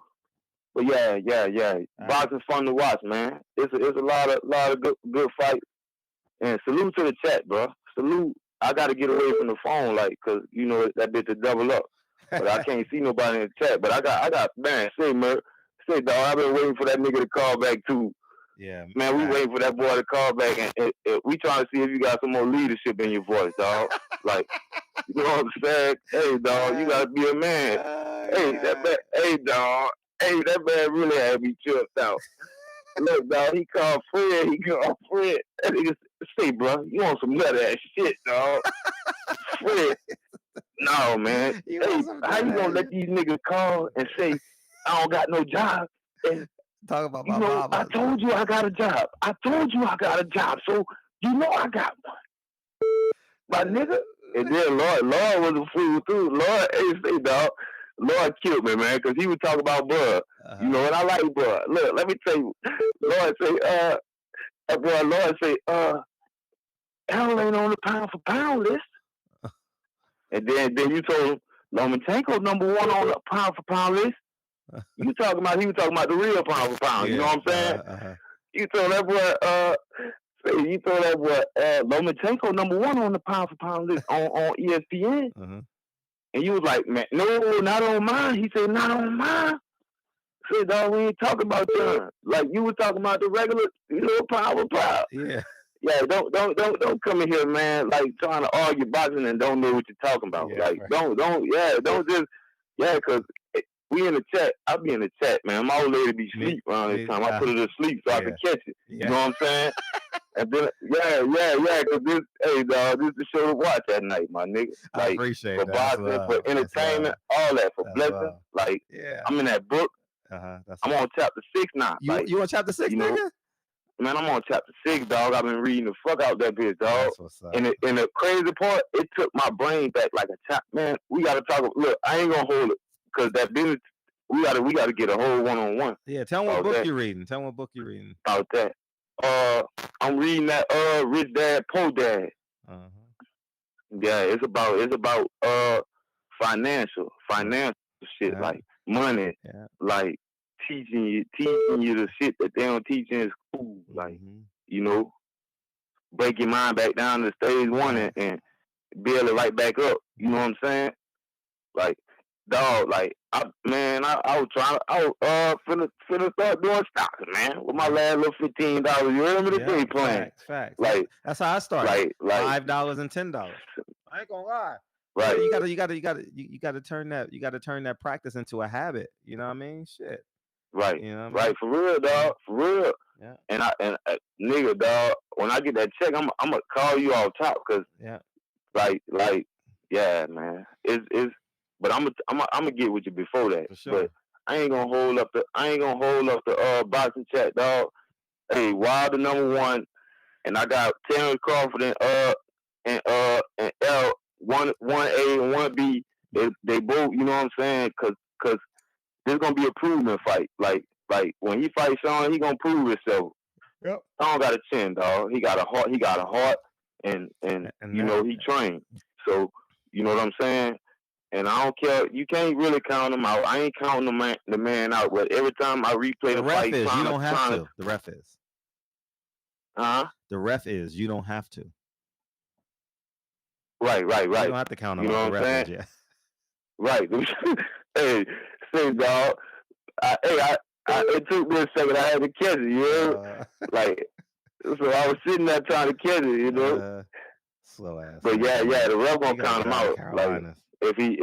but yeah. Boxing's fun to watch, man. It's a lot of good fights. And salute to the chat, bro. Salute. I got to get away from the phone, like, cause you know that bitch is double up. But I can't see nobody in the chat. But I got man, say dog, I've been waiting for that nigga to call back too. Yeah, man, we waiting for that boy to call back, and we trying to see if you got some more leadership in your voice, dog. Like, you know what I'm saying? Hey, dog, you gotta be a man. That man really had me tripped out. Look, dog, he called Fred. That nigga say, bro, you want some nut ass shit, dog. Fred. No, man. Hey, how you gonna let these niggas call and say, I don't got no job? And talk about my mama. I told you I got a job. So you know I got one. My nigga. And then Lord was a fool too. Lord, dog. Lord killed me, man, because he would talk about Bud. You know, and I like Bud. Look, let me tell you. Lord say, Al ain't on the pound for pound list. And then you told him Lomachenko #1 on the pound for pound list. You talking about he was talking about the real pound for pound. You know what I'm saying? You told that boy. You told that boy Lomachenko #1 on the pound for pound list on ESPN. And you was like, man, no, not on mine. He said, not on mine. I said, dog, we ain't talking about John. Like you were talking about the regular, pound for pound. Yeah. Yeah, don't come in here, man, like trying to argue boxing and don't know what you're talking about. Yeah, like, don't just, because we in the chat. I be in the chat, man. My old lady be asleep around this time. I put her to sleep so I can catch it. You know what I'm saying? And then, because this, hey, dog, this is the show to watch at night, my nigga. Like, I appreciate for that. boxing, for entertainment, all that, for blessings. Like, I'm in that book. I'm on chapter 6 now. You on chapter 6, nigga? Man, I'm on chapter 6, dog. I've been reading the fuck out that bitch, dog. And the crazy part, it took my brain back like a chap. Man, we gotta talk. Look, I ain't gonna hold it because that business. We gotta get a whole one-on-one. Yeah, tell me what book you're reading. Tell me what book you're reading. About that. I'm reading that Rich Dad Poor Dad. Yeah, it's about financial shit, like money, like teaching you the shit that they don't teach in school, like break your mind back down to stage 1 and build it right back up. You know what I'm saying? Like, dog, like I was finna start doing stocks, man. With my last little $15, you heard me today playing. Facts. Like that's how I started. Like $5 and $10. I ain't gonna lie. Right. You gotta turn that practice into a habit. You know what I mean? Shit. Right. You know what I mean? Right. For real, dog. For real. Yeah. And nigga, dog, when I get that check, I'm gonna call you off top because like yeah, man. But I'm gonna get with you before that. For sure. But I ain't gonna hold up the boxing chat, dog. Hey, Wilder #1, and I got Terrence Crawford and L 1A and 1B. They both, you know what I'm saying? Cause there's gonna be a provement fight. Like when he fights Sean, he gonna prove himself. Yep. Sean got a chin, dog. He got a heart, and you know he trained. So you know what I'm saying. And I don't care. You can't really count him out. I ain't counting the man out. But every time I replay the fight, you don't have to. The ref is. The ref is. You don't have to. Right. You don't have to count him out. You know what I'm saying? Right. Hey, say, dog. It took me a second. I had to catch it. You know, so I was sitting there trying to catch it. You know, slow ass. But yeah, the ref gonna count him out. Like if he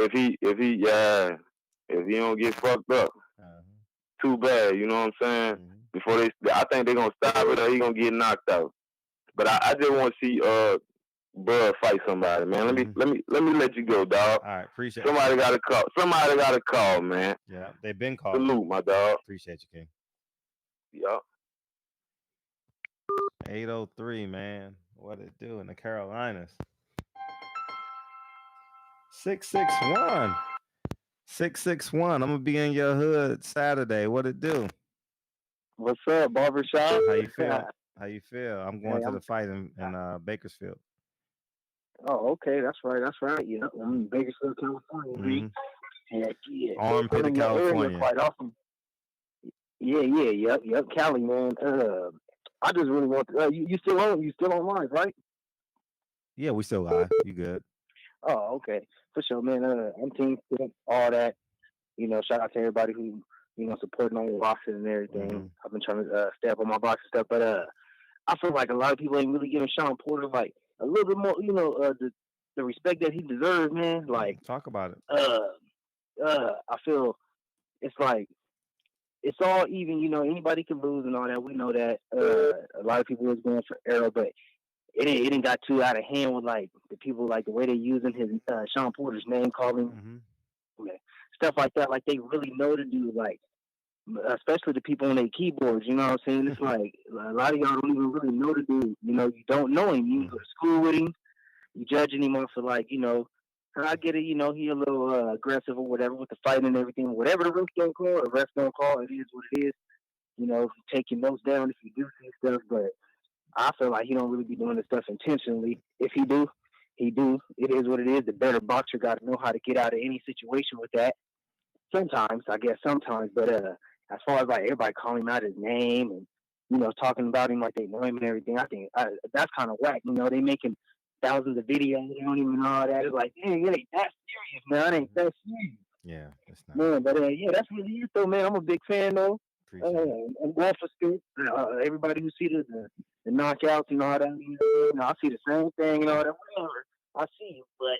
don't get fucked up, too bad. You know what I'm saying? Before I think they're gonna stop it or he gonna get knocked out. But I just want to see Bud fight somebody, man. Let me let you go, dog. All right, appreciate it. Somebody got to call, man. Yeah, they've been called. Salute, my dog. Appreciate you, King. Yeah. 803, man. What it do in the Carolinas? 661. 661. I'm gonna be in your hood Saturday. What it do? What's up, Barbershop? How you feel? How you feel? I'm going to the fight in Bakersfield. Oh, okay, that's right. Yeah, I'm in Bakersfield, California. Heck yeah. Armpit of California. Quite awesome. Yep, Cali, man. I just really want to. You still on live, right? Yeah, we still live. You good? Oh, okay, for sure, man. I'm team all that. You know, shout out to everybody who supporting on boxing and everything. I've been trying to step on my boxing stuff, but I feel like a lot of people ain't really giving Sean Porter like a little bit more, the respect that he deserves, man. Like, talk about it. I feel it's like it's all even. Anybody can lose and all that. We know that. A lot of people was going for Arrow, but it didn't got too out of hand with like the people, like the way they using his Sean Porter's name, calling stuff like that. Like they really know to do, like, especially the people on their keyboards. You know what I'm saying? It's like a lot of y'all don't even really know the dude. You don't know him. You go to school with him. You judging him off of like, I get it. He a little aggressive or whatever with the fight and everything. Whatever the ref's gonna call, the ref's gonna call. It is what it is. Take your notes down if you do see stuff. But I feel like he don't really be doing this stuff intentionally. If he do, he do. It is what it is. The better boxer got to know how to get out of any situation with that. Sometimes, I guess sometimes, but as far as like everybody calling him out his name and talking about him like they know him and everything, I think that's kind of whack. They making thousands of videos, they don't even know all that. It's like, hey, it ain't that serious, man. It ain't that serious. Yeah, it's not. Man, but yeah, that's really it though, man. I'm a big fan though. I'm going for Spence. Everybody who see the knockouts and all that, I see the same thing and all that. Whatever, I see it, but.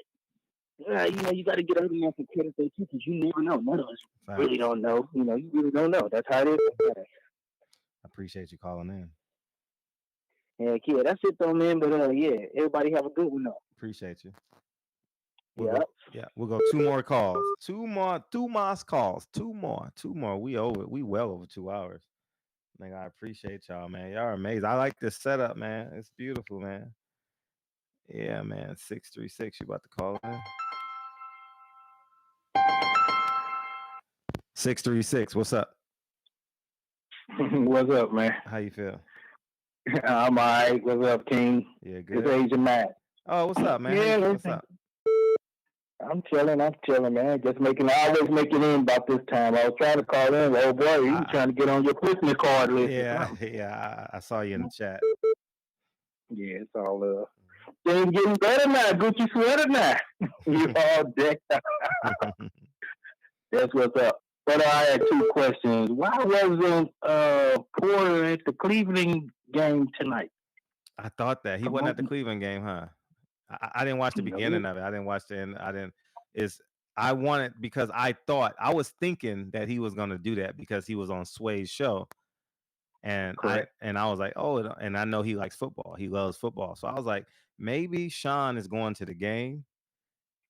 Yeah, you got to get other than some credit too, because you never know. None of us really don't know. You really don't know. That's how it is. I appreciate you calling in. Heck yeah, that's it though, man. But yeah, everybody have a good one though. Appreciate you. We'll go 2 more calls. 2 more calls. 2 more. We well over 2 hours. Like, I appreciate y'all, man. Y'all are amazing. I like this setup, man. It's beautiful, man. Yeah, man. 636. You about to call in? 636. What's up? What's up, man? How you feel? I'm all right. What's up, King? Yeah, good. It's Agent Matt. Oh, what's up, man? Yeah, what's up? I'm chilling, man. Just I always make it in about this time. I was trying to call in. Oh boy, you trying to get on your Christmas card list. Yeah. I saw you in the chat. Yeah, it's all things getting better now. Gucci sweater now. You all decked out. That's what's up. But I had 2 questions. Why wasn't Porter at the Cleveland game tonight? I thought that he wasn't at the Cleveland game, huh? I didn't watch the beginning of it. I didn't watch the end. I wanted, because I was thinking that he was going to do that because he was on Sway's show. And I was like, oh, and I know he likes football. He loves football. So I was like, maybe Sean is going to the game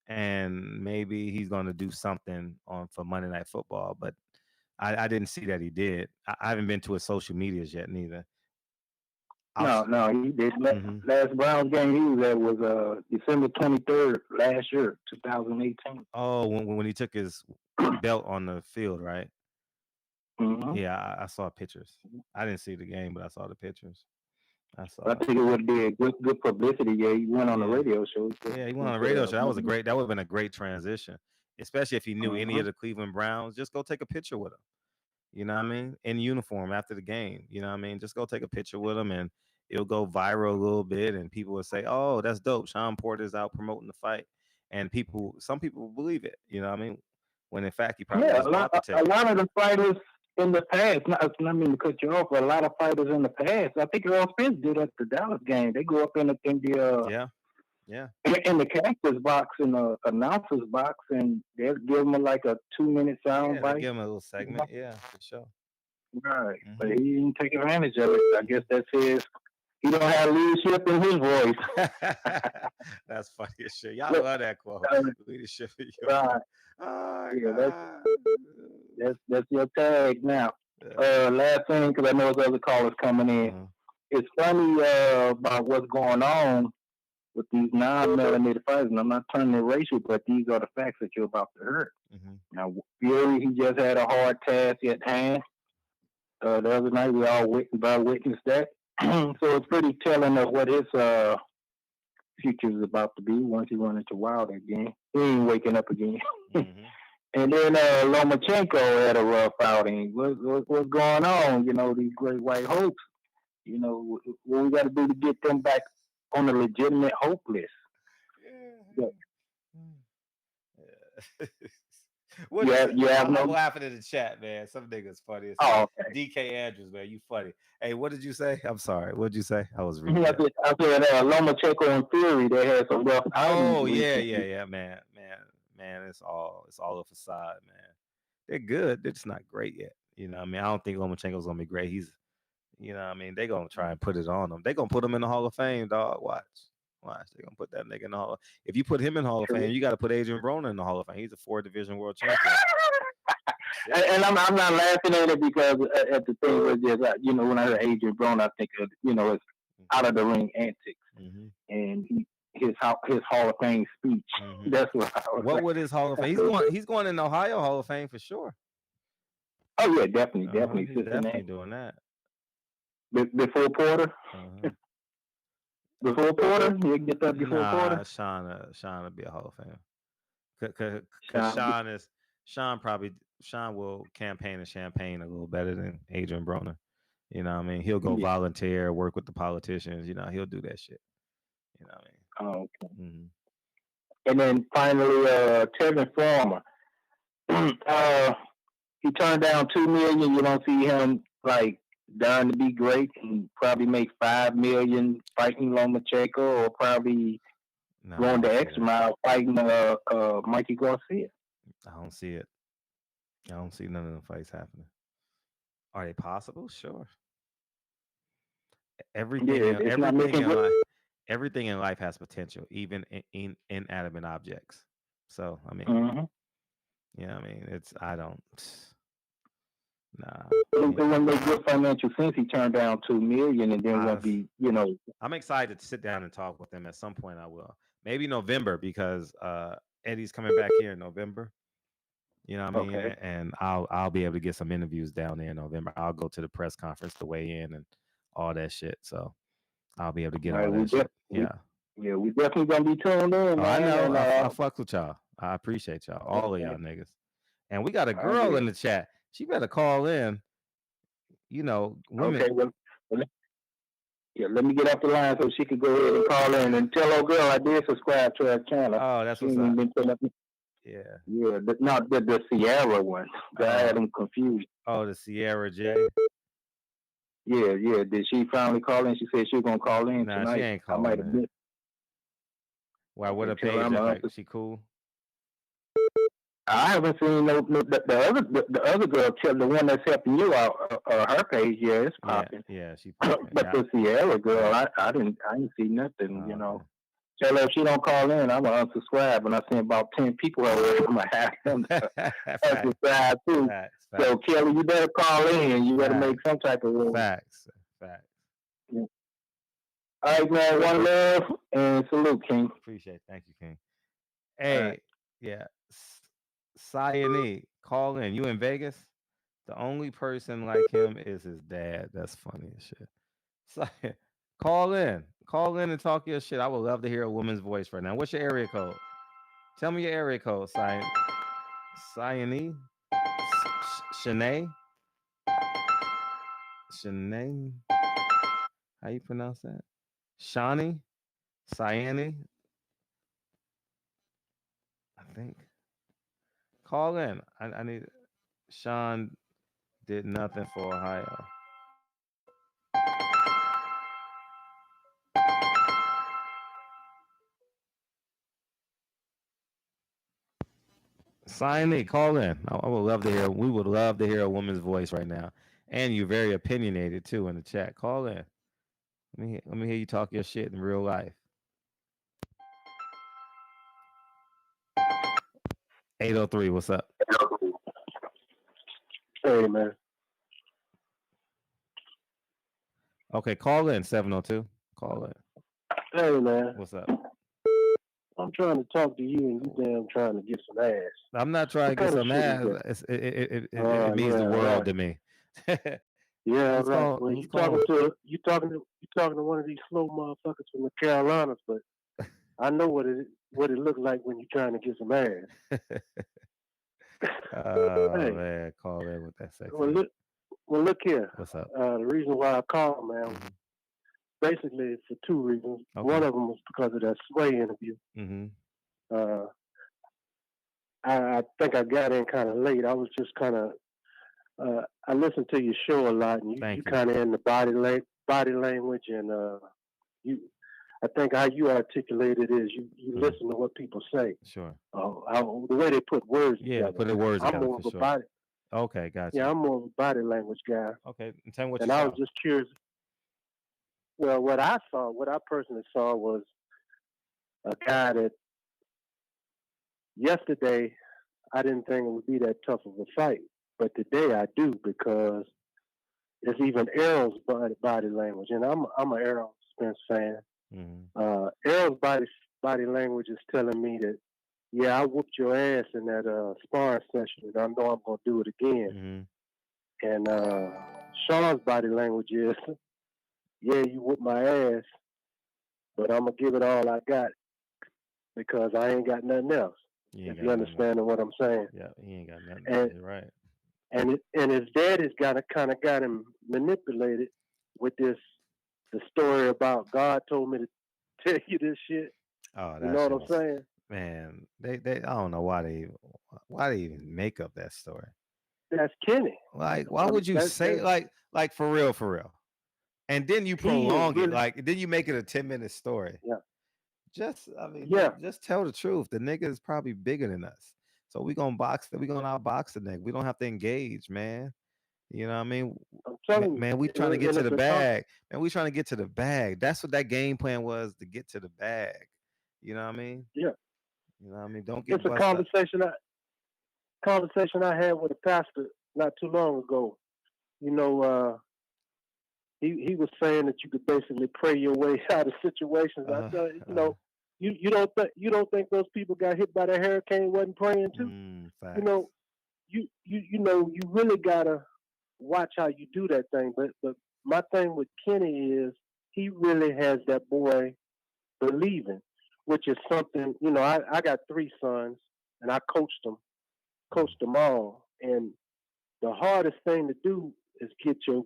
and maybe he's going to do something for Monday Night Football. But I didn't see that he did. I haven't been to his social medias yet neither. No, he did. Last Browns game he was at was December 23rd last year, 2018. Oh, when he took his belt on the field, right? Mm-hmm. Yeah, I saw pictures. I didn't see the game, but I saw the pictures. I think it would be a good publicity. Yeah, he went on the radio show. Yeah, he went on the radio show. That would have been a great transition, especially if he knew any of the Cleveland Browns. Just go take a picture with him. You know what I mean? In uniform after the game. You know what I mean? Just go take a picture with him and it'll go viral a little bit and people will say, oh, that's dope. Sean Porter's out promoting the fight. And some people will believe it. You know what I mean? When in fact, he probably a lot of the fighters in the past, not mean to cut you off, but a lot of fighters in the past, I think Earl Spence did at the Dallas game. They go up in the in the cactus box, in the announcer's box, and they'll give them like a 2-minute sound bite. Give him a little segment, for sure. Right, but he didn't take advantage of it. I guess that's his. He don't have leadership in his voice. That's funny as shit. Y'all love that quote. Leadership in your voice. Oh, that's your tag now. Last thing, because I know there's other callers coming in. It's funny about what's going on with these non-melanated fighters, and I'm not turning it racial, but these are the facts that you're about to hear. Now, Fury, he just had a hard task at hand. The other night, we all witnessed that. So it's pretty telling of what his future is about to be once he runs into Wilder again. He ain't waking up again. And then Lomachenko had a rough outing. What's going on? These great white hopes. What we got to do to get them back on the legitimate hope list. I'm laughing in the chat, man. Some niggas funny. Okay. DK Andrews, man, you funny. Hey, what did you say? I'm sorry. What did you say? I was reading. I said Lomachenko and Fury, they had some rough outings. Oh yeah, man. It's all a facade, man. They're good. They're just not great yet. You know what I mean? I don't think Lomachenko's gonna be great. He's, you know what I mean? They're gonna try and put it on him. They're gonna put him in the Hall of Fame, dog. Watch. They're gonna put that nigga in the Hall. If you put him in the Hall of Fame, you got to put Adrian Broner in the Hall of Fame. He's a 4-division world champion. And I'm not laughing at it because at the thing was just when I heard Adrian Broner, I think of it's out of the ring antics, and his Hall of Fame speech. That's what I was. What would his Hall of Fame? He's going in the Ohio Hall of Fame for sure. Oh yeah, definitely. He's definitely doing that. Before Porter. Before Porter, you get that before Porter. Sean will be a Hall of Fame. Because Sean probably Sean will campaign and champagne a little better than Adrian Broner. You know what I mean? He'll go volunteer, work with the politicians. You know, he'll do that shit. You know what I mean? Oh, okay. Mm-hmm. And then finally, Tevin Farmer. He turned down $2 million. You don't see him like dying to be great and probably make $5 million fighting Lomachenko, or probably going the extra mile fighting Mikey Garcia. I don't see it. I don't see none of them fights happening. Are they possible? Sure. Everything in life has potential, even in inanimate objects. So I mean, yeah, I mean, When they get financial sense, he turned down $2 million, and then won't be, you know. I'm excited to sit down and talk with him at some point. I will, maybe November, because Eddie's coming back here in November. You know what I mean? Okay. And I'll be able to get some interviews down there in November. I'll go to the press conference to weigh in and all that shit. So I'll be able to get all that shit. Yeah. Yeah, we definitely gonna be tuned in. I know. I fuck with y'all. I appreciate y'all, all of y'all niggas. And we got a girl in the chat. She better call in. You know, women. Okay, well, let me get off the line so she could go ahead and call in and tell old girl I did subscribe to her channel. Oh, that's what's up. Yeah. Yeah, not the Sierra one. I had them confused. Oh, the Sierra J. Yeah. Did she finally call in? She said she was gonna call in tonight. She ain't calling. I might have missed. Why? What a page? Like, she cool? I haven't seen the other girl, the one that's helping you out. Her page, it's popping. Yeah, she popping. But the Sierra girl, I didn't see nothing. You know. Tell her if she don't call in, I'm gonna unsubscribe. And I seen about 10 people already. I'm gonna have them unsubscribe too. Facts. So Kelly, you better call in. You better make some type of rule. Facts. Yeah. All right, man. One love and salute, King. Appreciate it. Thank you, King. Hey, yeah. Sayani, call in. You in Vegas? The only person like him is his dad. That's funny as shit. So, call in and talk your shit. I would love to hear a woman's voice right now. What's your area code? Tell me your area code, Sayani. Shanae. How you pronounce that? Shani. Sayani. I think. Call in. I need. Sean did nothing for Ohio. Sayani, call in. I would love to hear. We would love to hear a woman's voice right now, and you're very opinionated too in the chat. Call in. Let me hear you talk your shit in real life. 803, what's up? Hey, man. Okay, call in 702. Call in. Hey, man. What's up? I'm trying to talk to you, and you damn trying to get some ass. I'm not trying to get some ass. It means the world to me. Yeah, right. Well, you talking to one of these slow motherfuckers from the Carolinas, but I know what it looked like when you're trying to get some ass. Hey, man, call in with that sex. Well, look here. What's up? The reason why I called, man, was basically for two reasons. Okay. One of them was because of that Sway interview. Mm-hmm. I think I got in kind of late. I was just kind of. I listen to your show a lot, and you kind of in the body language, and I think how you articulate it is you listen to what people say. Sure. The way they put words together. Put the words together. I'm more of a body. Okay, gotcha. Yeah, I'm more of a body language guy. Okay, and tell me what you saw. And I was just curious. Well, what I personally saw was a guy that yesterday I didn't think it would be that tough of a fight. But today I do, because it's even Errol's body language, and I'm an Errol Spence fan. Mm-hmm. Errol's body language is telling me that, yeah, I whooped your ass in that sparring session, and I know I'm gonna do it again. Mm-hmm. And Sean's body language is, yeah, you whooped my ass, but I'm gonna give it all I got because I ain't got nothing else. If you understand what I'm saying. Yeah, he ain't got nothing. And, right. And his daddy's kind of got him manipulated with the story about God told me to tell you this shit. Oh, you know what I'm saying? Man, they I don't know why they even make up that story. That's Kenny. Like, why would you say like for real? And then you prolong it, like then you make it a 10-minute story. Yeah. Just tell the truth. The nigga is probably bigger than us. So we gonna outbox the nigga. We don't have to engage, man. You know what I mean? I'm telling you, man, we trying to get to the bag. Man, we trying to get to the bag. That's what that game plan was, to get to the bag. You know what I mean? Yeah. You know what I mean? Don't get it's a conversation I had with a pastor not too long ago. You know, he was saying that you could basically pray your way out of situations. I said, you know, you don't think those people got hit by the hurricane wasn't praying too? You know, you know, you really gotta watch how you do that thing. But my thing with Kenny is he really has that boy believing, which is something, you know, I got 3 sons and I coached them all. And the hardest thing to do is get your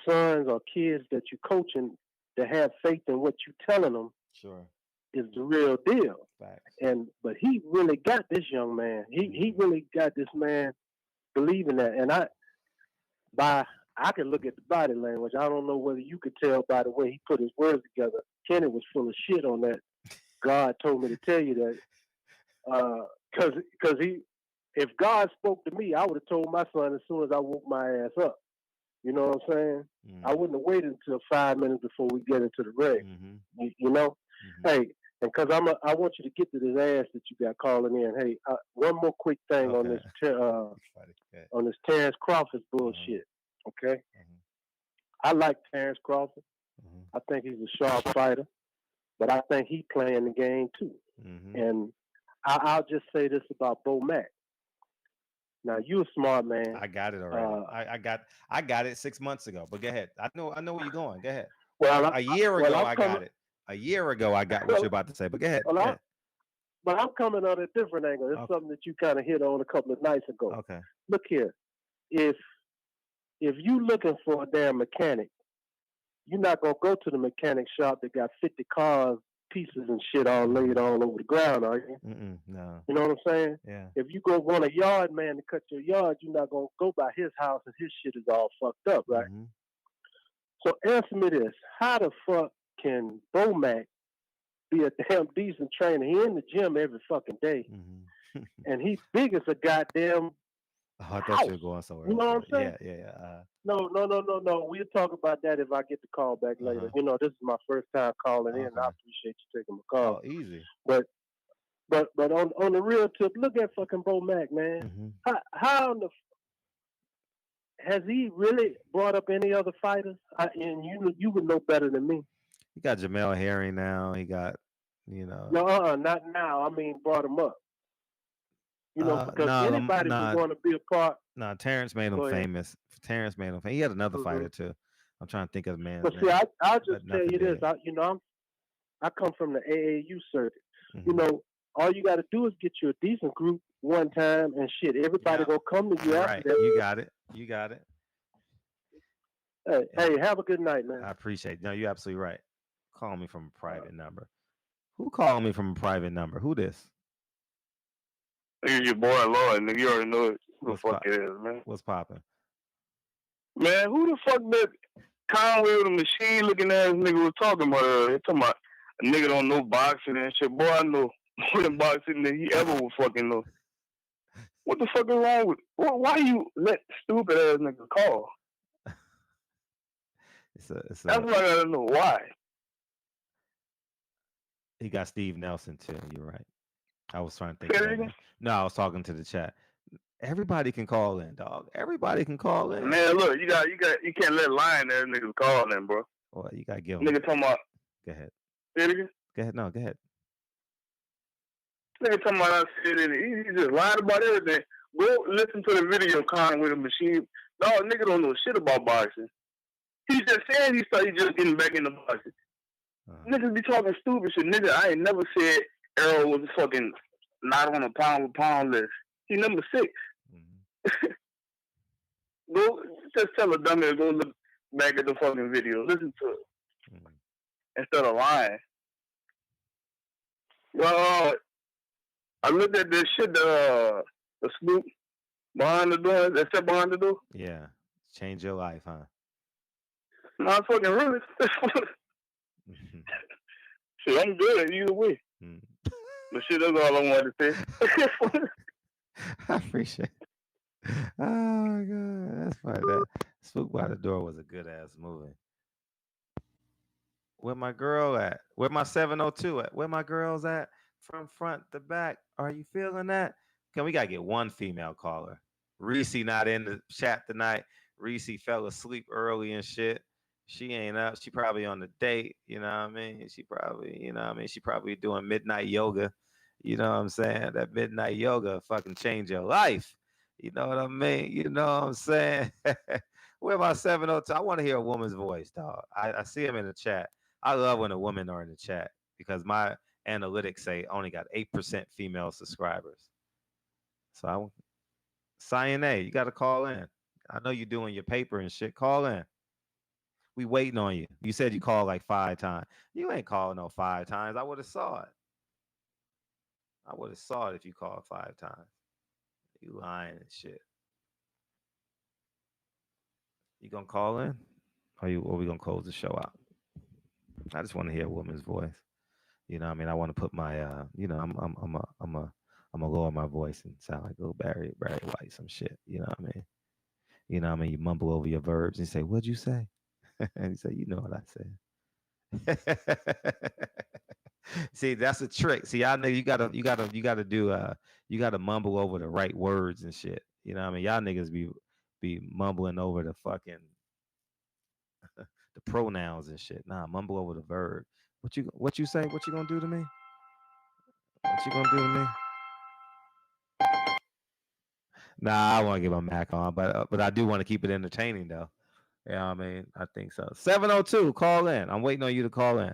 sons or kids that you're coaching to have faith in what you're telling them. Sure. Is the real deal. Facts. But he really got this young man. He really got this man believing that. And I could look at the body language. I don't know whether you could tell by the way he put his words together. Kenny was full of shit on that. God told me to tell you that. Because if God spoke to me, I would have told my son as soon as I woke my ass up. You know what I'm saying? I wouldn't have waited until 5 minutes before we get into the rig. You know? Hey, and because I want you to get to this ass that you got calling in. Hey, one more quick thing on this Terrence Crawford's bullshit. Okay, I like Terrence Crawford. I think he's a sharp fighter, but I think he playing the game too. And I'll just say this about Bo Mack. Now you a smart man. I got it already. I got it 6 months ago. But go ahead. I know where you're going. Go ahead. Well, a year ago I got it. A year ago I got what you're about to say. But go ahead. But I'm coming on a different angle. It's something that you kind of hit on a couple of nights ago. Okay. Look here. If you looking for a damn mechanic, you're not gonna go to the mechanic shop that got 50 cars, pieces and shit all laid all over the ground, are you? No. You know what I'm saying? Yeah. If you go want a yard man to cut your yard, you're not gonna go by his house and his shit is all fucked up, right? So answer me this: how the fuck can Bo Mack be a damn decent trainer? He in the gym every fucking day, and he's big as a goddamn. I thought you were going somewhere. You know what I'm saying? Yeah. No. We'll talk about that if I get the call back later. You know, this is my first time calling in. I appreciate you taking my call. Oh, easy. But on the real tip, look at fucking Bo Mack, man. How in the has he really brought up any other fighters? And you would know better than me. He got Jamel Herring now. He got, you know. No, not now. I mean, brought him up. You know, because anybody who's going to be a part. No, Terrence made him famous. Terrence made him famous. He had another fighter too. I'm trying to think of the man's name. See, I'll just tell you this. I come from the AAU circuit. You know, all you got to do is get you a decent group one time, and shit, everybody gonna come to you after that. You got it. Hey, have a good night, man. I appreciate it. No, you're absolutely right. Call me from a private number. Who called me from a private number? Who this? It's your boy Lloyd, nigga. You already know it. Who the fuck it is, man? What's popping? Man, who the fuck that Conway with a machine looking ass nigga was talking about earlier? He talking about a nigga don't know boxing and shit. Boy, I know more than boxing than he ever will fucking know. What the fuck is wrong with? Why you let stupid ass niggas call? That's what I gotta know. Why? He got Steve Nelson too. You're right. I was trying to think. No, I was talking to the chat. Everybody can call in, dog. Everybody can call in. Man, look, you can't let lying ass niggas call in, bro. Well, you gotta give them. Nigga talking about. Go ahead. Say it again. Go ahead. No, go ahead. Nigga talking about I said it. He just lied about everything. Go listen to the video Conway with a machine. No, nigga don't know shit about boxing. He just said he just getting back into boxing. Niggas be talking stupid shit. Nigga, I ain't never said Errol was fucking not on a pound for pound list. He's number 6. Go just tell a dummy to go look back at the fucking video. Listen to it instead of lying. Well, I looked at this shit. The Snoop behind the door. That shit behind the door. Yeah, change your life, huh? Not fucking really. Shit, I'm good either way. But shit, that's all I wanted to say. I appreciate it. Oh my god, that's funny. That Spook by the Door was a good ass movie. Where my girl at? Where my 702 at? Where my girls at? From front to back. Are you feeling that? We gotta get one female caller. Reese not in the chat tonight. Reese fell asleep early and shit. She ain't up. She probably on the date. You know what I mean? She probably doing midnight yoga. You know what I'm saying? That midnight yoga fucking change your life. You know what I mean? You know what I'm saying? Where my 702? I want to hear a woman's voice, dog. I see him in the chat. I love when a women are in the chat because my analytics say only got 8% female subscribers. So Sayane, you got to call in. I know you're doing your paper and shit. Call in. We waiting on you. You said you called like 5 times. You ain't called no 5 times. I would have saw it. I would have saw it if you called 5 times. You lying and shit. You gonna call in? Or we gonna close the show out? I just want to hear a woman's voice. You know what I mean? I want to put my I'm gonna lower my voice and sound like little Barry White, some shit. You know what I mean? You know what I mean? You mumble over your verbs and say, "What'd you say?" And you say, "You know what I said." See, that's a trick. See, y'all niggas, you gotta mumble over the right words and shit. You know what I mean? Y'all niggas be mumbling over the fucking the pronouns and shit. Nah, mumble over the verb. What you say? What you gonna do to me? What you gonna do to me? Nah, I want to get my Mac on, but I do want to keep it entertaining though. Yeah, you know what I mean, I think so. 702, call in. I'm waiting on you to call in.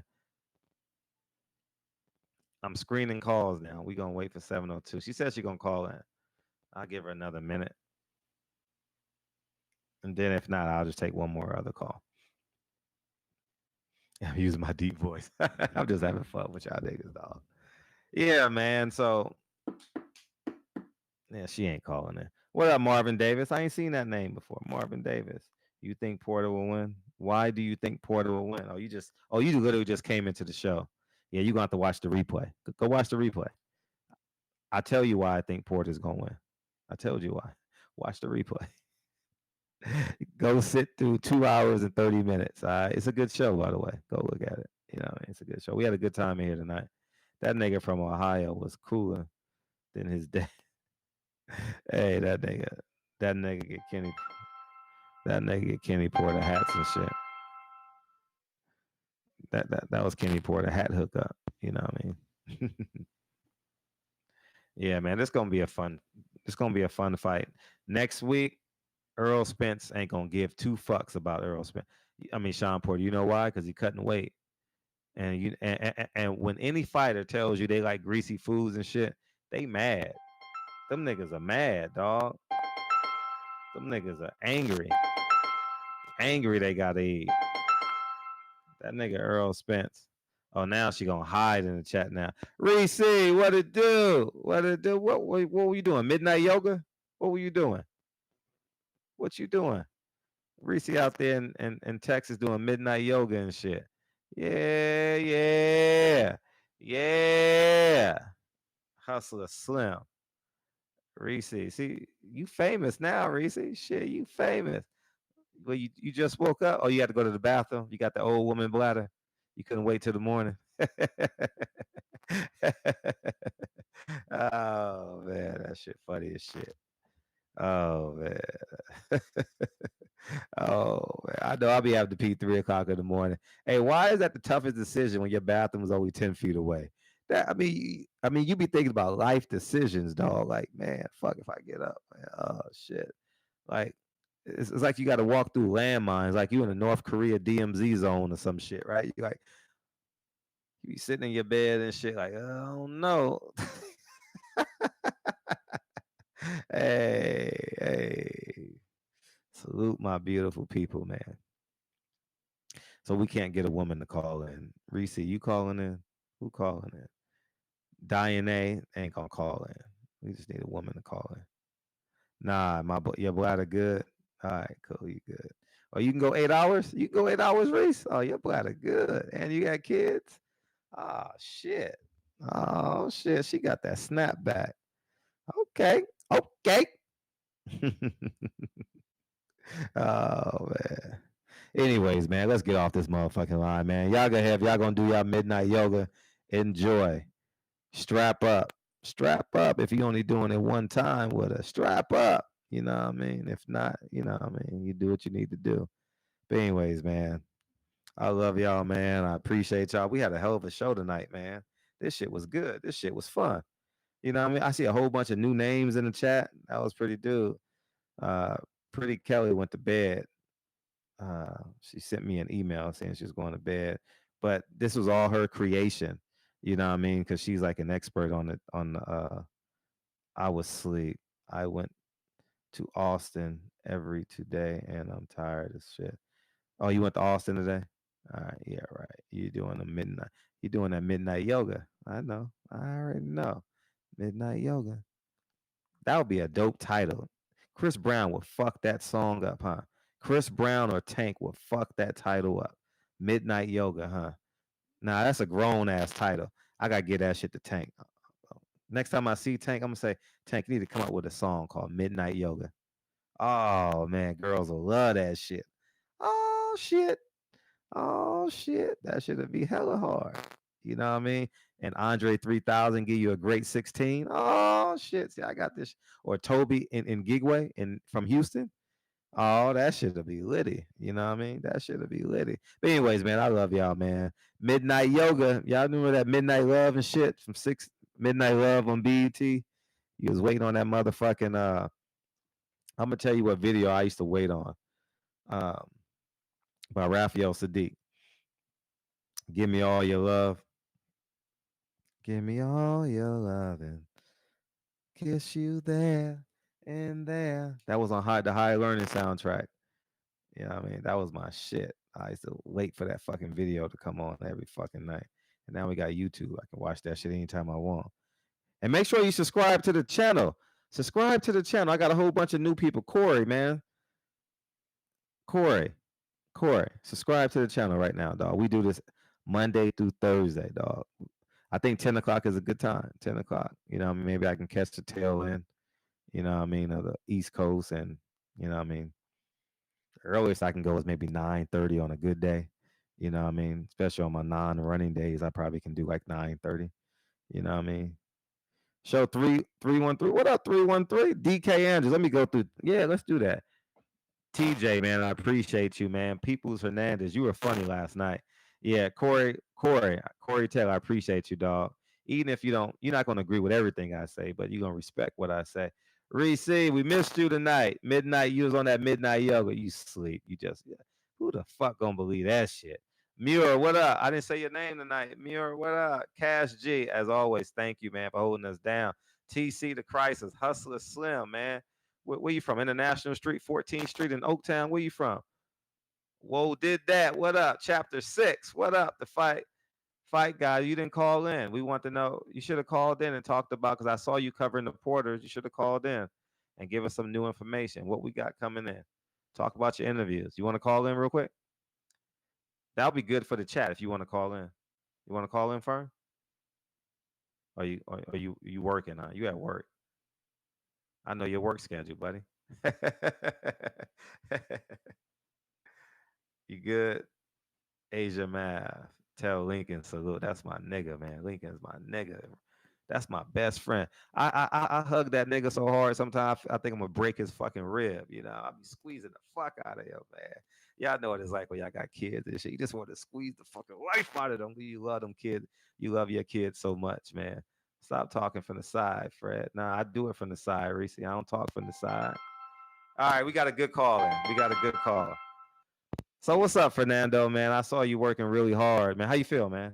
I'm screening calls now. We're gonna wait for 702. She said she's gonna call in. I'll give her another minute. And then if not, I'll just take one more other call. I'm using my deep voice. I'm just having fun with y'all niggas, dog. Yeah, man. So yeah, she ain't calling in. What up, Marvin Davis? I ain't seen that name before. Marvin Davis. You think Porter will win? Why do you think Porter will win? You literally just came into the show. Yeah, you're gonna have to watch the replay. Go watch the replay. I tell you why I think Porter's gonna win. I told you why. Watch the replay. Go sit through 2 hours and 30 minutes. It's a good show, by the way. Go look at it. You know, it's a good show. We had a good time in here tonight. That nigga from Ohio was cooler than his dad. Hey, that nigga get Kenny Porter hats and shit. That was Kenny Porter hat hookup. You know what I mean? Yeah, man, it's gonna be a fun fight. Next week, Earl Spence ain't gonna give 2 fucks about Sean Porter. You know why? Because he cutting weight. And when any fighter tells you they like greasy foods and shit, they mad. Them niggas are mad, dog. Them niggas are angry. Angry they gotta eat. That nigga Earl Spence. Oh, now she gonna hide in the chat now. Reese, what it do? What it do? What were you doing? Midnight yoga? What were you doing? What you doing? Reese out there in Texas doing midnight yoga and shit. Yeah. Hustler Slim. Reese, see, you famous now, Reese. Shit, you famous. Well, you just woke up? Oh, you had to go to the bathroom? You got the old woman bladder? You couldn't wait till the morning? Oh, man, that shit funny as shit. Oh, man. Oh, man. I know I'll be having to pee 3 o'clock in the morning. Hey, why is that the toughest decision when your bathroom is only 10 feet away? I mean, you be thinking about life decisions, dog. Like, man, fuck if I get up, man. Oh, shit. Like, it's like you got to walk through landmines, like you in a North Korea DMZ zone or some shit, right? You like, you be sitting in your bed and shit, like, oh no. Hey. Salute my beautiful people, man. So we can't get a woman to call in. Reese, you calling in? Who calling in? Diane ain't gonna call in. We just need a woman to call in. Nah, your bladder good. All right, cool. You good. Oh, you can go 8 hours? You can go 8 hours, Reese? Oh, your bladder good. And you got kids? Oh, shit. Oh, shit. She got that snapback. Okay. Oh, man. Anyways, man, let's get off this motherfucking line, man. Y'all gonna do y'all midnight yoga. Enjoy. Strap up. Strap up. If you only doing it one time with a strap up. You know what I mean? If not, you know what I mean? You do what you need to do. But anyways, man, I love y'all, man. I appreciate y'all. We had a hell of a show tonight, man. This shit was good. This shit was fun. You know what I mean? I see a whole bunch of new names in the chat. That was pretty dude. Pretty Kelly went to bed. She sent me an email saying she was going to bed. But this was all her creation. You know what I mean? Because she's like an expert on it. I was asleep. I went to Austin every today, and I'm tired as shit. Oh, you went to Austin today? All right, yeah, right. You doing the midnight? You doing that midnight yoga? I know. I already know. Midnight yoga. That would be a dope title. Chris Brown would fuck that song up, huh? Chris Brown or Tank would fuck that title up. Midnight yoga, huh? Nah, that's a grown ass title. I gotta get that shit to Tank. Next time I see Tank, I'm gonna say, Tank, you need to come up with a song called Midnight Yoga. Oh man, girls will love that shit. Oh shit. That should be hella hard. You know what I mean? And Andre 3000 give you a great 16. Oh shit. See, I got this. Or Toby in Gigway from Houston. Oh, that should be litty. You know what I mean? That should be litty. But anyways, man, I love y'all, man. Midnight yoga. Y'all remember that Midnight Love and shit from Midnight Love on BET? You was waiting on that motherfucking I'm gonna tell you what video I used to wait on. By Raphael Sadiq. Give me all your love. Give me all your love and kiss you there and there. That was on the High Learning soundtrack. You know what I mean? That was my shit. I used to wait for that fucking video to come on every fucking night. And now we got YouTube. I can watch that shit anytime I want. And make sure you subscribe to the channel. Subscribe to the channel. I got a whole bunch of new people. Corey, man. Corey, subscribe to the channel right now, dog. We do this Monday through Thursday, dog. I think 10 o'clock is a good time. 10 o'clock. You know what I mean? Maybe I can catch the tail end, you know what I mean, of the East Coast. And, you know what I mean? The earliest I can go is maybe 9:30 on a good day. You know what I mean? Especially on my non-running days, I probably can do like 9:30. You know what I mean? Show 313. What up, 313? DK Andrews. Let me go through. Yeah, let's do that. TJ, man, I appreciate you, man. Peoples Hernandez, you were funny last night. Yeah, Corey Taylor, I appreciate you, dog. Even if you're not gonna agree with everything I say, but you're gonna respect what I say. Reese, we missed you tonight. Midnight, you was on that midnight yoga. You sleep. Who the fuck gonna believe that shit? Muir, what up? I didn't say your name tonight. Muir, what up? Cash G, as always, thank you, man, for holding us down. TC the Crisis, Hustler Slim, man. Where you from? International Street, 14th Street in Oaktown. Where you from? Whoa, did that. What up? Chapter 6. What up? The fight guy. You didn't call in. We want to know. You should have called in and talked about, because I saw you covering the Porters. You should have called in and give us some new information. What we got coming in. Talk about your interviews. You want to call in real quick? That'll be good for the chat if you want to call in. You want to call in, Fern? Are you working, huh? You at work. I know your work schedule, buddy. You good? Asia Math. Tell Lincoln salute. That's my nigga, man. Lincoln's my nigga. That's my best friend. I hug that nigga so hard sometimes I think I'm gonna break his fucking rib. You know, I'll be squeezing the fuck out of him, man. Y'all know what it's like when y'all got kids and shit. You just want to squeeze the fucking life out of them. You love them kids. You love your kids so much, man. Stop talking from the side, Fred. Nah, I do it from the side, Reese. I don't talk from the side. All right, we got a good call in. So what's up, Fernando, man? I saw you working really hard, man. How you feel, man?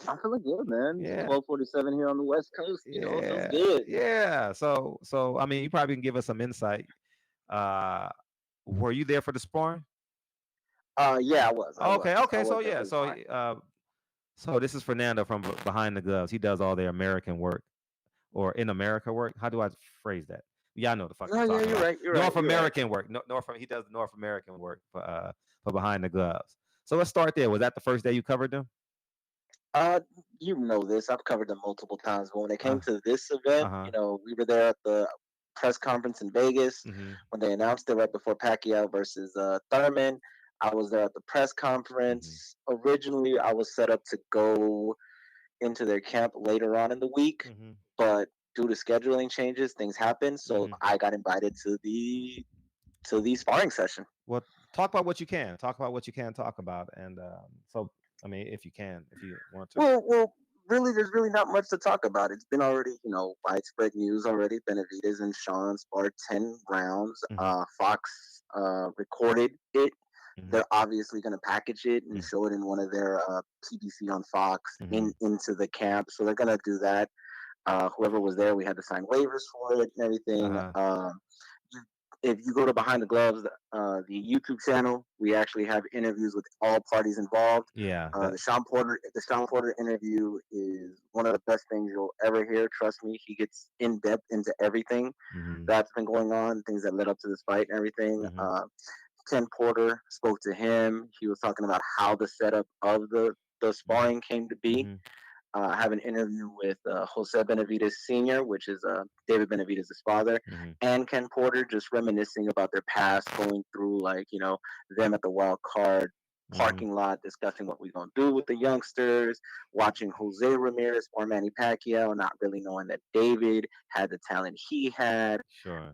I'm feeling good, man. Yeah. 12:47 here on the West Coast. You know, it feels good. Yeah. So I mean, you probably can give us some insight. Were you there for the sparring? Yeah, I was. Okay. So this is Fernando from Behind the Gloves. He does all their American work or in America work. How do I phrase that? Yeah, I know the fuck. No, yeah, you're right. North American work. He does North American work for Behind the Gloves. So let's start there. Was that the first day you covered them? You know this. I've covered them multiple times. But when it came to this event, you know, we were there at the press conference in Vegas when they announced it right before Pacquiao versus Thurman. I was there at the press conference. Originally, I was set up to go into their camp later on in the week, but due to scheduling changes, things happened. So I got invited to the sparring session. Well, talk about what you can. Talk about what you can talk about, and so I mean, if you want to. Well, really, there's really not much to talk about. It's been already, you know, widespread news already. Benavidez and Sean sparred 10 rounds. Fox recorded it. They're obviously going to package it and show it in one of their PBC on Fox into the camp. So they're going to do that. Whoever was there, we had to sign waivers for it and everything. If you go to Behind the Gloves, the YouTube channel, we actually have interviews with all parties involved. Yeah. The Sean Porter interview is one of the best things you'll ever hear. Trust me, he gets in depth into everything that's been going on, things that led up to this fight and everything. Ken Porter spoke to him. He was talking about how the setup of the sparring came to be. I have an interview with Jose Benavidez Sr., which is David Benavidez' father, and Ken Porter, just reminiscing about their past, going through, like, you know, them at the wild card parking lot, discussing what we're going to do with the youngsters, watching Jose Ramirez or Manny Pacquiao, not really knowing that David had the talent he had. Sure.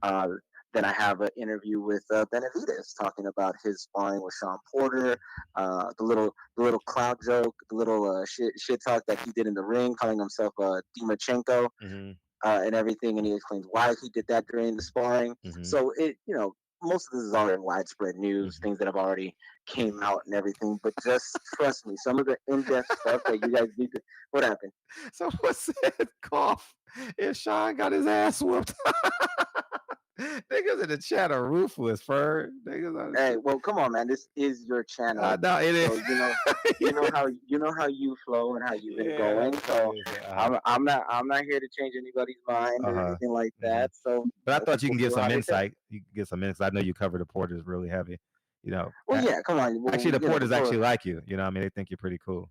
Then I have an interview with Benavidez talking about his sparring with Sean Porter, the little clown joke, the little shit talk that he did in the ring, calling himself Dimachenko, and everything, and he explains why he did that during the sparring. So it, you know, most of this is already widespread news, things that have already came out and everything. But just trust me, some of the in-depth stuff that you guys need to. What happened? Someone said, "Cough." If Sean got his ass whooped. Niggas in the chat are ruthless, Fern. Hey, well, come on, man. This is your channel. No, it is. So, you know how you flow and how you've been going. So I'm not here to change anybody's mind or anything like that. So, but I thought you can give some insight. You can get some insight. I know you cover the Porters really heavy. You know. Well, yeah. Come on. Well, actually, the Porters actually like you. You know, I mean, they think you're pretty cool.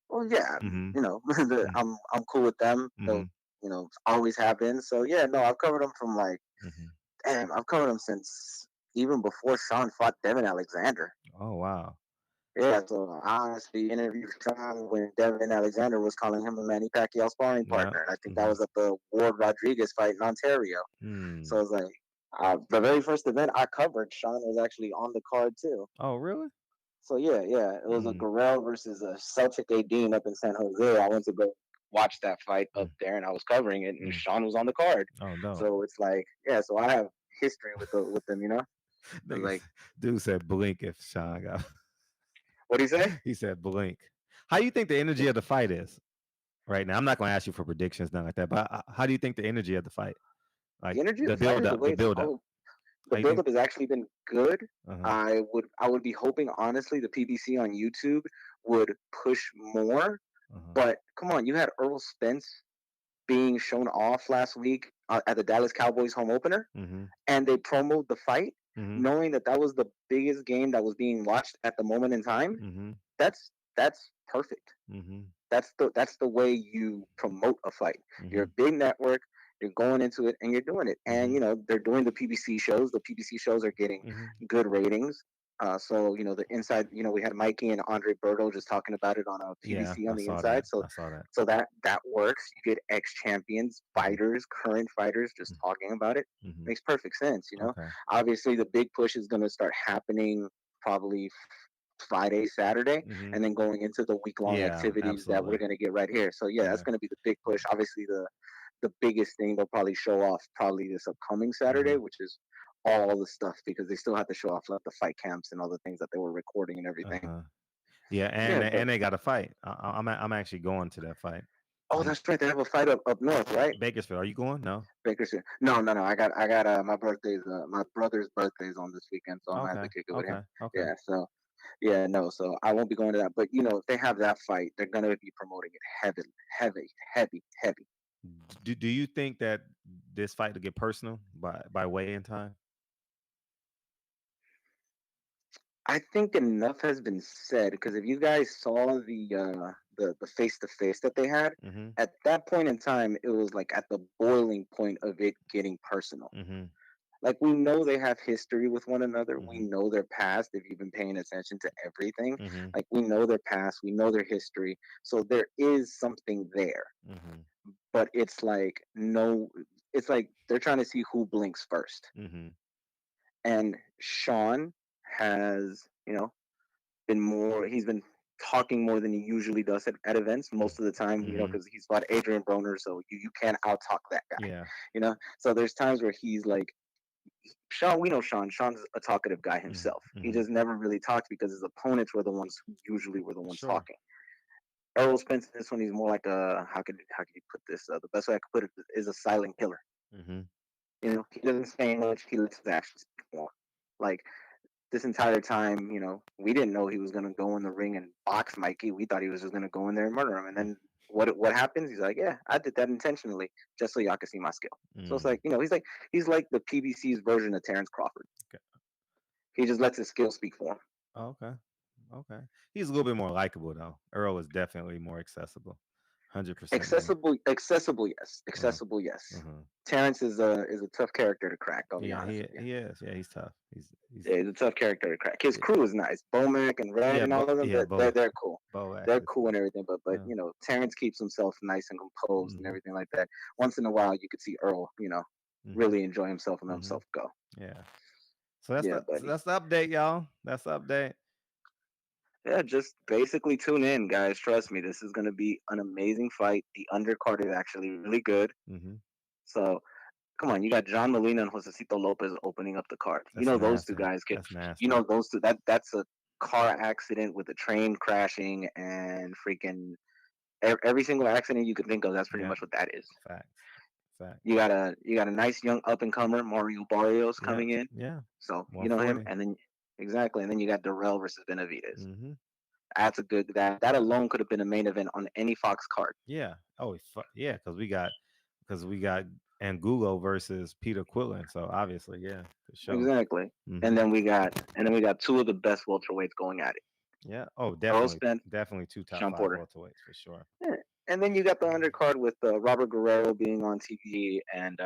Well, yeah. You know, I'm cool with them. So, you know, always have been. So yeah, no, I've covered them from like. Damn, I've covered him since even before Sean fought Devin Alexander. Oh, wow. Yeah, so I honestly interviewed Sean when Devin Alexander was calling him a Manny Pacquiao sparring partner. And I think that was at the Ward Rodriguez fight in Ontario. So it was like, the very first event I covered, Sean was actually on the card too. Oh, really? So yeah. It was a Gurrell versus a Celtic Adine up in San Jose. I went to go watch that fight up there, and I was covering it, and Sean was on the card. Oh no! So it's like, yeah. So I have history with them, you know. Like, dude said, blink if Sean got. What did he say? He said, blink. How do you think the energy of the fight is right now? I'm not going to ask you for predictions, nothing like that. But how do you think the energy of the fight? Like the energy, the build up, the build up. The build up has actually been good. I would be hoping, honestly, the PBC on YouTube would push more. But come on, you had Earl Spence being shown off last week at the Dallas Cowboys home opener, and they promoted the fight, knowing that was the biggest game that was being watched at the moment in time. That's perfect. That's the way you promote a fight. You're a big network. You're going into it and you're doing it. And, you know, they're doing the PBC shows. The PBC shows are getting good ratings. So, you know, the inside, you know, we had Mikey and Andre Berto just talking about it on a PBC on the inside. I saw that. So that works. You get ex-champions, fighters, current fighters just talking about it. Makes perfect sense, you know. Obviously, the big push is going to start happening probably Friday, Saturday, and then going into the week-long activities that we're going to get right here. So, yeah, that's going to be the big push. Obviously, the biggest thing they'll probably show off probably this upcoming Saturday, which is all the stuff, because they still have to show off like the fight camps and all the things that they were recording and everything. Yeah, and they got a fight. I'm actually going to that fight. Oh, that's right. They have a fight up north, right? Bakersfield. Are you going? No. Bakersfield. No. I got my birthday's my brother's birthday's on this weekend, so I'm gonna have to kick it with him. Okay. Yeah. So yeah, no. So I won't be going to that. But if they have that fight, they're gonna be promoting it heavy. Do you think that this fight will get personal by weigh-in time? I think enough has been said, because if you guys saw the face-to-face that they had, at that point in time, it was like at the boiling point of it getting personal. Like, we know they have history with one another. We know their past, if you've been paying attention to everything. Like, we know their past, we know their history. So there is something there. But it's like, it's like they're trying to see who blinks first. And Sean has, he's been talking more than he usually does at events most of the time, because he's fought Adrian Broner, so you can't out-talk that guy. So there's times where he's like, Sean, we know Sean's a talkative guy himself. He just never really talks because his opponents were the ones who usually were the ones talking. Errol Spence, this one, he's more like how could you put this? The best way I could put it is a silent killer. He doesn't say much. He lets his actions speak more. Like, this entire time, we didn't know he was going to go in the ring and box Mikey. We thought he was just going to go in there and murder him. And then what happens? He's like, yeah, I did that intentionally just so y'all can see my skill. So it's like, he's like the PBC's version of Terrence Crawford. He just lets his skill speak for him. Okay. He's a little bit more likable, though. Earl is definitely more accessible. 100%. Accessible, yes. Terrence is a tough character to crack. I'll be honest with you. He is. Yeah, he's tough. He's a tough character to crack. His crew is nice. Bomac and Red and all of them. They're cool. They're cool and everything. But Terrence keeps himself nice and composed and everything like that. Once in a while, you could see Earl, really enjoy himself and let himself go. Yeah. So that's the update, y'all. That's the update. Yeah, just basically tune in, guys. Trust me, this is going to be an amazing fight. The undercard is actually really good. So, come on, you got John Molina and Josecito Lopez opening up the card. Those two guys could. Those two. That's a car accident with a train crashing and freaking every single accident you could think of. That's pretty much what that is. Fact. You got a nice young up and comer, Mario Barrios, coming in. Yeah. So you know him, and then. Exactly, and then you got Darrell versus Benavidez. That's a good. That alone could have been a main event on any Fox card. Yeah. Oh, yeah, because we got Angulo versus Peter Quillen. So obviously, yeah, for sure. Exactly, and then we got two of the best welterweights going at it. Yeah. Oh, definitely two top 5 welterweights for sure. Yeah. And then you got the undercard with Robert Guerrero being on TV and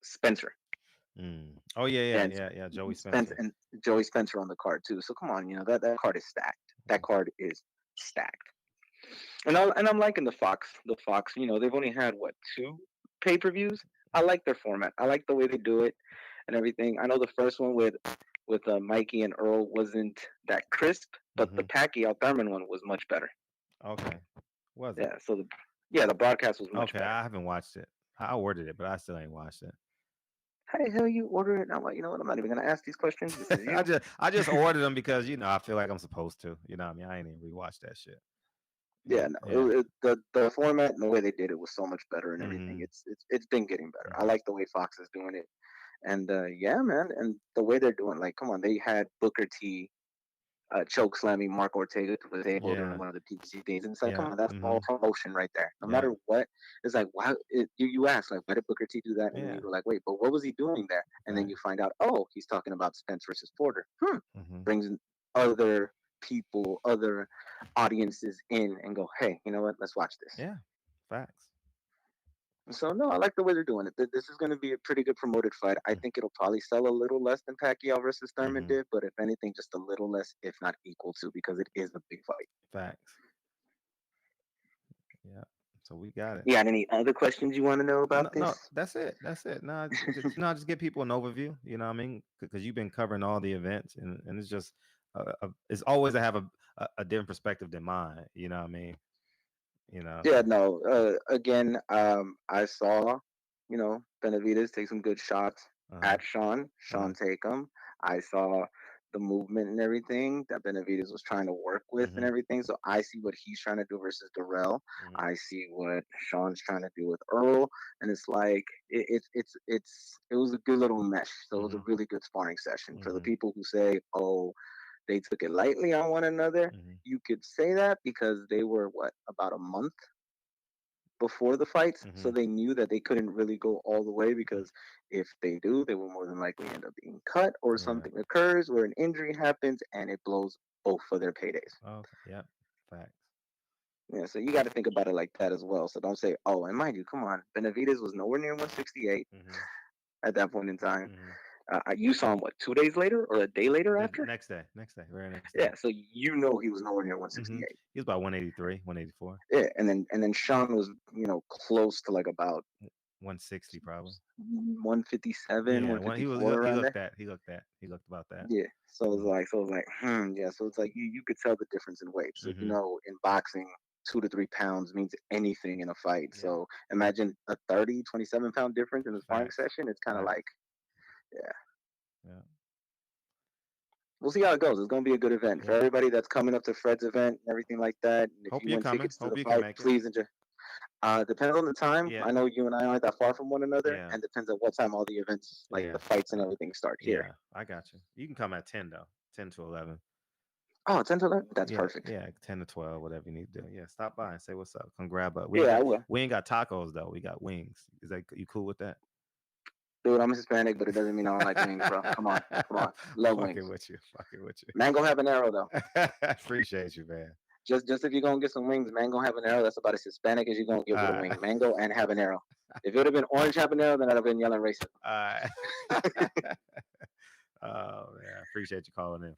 Spencer. Oh yeah. Joey Spencer and Joey Spencer on the card too. So come on, that card is stacked. That card is stacked. And I'm liking the Fox. The Fox, they've only had 2 pay-per-views. I like their format. I like the way they do it and everything. I know the first one with Mikey and Earl wasn't that crisp, but the Pacquiao Thurman one was much better. Okay, was it? Yeah. So the broadcast was much better. I haven't watched it. I ordered it, but I still ain't watched it. How the hell you order it? I'm like, you know what? I'm not even gonna ask these questions. I just ordered them because I feel like I'm supposed to. You know what I mean? I ain't even rewatched that shit. Yeah, no. The format and the way they did it was so much better and everything. It's been getting better. I like the way Fox is doing it, and yeah, man, and the way they're doing. Like, come on, they had Booker T choke slamming Mark Ortega to his able during one of the PBC days. And it's like, come on, that's all promotion right there. No matter what, it's like, why? You ask, like, why did Booker T do that? And then you go like, wait, but what was he doing there? And then you find out, oh, he's talking about Spence versus Porter. Brings in other people, other audiences in and go, hey, you know what? Let's watch this. Yeah, facts. So, no, I like the way they're doing it. This is going to be a pretty good promoted fight. I think it'll probably sell a little less than Pacquiao versus Thurman did, but if anything, just a little less, if not equal to, because it is a big fight. Facts. Yeah. So we got it. You got any other questions you want to know about this? No, that's it. No, just give people an overview. You know what I mean? Because you've been covering all the events, and it's just it's always to have a different perspective than mine. You know what I mean? Yeah, no. Again, I saw, Benavidez take some good shots at Sean take them. I saw the movement and everything that Benavidez was trying to work with and everything. So I see what he's trying to do versus Darrell. I see what Sean's trying to do with Earl, and it's like it was a good little mesh. So it was a really good sparring session. For the people who say, "Oh, they took it lightly on one another," you could say that because they were about a month before the fights, so they knew that they couldn't really go all the way, because if they do, they will more than likely end up being cut, or something occurs where an injury happens and it blows both of their paydays. Yeah, facts. Yeah, so you got to think about it like that as well. So don't say, "Oh," and mind you, come on, Benavidez was nowhere near 168 at that point in time. You saw him 2 days later or a day later after? Next day, very next day. Yeah, so you know he was nowhere near 168. He was about 183, 184. Yeah, and then Sean was close to like about 160 probably. 157, yeah, 154. He looked about that. Yeah, so it was like yeah, so it's like you could tell the difference in weight. So in boxing, 2 to 3 pounds means anything in a fight. Yeah. So imagine a 27 pound difference in a sparring session. It's kind of like, yeah. We'll see how it goes. It's going to be a good event for everybody that's coming up to Fred's event and everything like that. And if you win tickets to the fight, please enjoy. Depends on the time. I know you and I aren't that far from one another, and depends on what time all the events, like the fights and everything, start here. I got you. You can come at 10 though, 10 to 11. Oh, 10 to 11? That's perfect. Yeah, 10 to 12, whatever you need to do. Yeah, stop by and say what's up. Come grab up. I will. We ain't got tacos though. We got wings. Is that you cool with that? Dude, I'm Hispanic, but it doesn't mean I don't like wings, bro. Come on. Love wings. Fucking with you. Mango habanero, though. Appreciate you, man. Just if you're going to get some wings, mango habanero, that's about as Hispanic as you're going to get with a wing. Mango and habanero. If it would have been orange habanero, then I'd have been yelling racism. Oh, man. Appreciate you calling in.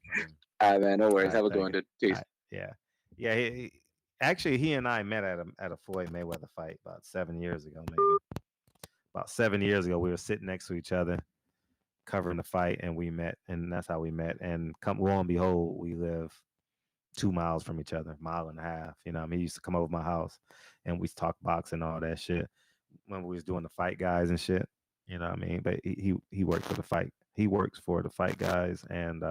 All right, man. No worries. Have a good one, dude. Peace. Yeah. He and I met at a Floyd Mayweather fight about 7 years ago, maybe. About 7 years ago, we were sitting next to each other, covering the fight, and we met, and that's how we met. And lo and behold, we live 2 miles from each other, 1.5 miles. You know, he used to come over my house, and we talk boxing and all that shit when we was doing the Fight Guys and shit. You know what I mean? But he worked for the fight. He works for the Fight Guys and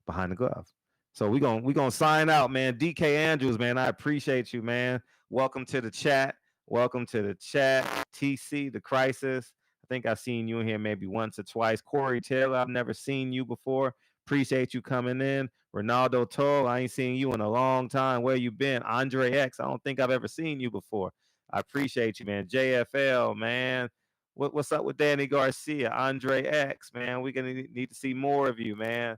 Behind the Glove. So we gonna sign out, man. DK Andrews, man, I appreciate you, man. Welcome to the chat. TC, the Crisis. I think I've seen you in here maybe once or twice. Corey Taylor, I've never seen you before. Appreciate you coming in. Ronaldo Toll, I ain't seen you in a long time. Where you been? Andre X, I don't think I've ever seen you before. I appreciate you, man. JFL, man. What's up with Danny Garcia? Andre X, man. We're going to need to see more of you, man.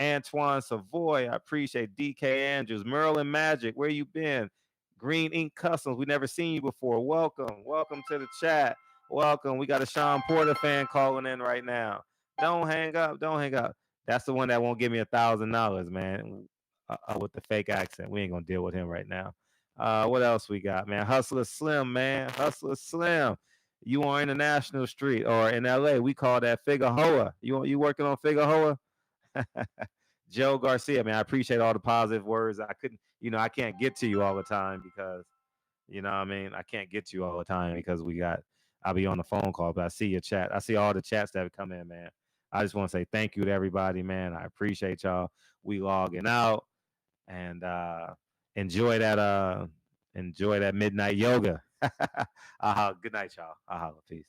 Antoine Savoy, I appreciate DK Andrews. Merlin Magic, where you been? Green Ink Customs, we never seen you before. Welcome to the chat. Welcome. We got a Sean Porter fan calling in right now. Don't hang up. That's the one that won't give me $1,000, man. With the fake accent. We ain't gonna deal with him right now. What else we got, man? Hustler Slim, man. Hustler Slim. You on International Street or in LA? We call that Figueroa. You working on Figueroa? Joe Garcia, man, I appreciate all the positive words. I can't get to you all the time because, I can't get to you all the time because I'll be on the phone call, but I see your chat. I see all the chats that have come in, man. I just want to say thank you to everybody, man. I appreciate y'all. We logging out and enjoy that midnight yoga. Good night, y'all. Peace.